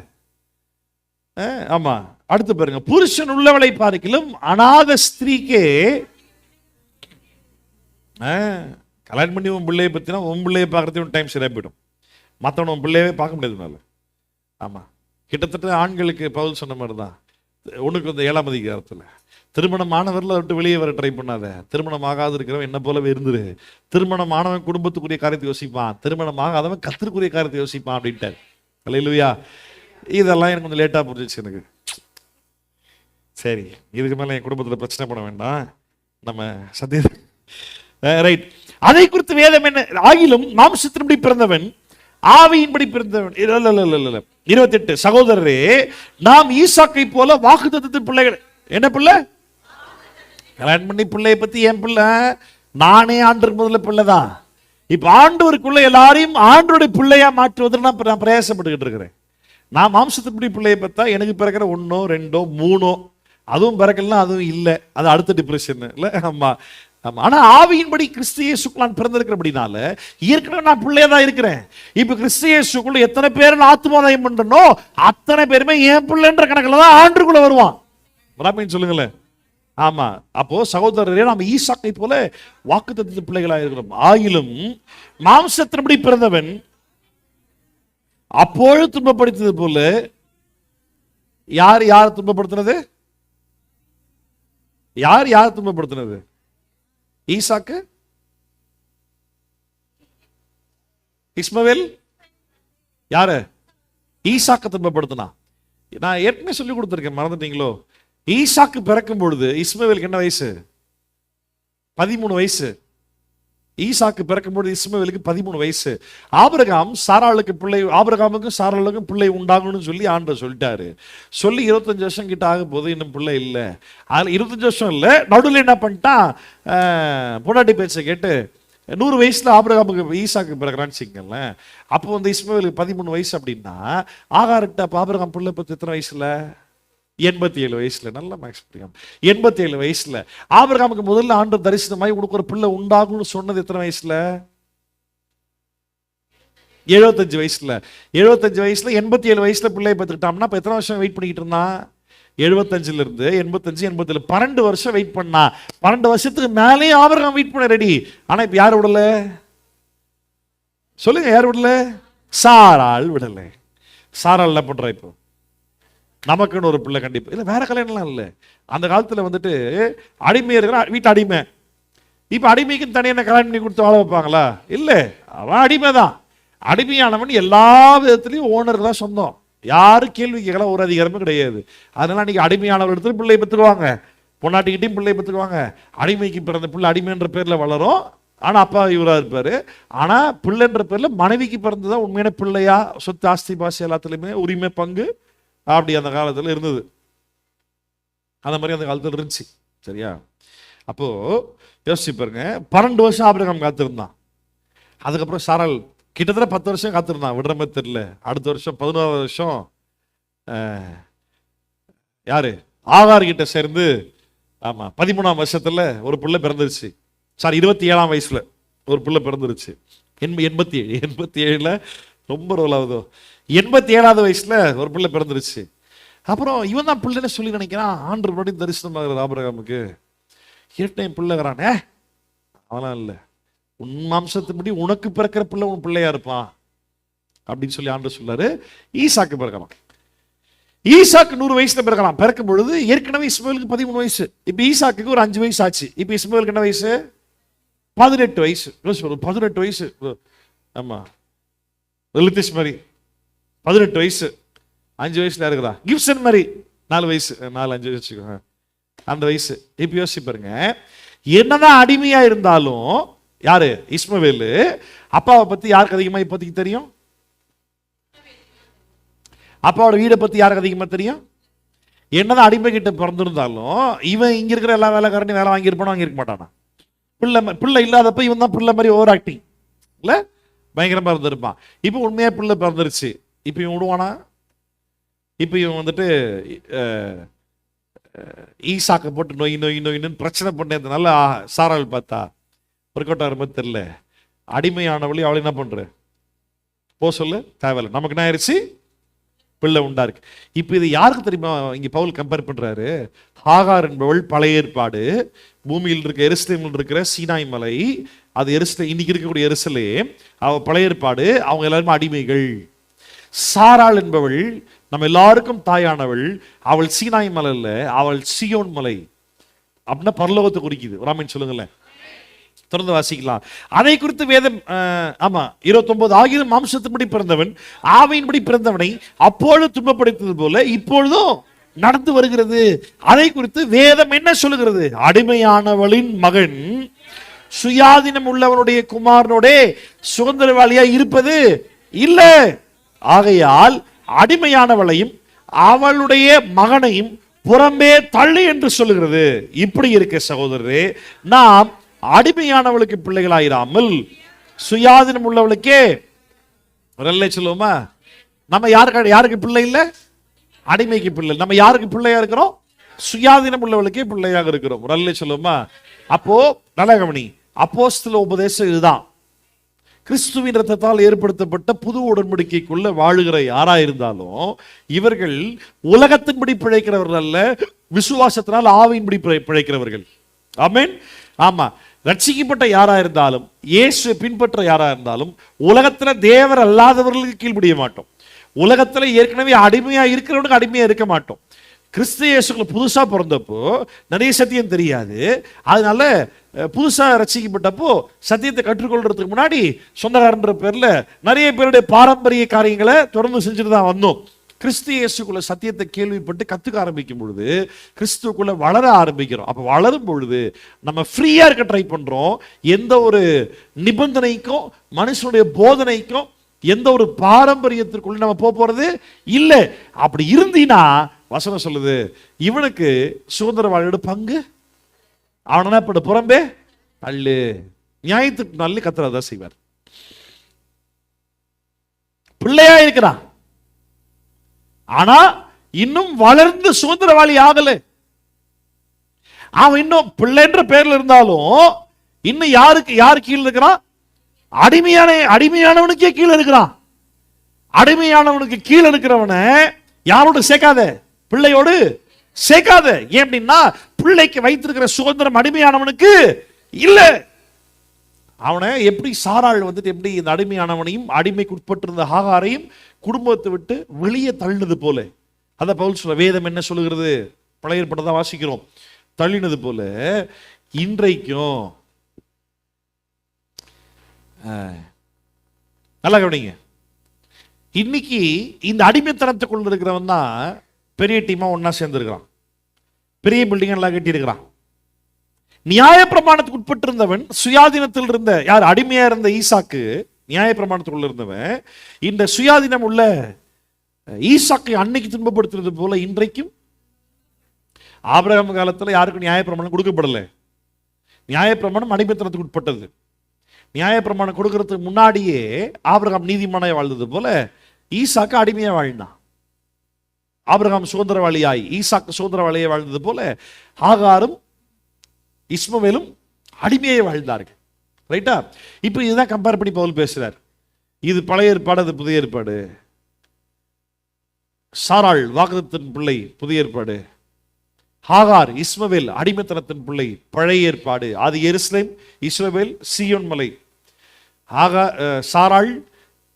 ஆமா, அடுத்து பாருங்க. புருஷன் உள்ளவளை பார்க்கிலும் அநாத ஸ்திரீக்கே, கல்யாணம் பண்ணி உன் பிள்ளையை பத்தினா உன் பிள்ளையை பார்க்கறதுக்கு டைம் சரியா போயிடும். மற்றவன் உன் பிள்ளையவே பார்க்க முடியாதுனால. ஆமா, கிட்டத்தட்ட ஆண்களுக்கு பவுல் சொன்ன மாதிரி தான். உனக்கு இந்த 7ஆம் அதிகாரத்தில் திருமணம் ஆனவரில் விட்டு வெளியே வர ட்ரை பண்ணாத, திருமணம் ஆகாது இருக்கிறவன் என்ன போலவே இருந்துரு. திருமணம் ஆனவன் குடும்பத்துக்குரிய காரியத்தை யோசிப்பான், திருமணம் ஆகாதவன் கத்திற்குரிய காரியத்தை யோசிப்பான் அப்படின்ட்டார். அல்லேலூயா. இதெல்லாம் எனக்கு கொஞ்சம் லேட்டாக புரிஞ்சிச்சு எனக்கு. சரி, இதுக்கு மேலே என் குடும்பத்தில் பிரச்சனை பண்ண வேண்டாம், நம்ம சத்திய ரைட். அதை குறித்து வேதம் என்ன, ஆகிலும் மாம்சத்தின்படி பிறந்தவன் ஆவியின்படி பிறந்தவன். 28 சகோதரரே, நாம் ஈசாக்கை போல வாக்குத்தத்தத்தின் பிள்ளைகள். என்ன பிள்ளை? கல்யாணம் பண்ணி பிள்ளையை பத்தி என் பிள்ளை, நானே ஆண்டருக்கு முதல்ல பிள்ளைதான். இப்ப ஆண்டவருக்குள்ள எல்லாரையும் ஆண்டோடைய பிள்ளையா மாற்றுவதில் நான் பிரயாசப்பட்டுக்கிட்டு இருக்கிறேன். நான் மாம்சத்தின்படி பிள்ளையை பார்த்தா எனக்கு பிறக்கிற 1 2 3, அதுவும் பிறக்கலாம், அதுவும் இல்லை, அது அடுத்த டிப்ரெஷன் இல்லை. ஆமா ஆமா. ஆனா ஆவியின்படி கிறிஸ்து இயேசுக்குள் நான் பிறந்திருக்கிறபடினால ஏற்கனவே நான் பிள்ளையா தான் இருக்கிறேன். இப்ப கிறிஸ்து இயேசுக்குள்ள எத்தனை பேர் நான் ஆத்மாதாயம் பண்றனோ அத்தனை பேருமே என் பிள்ளைன்ற கணக்குல தான் ஆண்டுக்குள்ள வருவான். சொல்லுங்களேன். ஆமா, அப்போ சகோதரரே, நாம் ஈசாக்கை போல வாக்குத்தத்தத்தின் பிள்ளைகளா இருக்கிறோம். ஆகிலும் மாம்சத்தின்படி பிறந்தவன் அப்பொழுது துன்பப்படுத்தது போல யார் துன்பப்படுத்தினது? யார் துன்பப்படுத்தினது? ஈசாக்கு, இஸ்மவேல், யாரு? ஈசாக்கு துன்பப்படுத்தினா. நான் ஏற்கனவே சொல்லி கொடுத்திருக்கேன், மறந்துட்டீங்களோ? ஈசாக்கு பிறக்கும் பொழுது இஸ்மவேலுக்கு என்ன வயசு? 13 வயசு. ஈசாக்கு பிறக்கும்போது இஸ்மவேலுக்கு 13 வயசு. ஆபிரகாமுக்கும் சாராளுக்கும் பிள்ளை உண்டாகணும்னு சொல்லி ஆண்டவர் சொல்லிட்டாரு. சொல்லி 25 வருஷம் கிட்ட ஆக போது, இன்னும் பிள்ளை இல்லை. அதில் 25 வருஷம் இல்லை, நடுவில் என்ன பண்ணிட்டான்? பொண்டாட்டி பேச்சை கேட்டு 100 வயசுல ஆபிரகாமுக்கு ஈசாக்கு பிறகுறான்னு வச்சுக்கங்களேன். அப்போ வந்து இஸ்மவேலுக்கு 13 வயசு அப்படின்னா ஆகார்கிட்ட அப்போ ஆபிரகாம் பிள்ளை பத்து எத்தனை வயசுல? 87 வயசுல. நல்ல மேக்ஸ் படிக்கும். 87 வயசுல ஆபிரகாமுக்கு முதல்ல ஆண்டவர் தரிசனமாய் உனக்கு ஒரு பிள்ளை உண்டாகும்னு சொன்னது எத்தனை வயசுல? 75 வயசுல. 75 வயசுல 87 வயசுல பிள்ளையை பார்த்துக்கிட்டோம்னா இப்ப எத்தனை வருஷம் வெயிட் பண்ணிக்கிட்டு இருந்தான்? 75ல இருந்து 85, 87, 12 வருஷம் வெயிட் பண்ணா. 12 வருஷத்துக்கு மேலேயும் ஆபிரகாம் வெயிட் பண்ண ரெடி. ஆனா இப்ப யார் விடல? சொல்லுங்க, யார் விடல? சாராள் விடல. சாராள் என்ன பண்றா? இப்போ நமக்குன்னு ஒரு பிள்ளை கண்டிப்பா இல்லை, வேற கல்யாணம்லாம் இல்லை. அந்த காலத்தில் வந்துட்டு அடிமை இருக்கிற வீட்டு அடிமை. இப்போ அடிமைக்கு தனியாக கல்யாணம் பண்ணி கொடுத்து வாழ வைப்பாங்களா? இல்லை, அவன் அடிமை தான். அடிமையானவன் எல்லா விதத்துலையும் ஓனர் தான், சொந்தம். யாரும் கேள்வி கேட்கலாம், ஒரு அதிகாரமும் கிடையாது. அதனால அன்னைக்கு அடிமையானவர் இடத்துல பிள்ளை பெற்றுக்குவாங்க, பொன்னாட்டிக்கிட்டையும் பிள்ளை பெற்றுக்குவாங்க. அடிமைக்கு பிறந்த பிள்ளை அடிமைன்ற பேரில் வளரும், ஆனால் அப்பா இவராக இருப்பார். ஆனால் பிள்ளைன்ற பேரில் மனைவிக்கு பிறந்ததான் உண்மையான பிள்ளையா, சொத்து ஆஸ்தி பாசி எல்லாத்துலேயுமே உரிமை பங்கு அப்படி அந்த காலத்தில் இருந்தது. அந்த மாதிரி அந்த காலத்தில் இருந்துச்சு. சரியா? அப்போ யோசிச்சு பாருங்க, 12 வருஷம் ஆபிரகாம் காத்திருந்தான். அதுக்கப்புறம் சாராள் கிட்டத்தட்ட 10 வருஷம் காத்திருந்தான், விடுற மாதிரி தெரியல. அடுத்த வருஷம் 11வது வருஷம் யாரு? ஆகார் கிட்ட சேர்ந்து, ஆமா 13ஆம் வருஷத்துல ஒரு பிள்ளை பிறந்துருச்சு. சாரி, 27ஆம் வயசுல ஒரு பிள்ளை பிறந்துருச்சு. 87ல ரொம்ப ரோல் ஆகுதோ. 87வது வயசுல ஒரு பிள்ளை பிறந்துருச்சு. அப்புறம் இவன் தான் பிள்ளைன்னு சொல்லி நினைக்கிறான். ஆண்டவர் மறுபடியும் தரிசனமாகிறது ஆபிரகாமுக்கு. என் பிள்ளைகிறானே, அவெல்லாம் இல்லை, உன் மாம்சத்தின்படி உனக்கு பிறக்கிற பிள்ளை உன் பிள்ளையா இருப்பான் அப்படின்னு சொல்லி ஆண்டவர் சொல்லாரு. ஈசாக்கு பிறக்கலாம். ஈசாக்கு 100 வயசுல பிறக்கலாம். பிறக்கும் பொழுது ஏற்கனவே இஸ்மவேலுக்கு 13 வயசு. இப்ப ஈசாக்கு ஒரு 5 வயசு ஆச்சு. இப்ப இஸ்மவேலுக்கு என்ன வயசு? 18 வயசு. 18 வயசு. ஆமா, லித்திஸ் மாதிரி 18 வயசு. 5 வயசுல இருக்குதா? கிப்சன் மாதிரி 4 வயசு, 4-5 வச்சுக்கோங்க, அந்த வயசு. இப்ப யோசிச்சு பாருங்க, என்னதான் அடிமையா இருந்தாலும் யாரு? இஸ்மவேலு. அப்பாவை பத்தி யாருக்கு அதிகமா இப்போதைக்கு தெரியும்? அப்பாவோட வீடை பத்தி யாருக்கு அதிகமா தெரியும்? என்னதான் அடிமை கிட்ட பிறந்திருந்தாலும் இவன் இங்க இருக்கிற எல்லா வேலைக்காரனையும் வேலை வாங்கியிருப்பானோ, வாங்கியிருக்க மாட்டானா? பிள்ளை இல்லாதப்ப இவன் தான் பிள்ளை மாதிரி ஓவர் ஆக்டிங் இல்ல, பயங்கரமா இருந்திருப்பான். இப்போ உண்மையா பிள்ளை பிறந்துருச்சு. இப்போ இவன் விடுவானா? இப்போ இவன் வந்துட்டு ஈசாக்க போட்டு நோயின்னு பிரச்சனை பண்ணதுனால சாராள் பார்த்தா ஒர்க் அவுட் ஆகிற மாதிரி தெரியல. அடிமையானவளி அவளை என்ன பண்ற? போ சொல்லு, தேவையில்லை, நமக்கு என்ன ஆயிடுச்சு? பிள்ளை உண்டா இருக்கு. இப்போ இது யாருக்கு தெரியுமா இங்க பவுல் கம்பேர் பண்றாரு? ஆகார் என்பவள் பழைய ஏற்பாடு, பூமியில் இருக்க எருசலேமில் இருக்கிற சீனாய் மலை, அது இன்னைக்கு இருக்கக்கூடிய எருசலேம், அவ பழைய ஏற்பாடு, அவங்க எல்லாருமே அடிமைகள். சாராள் என்பவள் நம்ம எல்லாருக்கும் தாயானவள், அவள் சீனாய் மலை இல்ல, அவள் சியோன் மலை. அப்படின்னா பரலோகத்தை குறிக்குது. ராமன் சொல்லுங்களேன், தொடர்ந்து வாசிக்கலாம். அதை குறித்து வேதம் 29 ஆகிய மாம்சத்தின்படி பிறந்தவன் ஆவியின்படி பிறந்தவனை அப்பொழுது துன்பப்படுத்தது போல இப்பொழுதும் நடந்து வருகிறது. அதை குறித்து வேதம் என்ன சொல்லுகிறது? அடிமையானவளின் மகன் சுயாதீனம் உள்ளவனுடைய குமாரனோட சுதந்திரவாளியா இருப்பது இல்லை. ஆகையால் அடிமையானவளையும் அவளுடைய மகனையும் புறம்பே தள்ளு என்று சொல்லுகிறது. இப்படி இருக்க சகோதரரே, நாம் அடிமையானவளுக்கு பிள்ளைகளாயிராமல் சுயாதீனம் உள்ளவளுக்கே சொல்லுவோமா? நம்ம யாருக்கு பிள்ளை இல்லை? அடிமைக்கு பிள்ளை. நம்ம யாருக்கு பிள்ளையா இருக்கிறோம்? சுயாதீனம் உள்ளவளுக்கே பிள்ளையாக இருக்கிறோம். சொல்லுவோமா? அப்போ நல்ல கவனி, அப்போஸ்தல உபதேசம் இதுதான். கிறிஸ்துவின் ரத்தத்தால் ஏற்படுத்தப்பட்ட புது உடன்படிக்கைக்குள்ள வாழுகிற யாரா இருந்தாலும் இவர்கள் உலகத்தின்படி பிழைக்கிறவர்கள் அல்ல, விசுவாசத்தினால் ஆவியின்படி பிழைக்கிறவர்கள். ஆமென். ஆமா, ரட்சிக்கப்பட்ட யாரா இருந்தாலும், இயேசு பின்பற்ற யாரா இருந்தாலும், உலகத்துல தேவர் அல்லாதவர்களுக்கு கீழ்ப்படிய மாட்டோம். உலகத்துல ஏற்கனவே அடிமையா இருக்கிறவனுக்கு அடிமையா இருக்க மாட்டோம். கிறிஸ்து இயேசுக்குள்ள புதுசா பிறந்தப்போ நிறைய சத்தியம் தெரியாது. அதனால புதுசா ரட்சிக்கப்பட்டப்போ சத்தியத்தை கற்றுக்கொள்றதுக்கு முன்னாடி சொந்தக்காரன்ற பேர்ல நிறைய பேருடைய பாரம்பரிய காரியங்களை தொடர்ந்து செஞ்சுட்டு தான் வந்தோம். கிறிஸ்து இயேசுக்குள்ள சத்தியத்தை கேள்விப்பட்டு கத்துக்க ஆரம்பிக்கும் பொழுது கிறிஸ்துக்குள்ள வளர ஆரம்பிக்கிறோம். அப்ப வளரும் பொழுது நம்ம ஃப்ரீயா இருக்க ட்ரை பண்றோம். எந்த ஒரு நிபந்தனைக்கும் மனுஷனுடைய போதனைக்கும் எந்த ஒரு பாரம்பரியத்திற்குள்ள நம்ம போறது இல்லை. அப்படி இருந்தீனா வசனம் சொல்லுது, இவனுக்கு சுதந்திர வாழ்வோட பங்கு அவன புறம்பே தள்ளு. நியாயத்துக்கு நல்ல கத்துறதான் செய்வார். பிள்ளையா இருக்கிறான், ஆனா இன்னும் வளர்ந்து சுதந்திரவாளி ஆகல. அவன் இன்னும் பிள்ளைன்ற பேர்ல இருந்தாலும் இன்னும் யாரு கீழே இருக்கிறான்? அடிமையானவனுக்கே கீழே இருக்கிறான். அடிமையானவனுக்கு கீழே இருக்கிறவனை யாரோடு சேர்க்காத, பிள்ளையோடு சேர்க்காத. ஏன் அப்படின்னா பிள்ளைக்கு வைத்திருக்கிற சுதந்திரம் அடிமையானவனுக்கு இல்ல. அவனை எப்படி சாராள் வந்துட்டு எப்படி இந்த அடிமையானவனையும் அடிமைக்கு உட்பட்டிருந்த ஆகாரையும் குடும்பத்தை விட்டு வெளியே தள்ளினது போல, அத பவுல் சொல்ல வேதம் என்ன சொல்லுகிறது? பழைய ஏற்பாட்டை தான் வாசிக்கிறோம். தள்ளினது போல இன்றைக்கும் நல்லா கவனிங்க, இன்னைக்கு இந்த அடிமைத்தனத்துக்குள்ள இருக்கிறவன் தான் பெரிய டீமா ஒன்னா சேர்ந்திருக்கிறான், பெரிய பில்டிங் எல்லாம் கட்டி இருக்கிறான். நியாய பிரமாணத்துக்கு உட்பட்டு இருந்தவன் சுயாதீனத்தில் இருந்த யார்? அடிமையா இருந்த ஈசாக்கு நியாய பிரமாணத்துக்குள்ள இருந்தவன் இந்த சுயாதீனம் உள்ள ஈசாக்கை அன்னைக்கு துன்பப்படுத்துறது போல இன்றைக்கும் ஆபிரகாம் காலத்துல யாருக்கும் நியாய பிரமாணம் கொடுக்கப்படல. நியாய பிரமாணம் அடிமைத்தனத்துக்கு உட்பட்டது. நியாய பிரமாணம் கொடுக்கறதுக்கு முன்னாடியே ஆபிரகாம் நீதிமானாய் வாழ்ந்தது போல ஈசாக்கு அடிமையா வாழ்ந்தான். ஆபிரகாம் சுதந்திரவாளியாய் ஈசாக்கு சுதந்திரவாளியை வாழ்ந்தது போல ஆகாரும் இஸ்மவேலும் அடிமையை வாழ்ந்தார்கள். ரைட்டா? இப்போ இதுதான் கம்பேர் பண்ணி பவுல் பேசுறார். இது பழைய ஏற்பாடு, அது புதிய ஏற்பாடு. சாராள் வாக்குத்தத்தின் பிள்ளை புதிய ஏற்பாடு, ஆகார் இஸ்மவேல் அடிமைத்தனத்தின் பிள்ளை பழைய ஏற்பாடு. அது எருசலேம், இஸ்மவேல் சீயோன் மலை. சாராள்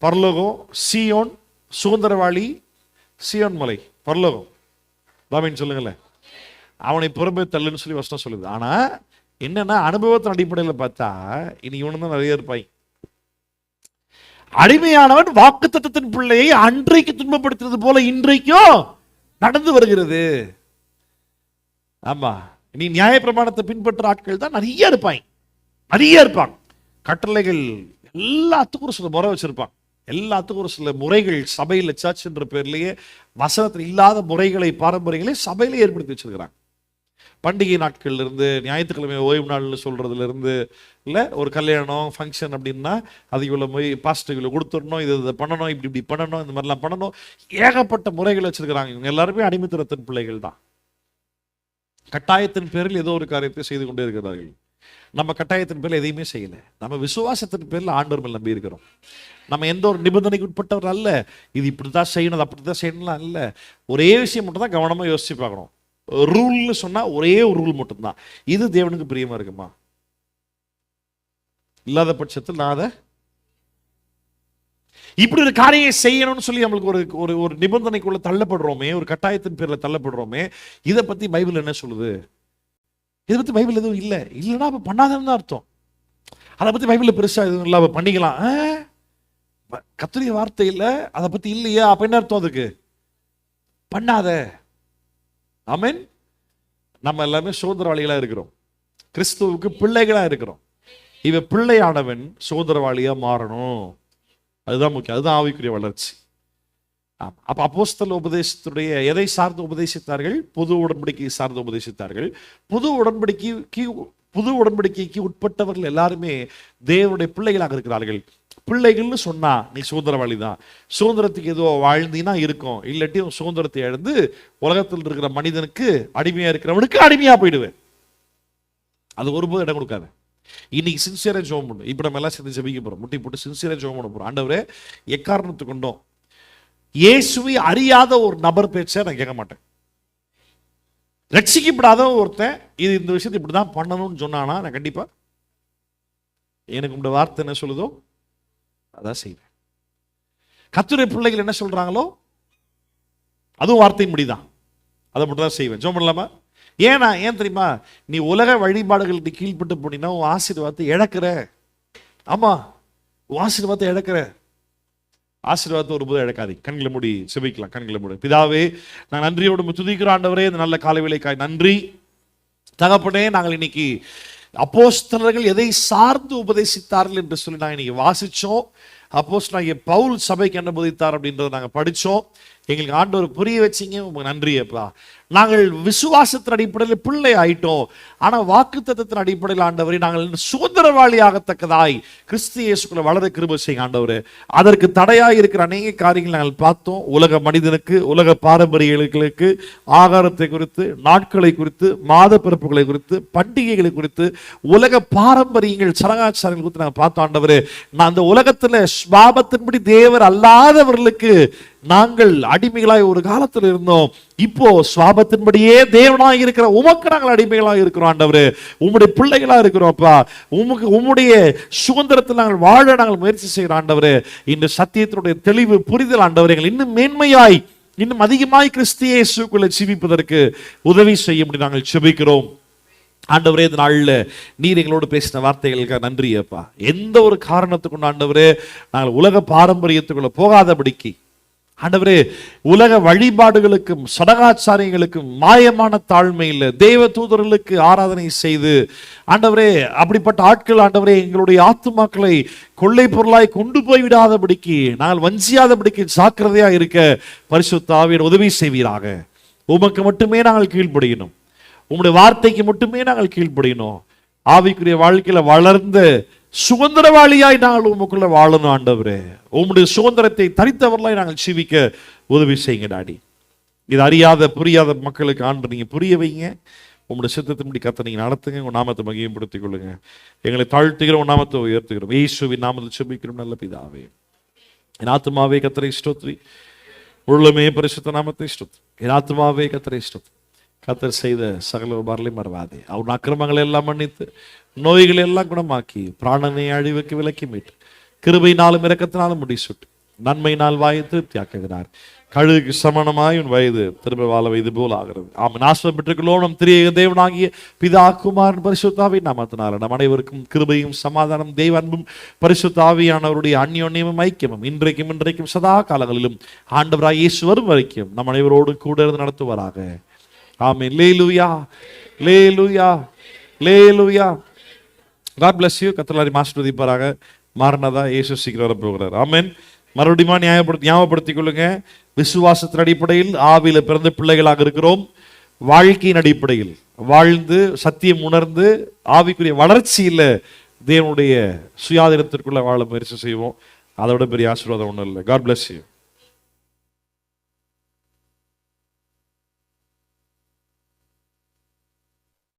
பரலோகம், சீயோன் சுதந்திரவாளி, சீயோன் மலை பரலோகம். பாமின்னு சொல்லுங்களேன். அவனை புறம்பே தள்ளுன்னு சொல்லி வசனம் சொல்லுது. ஆனா என்னன்னா அனுபவத்தின் அடிப்படையில் பார்த்தா இனி இவனு தான் நிறைய இருப்பாய். அடிமையானவன் வாக்குத்தத்தத்தின் பிள்ளையை அன்றைக்கு துன்பப்படுத்துறது போல இன்றைக்கும் நடந்து வருகிறது. ஆமா, நீ நியாய பிரமாணத்தை பின்பற்ற ஆட்கள் தான் நிறைய இருப்பாங்க, நிறைய இருப்பாங்க. கட்டளைகள் எல்லாத்துக்கும் ஒரு சில முறை வச்சிருப்பாங்க, எல்லாத்துக்கும் ஒரு சில முறைகள் சபையில் சர்ச் என்ற பேர்லயே வசனத்தில் இல்லாத முறைகளை பாரம்பரியங்களை சபையில ஏற்படுத்தி வச்சிருக்கிறாங்க. பண்டிகை நாட்கள்ல இருந்து ஞாயிற்றுக்கிழமை ஓய்வு நாள்னு சொல்றதுல இருந்து இல்லை ஒரு கல்யாணம் ஃபங்க்ஷன் அப்படின்னா அது இவ்வளோ போய் பாஸ்ட் இவ்வளோ கொடுத்துடணும், இதை பண்ணணும், இப்படி பண்ணணும், இந்த மாதிரிலாம் பண்ணணும், ஏகப்பட்ட முறைகள் வச்சிருக்கிறாங்க. இவங்க எல்லாருமே அடிமைத்தனத்தின் பிள்ளைகள் தான். கட்டாயத்தின் பேரில் ஏதோ ஒரு காரியத்தை செய்து கொண்டே இருக்கிறார்கள். நம்ம கட்டாயத்தின் பேரில் எதையுமே செய்யல. நம்ம விசுவாசத்தின் பேரில் ஆண்டவர் மேல் நம்பி இருக்கிறோம். நம்ம எந்த ஒரு நிபந்தனைக்கு உட்பட்டவர் அல்ல. இது இப்படித்தான் செய்யணும், அப்படித்தான் செய்யணும்லாம் இல்லை. ஒரே விஷயம் மட்டும் தான் கவனமா யோசிச்சு பார்க்கணும். ரூல்னு சொன்னா ஒரே ஒரு ரூல் மட்டும்தான். இது தேவனுக்கு பிரியமா இருக்குமா? இல்லாத பட்சத்தில் நான் அதை இப்படி ஒரு காரியம் செய்யணும்னு சொல்லி நம்மளுக்கு ஒரு ஒரு நிபந்தனைக்குள்ள தள்ளப்படுறோமே, ஒரு கட்டாயத்தின் பேர்ல தள்ளப்படுறோமே. இதை பத்தி பைபிள் என்ன சொல்லுது? இதை பத்தி பைபிள் எதுவும் இல்லை. இல்லைன்னா அப்ப பண்ணாதன்னு தான் அர்த்தம். அதை பத்தி பைபிள்ல பெருசா எதுவும் இல்லை, பண்ணிக்கலாம். கர்த்தருடைய வார்த்தை இல்லை, அதை பத்தி இல்லையா? அப்ப என்ன அர்த்தம் அதுக்கு? பண்ணாத. ஆமென். நம்ம எல்லாமே சுதந்திரவாளிகளா இருக்கிறோம், கிறிஸ்துவுக்கு பிள்ளைகளா இருக்கிறோம். இவ பிள்ளையானவன் சுதந்திரவாளியா மாறணும். அதுதான் முக்கியம், அதுதான் ஆவிக்குரிய வளர்ச்சி. அப்ப அப்போஸ்தல உபதேசத்துடைய எதை சார்ந்து உபதேசித்தார்கள்? புது உடன்படிக்கை சார்ந்து உபதேசித்தார்கள். புது உடன்படிக்கைக்கு உட்பட்டவர்கள் எல்லாருமே தேவனுடைய பிள்ளைகளாக இருக்கிறார்கள். பிள்ளைகள்னு சொன்னா நீ சுதந்திரவாளி தான். சுதந்திரத்துக்கு ஏதோ வாழ்ந்தீனா இருக்கும், இல்லாட்டி சுதந்திரத்தை இழந்து உலகத்தில் இருக்கிற மனிதனுக்கு அடிமையா இருக்கிறவனுக்கு அடிமையா போயிடுவேன். அது ஒருபோது இடம் கொடுக்காது. இன்னைக்கு சின்சியரா ஜெபம் பண்ணும். இப்ப நம்ம எல்லாம் சேர்ந்து ஜெபிக்க போறோம், முட்டி போட்டு சின்சியரா ஜெபம் பண்ண போறோம். ஆண்டவரே, எக்காரணத்து கொண்டோம் இயேசுவை அறியாத ஒரு நபர் பேச்சை நான் கேட்க மாட்டேன். ரட்சிக்கப்படாத ஒருத்தன் இது இந்த விஷயத்தை இப்படிதான் பண்ணணும்னு சொன்னானா நான் கண்டிப்பா எனக்கு உங்க வார்த்தை என்ன சொல்லுதோ அதான் செய்வேன். கர்த்தருடைய பிள்ளைகள் என்ன சொல்றாங்களோ அதுவும் வார்த்தையின் முடிதான், அதை மட்டும் தான் செய்வேன். ஜெபம் பண்ணலாமா? ஏன் தெரியுமா? நீ உலக வழிபாடுகளுக்கு கீழ்பட்டு போனீங்கன்னா உன் ஆசீர்வாதத்தை இழக்கிற. ஆமா, உன் ஆசீர்வாதத்தை இழக்கிற. ஆசீர்வாதத்தை ஒருபோதும் இழக்காதீங்க. கண்களை மூடி செபிக்கலாம். கண்களை மூடி. பிதாவே, நான் நன்றியோடு துதிக்கிற ஆண்டவரே, இந்த நல்ல காலை வேளைக்காய் நன்றி. தகப்பனே, நாங்கள் இன்னைக்கு அப்போஸ்தலர்கள் எதை சார்ந்து உபதேசித்தார்கள் என்று சொல்லி நாங்கள் இன்னைக்கு வாசிச்சோம். அப்போஸ்தலனாகிய பவுல் சபைக்கு என்ன போதித்தார் அப்படின்றத நாங்கள் படித்தோம். எங்களுக்கு ஆண்டவர் புரிய வச்சிங்க, உங்களுக்கு நன்றி அப்பா. நாங்கள் விசுவாசத்தின் அடிப்படையில் பிள்ளை ஆயிட்டோம், ஆனால் வாக்குத்தத்தத்தின் அடிப்படையில் ஆண்டவரே நாங்கள் சுதந்திரவாளியாகத்தக்கதாய் கிறிஸ்து இயேசுக்குள்ள வளர கிருபை செய்யுங்க ஆண்டவரே. அதற்கு தடையாக இருக்கிற அநேக காரியங்கள் நாங்கள் பார்த்தோம். உலக மனிதனுக்கு, உலக பாரம்பரியங்களுக்கு, ஆகாரத்தை குறித்து, நாட்களை குறித்து, மாத பிறப்புகளை குறித்து, பண்டிகைகளை குறித்து, உலக பாரம்பரியங்கள், சடங்காச்சாரங்கள் குறித்து நாங்கள் பார்த்தோம் ஆண்டவரே. நான் அந்த உலகத்தில் ஸ்வாபத்தின்படி தேவர் அல்லாதவர்களுக்கு நாங்கள் அடிமைகளாய் ஒரு காலத்தில் இருந்தோம். இப்போ சுவாபத்தின்படியே தேவனாய் இருக்கிற உமக்கு நாங்கள் அடிமைகளாக இருக்கிறோம் ஆண்டவரே. உம்முடைய பிள்ளைகளா இருக்கிறோம் அப்பா. உம்முடைய சுதந்திரத்தில் நாங்கள் வாழ நாங்கள் முயற்சி செய்கிறோம் ஆண்டவரே. இந்த சத்தியத்தினுடைய தெளிவு புரிதல் ஆண்டவரே எங்கள் இன்னும் மேன்மையாய், இன்னும் அதிகமாய் கிறிஸ்து இயேசுக்குள்ள ஜீவிப்பதற்கு உதவி செய்ய முடியும் நாங்கள் செபிக்கிறோம் ஆண்டவரே. இந்த நாளில் நீர் எங்களோடு பேசின வார்த்தைகளுக்காக நன்றி அப்பா. எந்த ஒரு காரணத்துக்கு ஆண்டவரே நாங்கள் உலக பாரம்பரியத்துக்குள்ள போகாதபடிக்கு ஆண்டவரே, உலக வழிபாடுகளுக்கும் சடங்காச்சாரியங்களுக்கும் மாயமான தாழ்மையில் தேவ தூதர்களுக்கு ஆராதனை செய்து ஆண்டவரே, அப்படிப்பட்ட ஆட்கள் ஆண்டவரே எங்களுடைய ஆத்துமாக்களை கொள்ளை பொருளாய் கொண்டு போய் விடாதபடிக்கு, நாங்கள் வஞ்சியாதபடிக்கு ஜாக்கிரதையா இருக்க பரிசுத்த ஆவியானவர் உதவி செய்வீராக. உமக்கு மட்டுமே நாங்கள் கீழ்ப்படியணும், உம்முடைய வார்த்தைக்கு மட்டுமே நாங்கள் கீழ்ப்படியணும். ஆவிக்குரிய வாழ்க்கையில வளர்ந்து சுதந்திரவாளியாய் நாங்கள் உமக்குள்ள வாழணும் ஆண்டவரே. உம்முடைய சுதந்திரத்தை தரித்தவர்களாய் நாங்கள் ஜீவிக்க உதவி செய்யுங்க டாடி. இது அறியாத புரியாத மக்களுக்கு ஆண்டு நீங்க புரிய வைங்க. உங்களுடைய சித்தத்தின்படி கர்த்தர் நீங்க நடத்துங்க. உங்க நாமத்தை மகிமைப்படுத்திக் கொள்ளுங்க. எங்களை தாழ்த்துகிறோம், உன் நாமத்தை உயர்த்துகிறோம். இயேசுவின் நாமத்தில் ஜெபிக்கிறோம் நல்ல பிதாவே. என் ஆத்துமாவே கர்த்தரை ஸ்தோத்திரி, உள்ளமே பரிசுத்த நாமத்தை ஸ்தோத்திரி. என் ஆத்துமாவே கர்த்தரை ஸ்தோத்திரி. கர்த்தர் செய்த சகல உபகாரங்களையும் மறவாதே. அவன் அக்கிரமங்களை எல்லாம் மன்னித்து, நோய்களை எல்லாம் குணமாக்கி, பிராணனை அழிவுக்கு விலக்கி மீட்டு, கிருபையினாலும் இரக்கத்தினாலும் முடிசூட்டு, நன்மையினால் வாயை திருப்தியாக்குகிறார். கழுகுக்கு சமணமாய் உன் வயது திரும்ப வாழ வயது போல் ஆகிறது. ஆமாம், நாசம் பெற்றுக்கொள்ளோம் நம் திரியேக தேவனாகிய பிதா குமாரன் பரிசுத்த ஆவியின் நாமத்தினால நம் அனைவருக்கும் கிருபையும் சமாதானம் தெய்வ அன்பும் பரிசுத்த ஆவியானவருடைய அந்யோன்யமும் ஐக்கியமும் இன்றைக்கும் சதா காலங்களிலும் ஆண்டவராய் இயேசு வரும் வரைக்கும் நம் அனைவரோடு கூட இருந்து நடத்துவாராக. ஆமென். லேலூயா, லேலூயா, லேலூயா. God bless you. கர்த்தர் ஆசீர்வதிப்பாராக. மாரநாதா, இயேசு சீக்கிரம் வர போகிறார். ஆமென். மறுபடியும் ஞாபகப்படுத்திக் கொள்ளுங்க, விசுவாசத்தின் அடிப்படையில் ஆவியில பிறந்த பிள்ளைகளாக இருக்கிறோம். வாழ்க்கையின் அடிப்படையில் வாழ்ந்து சத்தியம் உணர்ந்து ஆவிக்குரிய வளர்ச்சியில் தேவனுடைய சுயாதீனத்திற்குள்ள வாழ முயற்சி செய்வோம். அதோட பெரிய ஆசீர்வாதம் ஒன்றும் இல்லை. God bless you.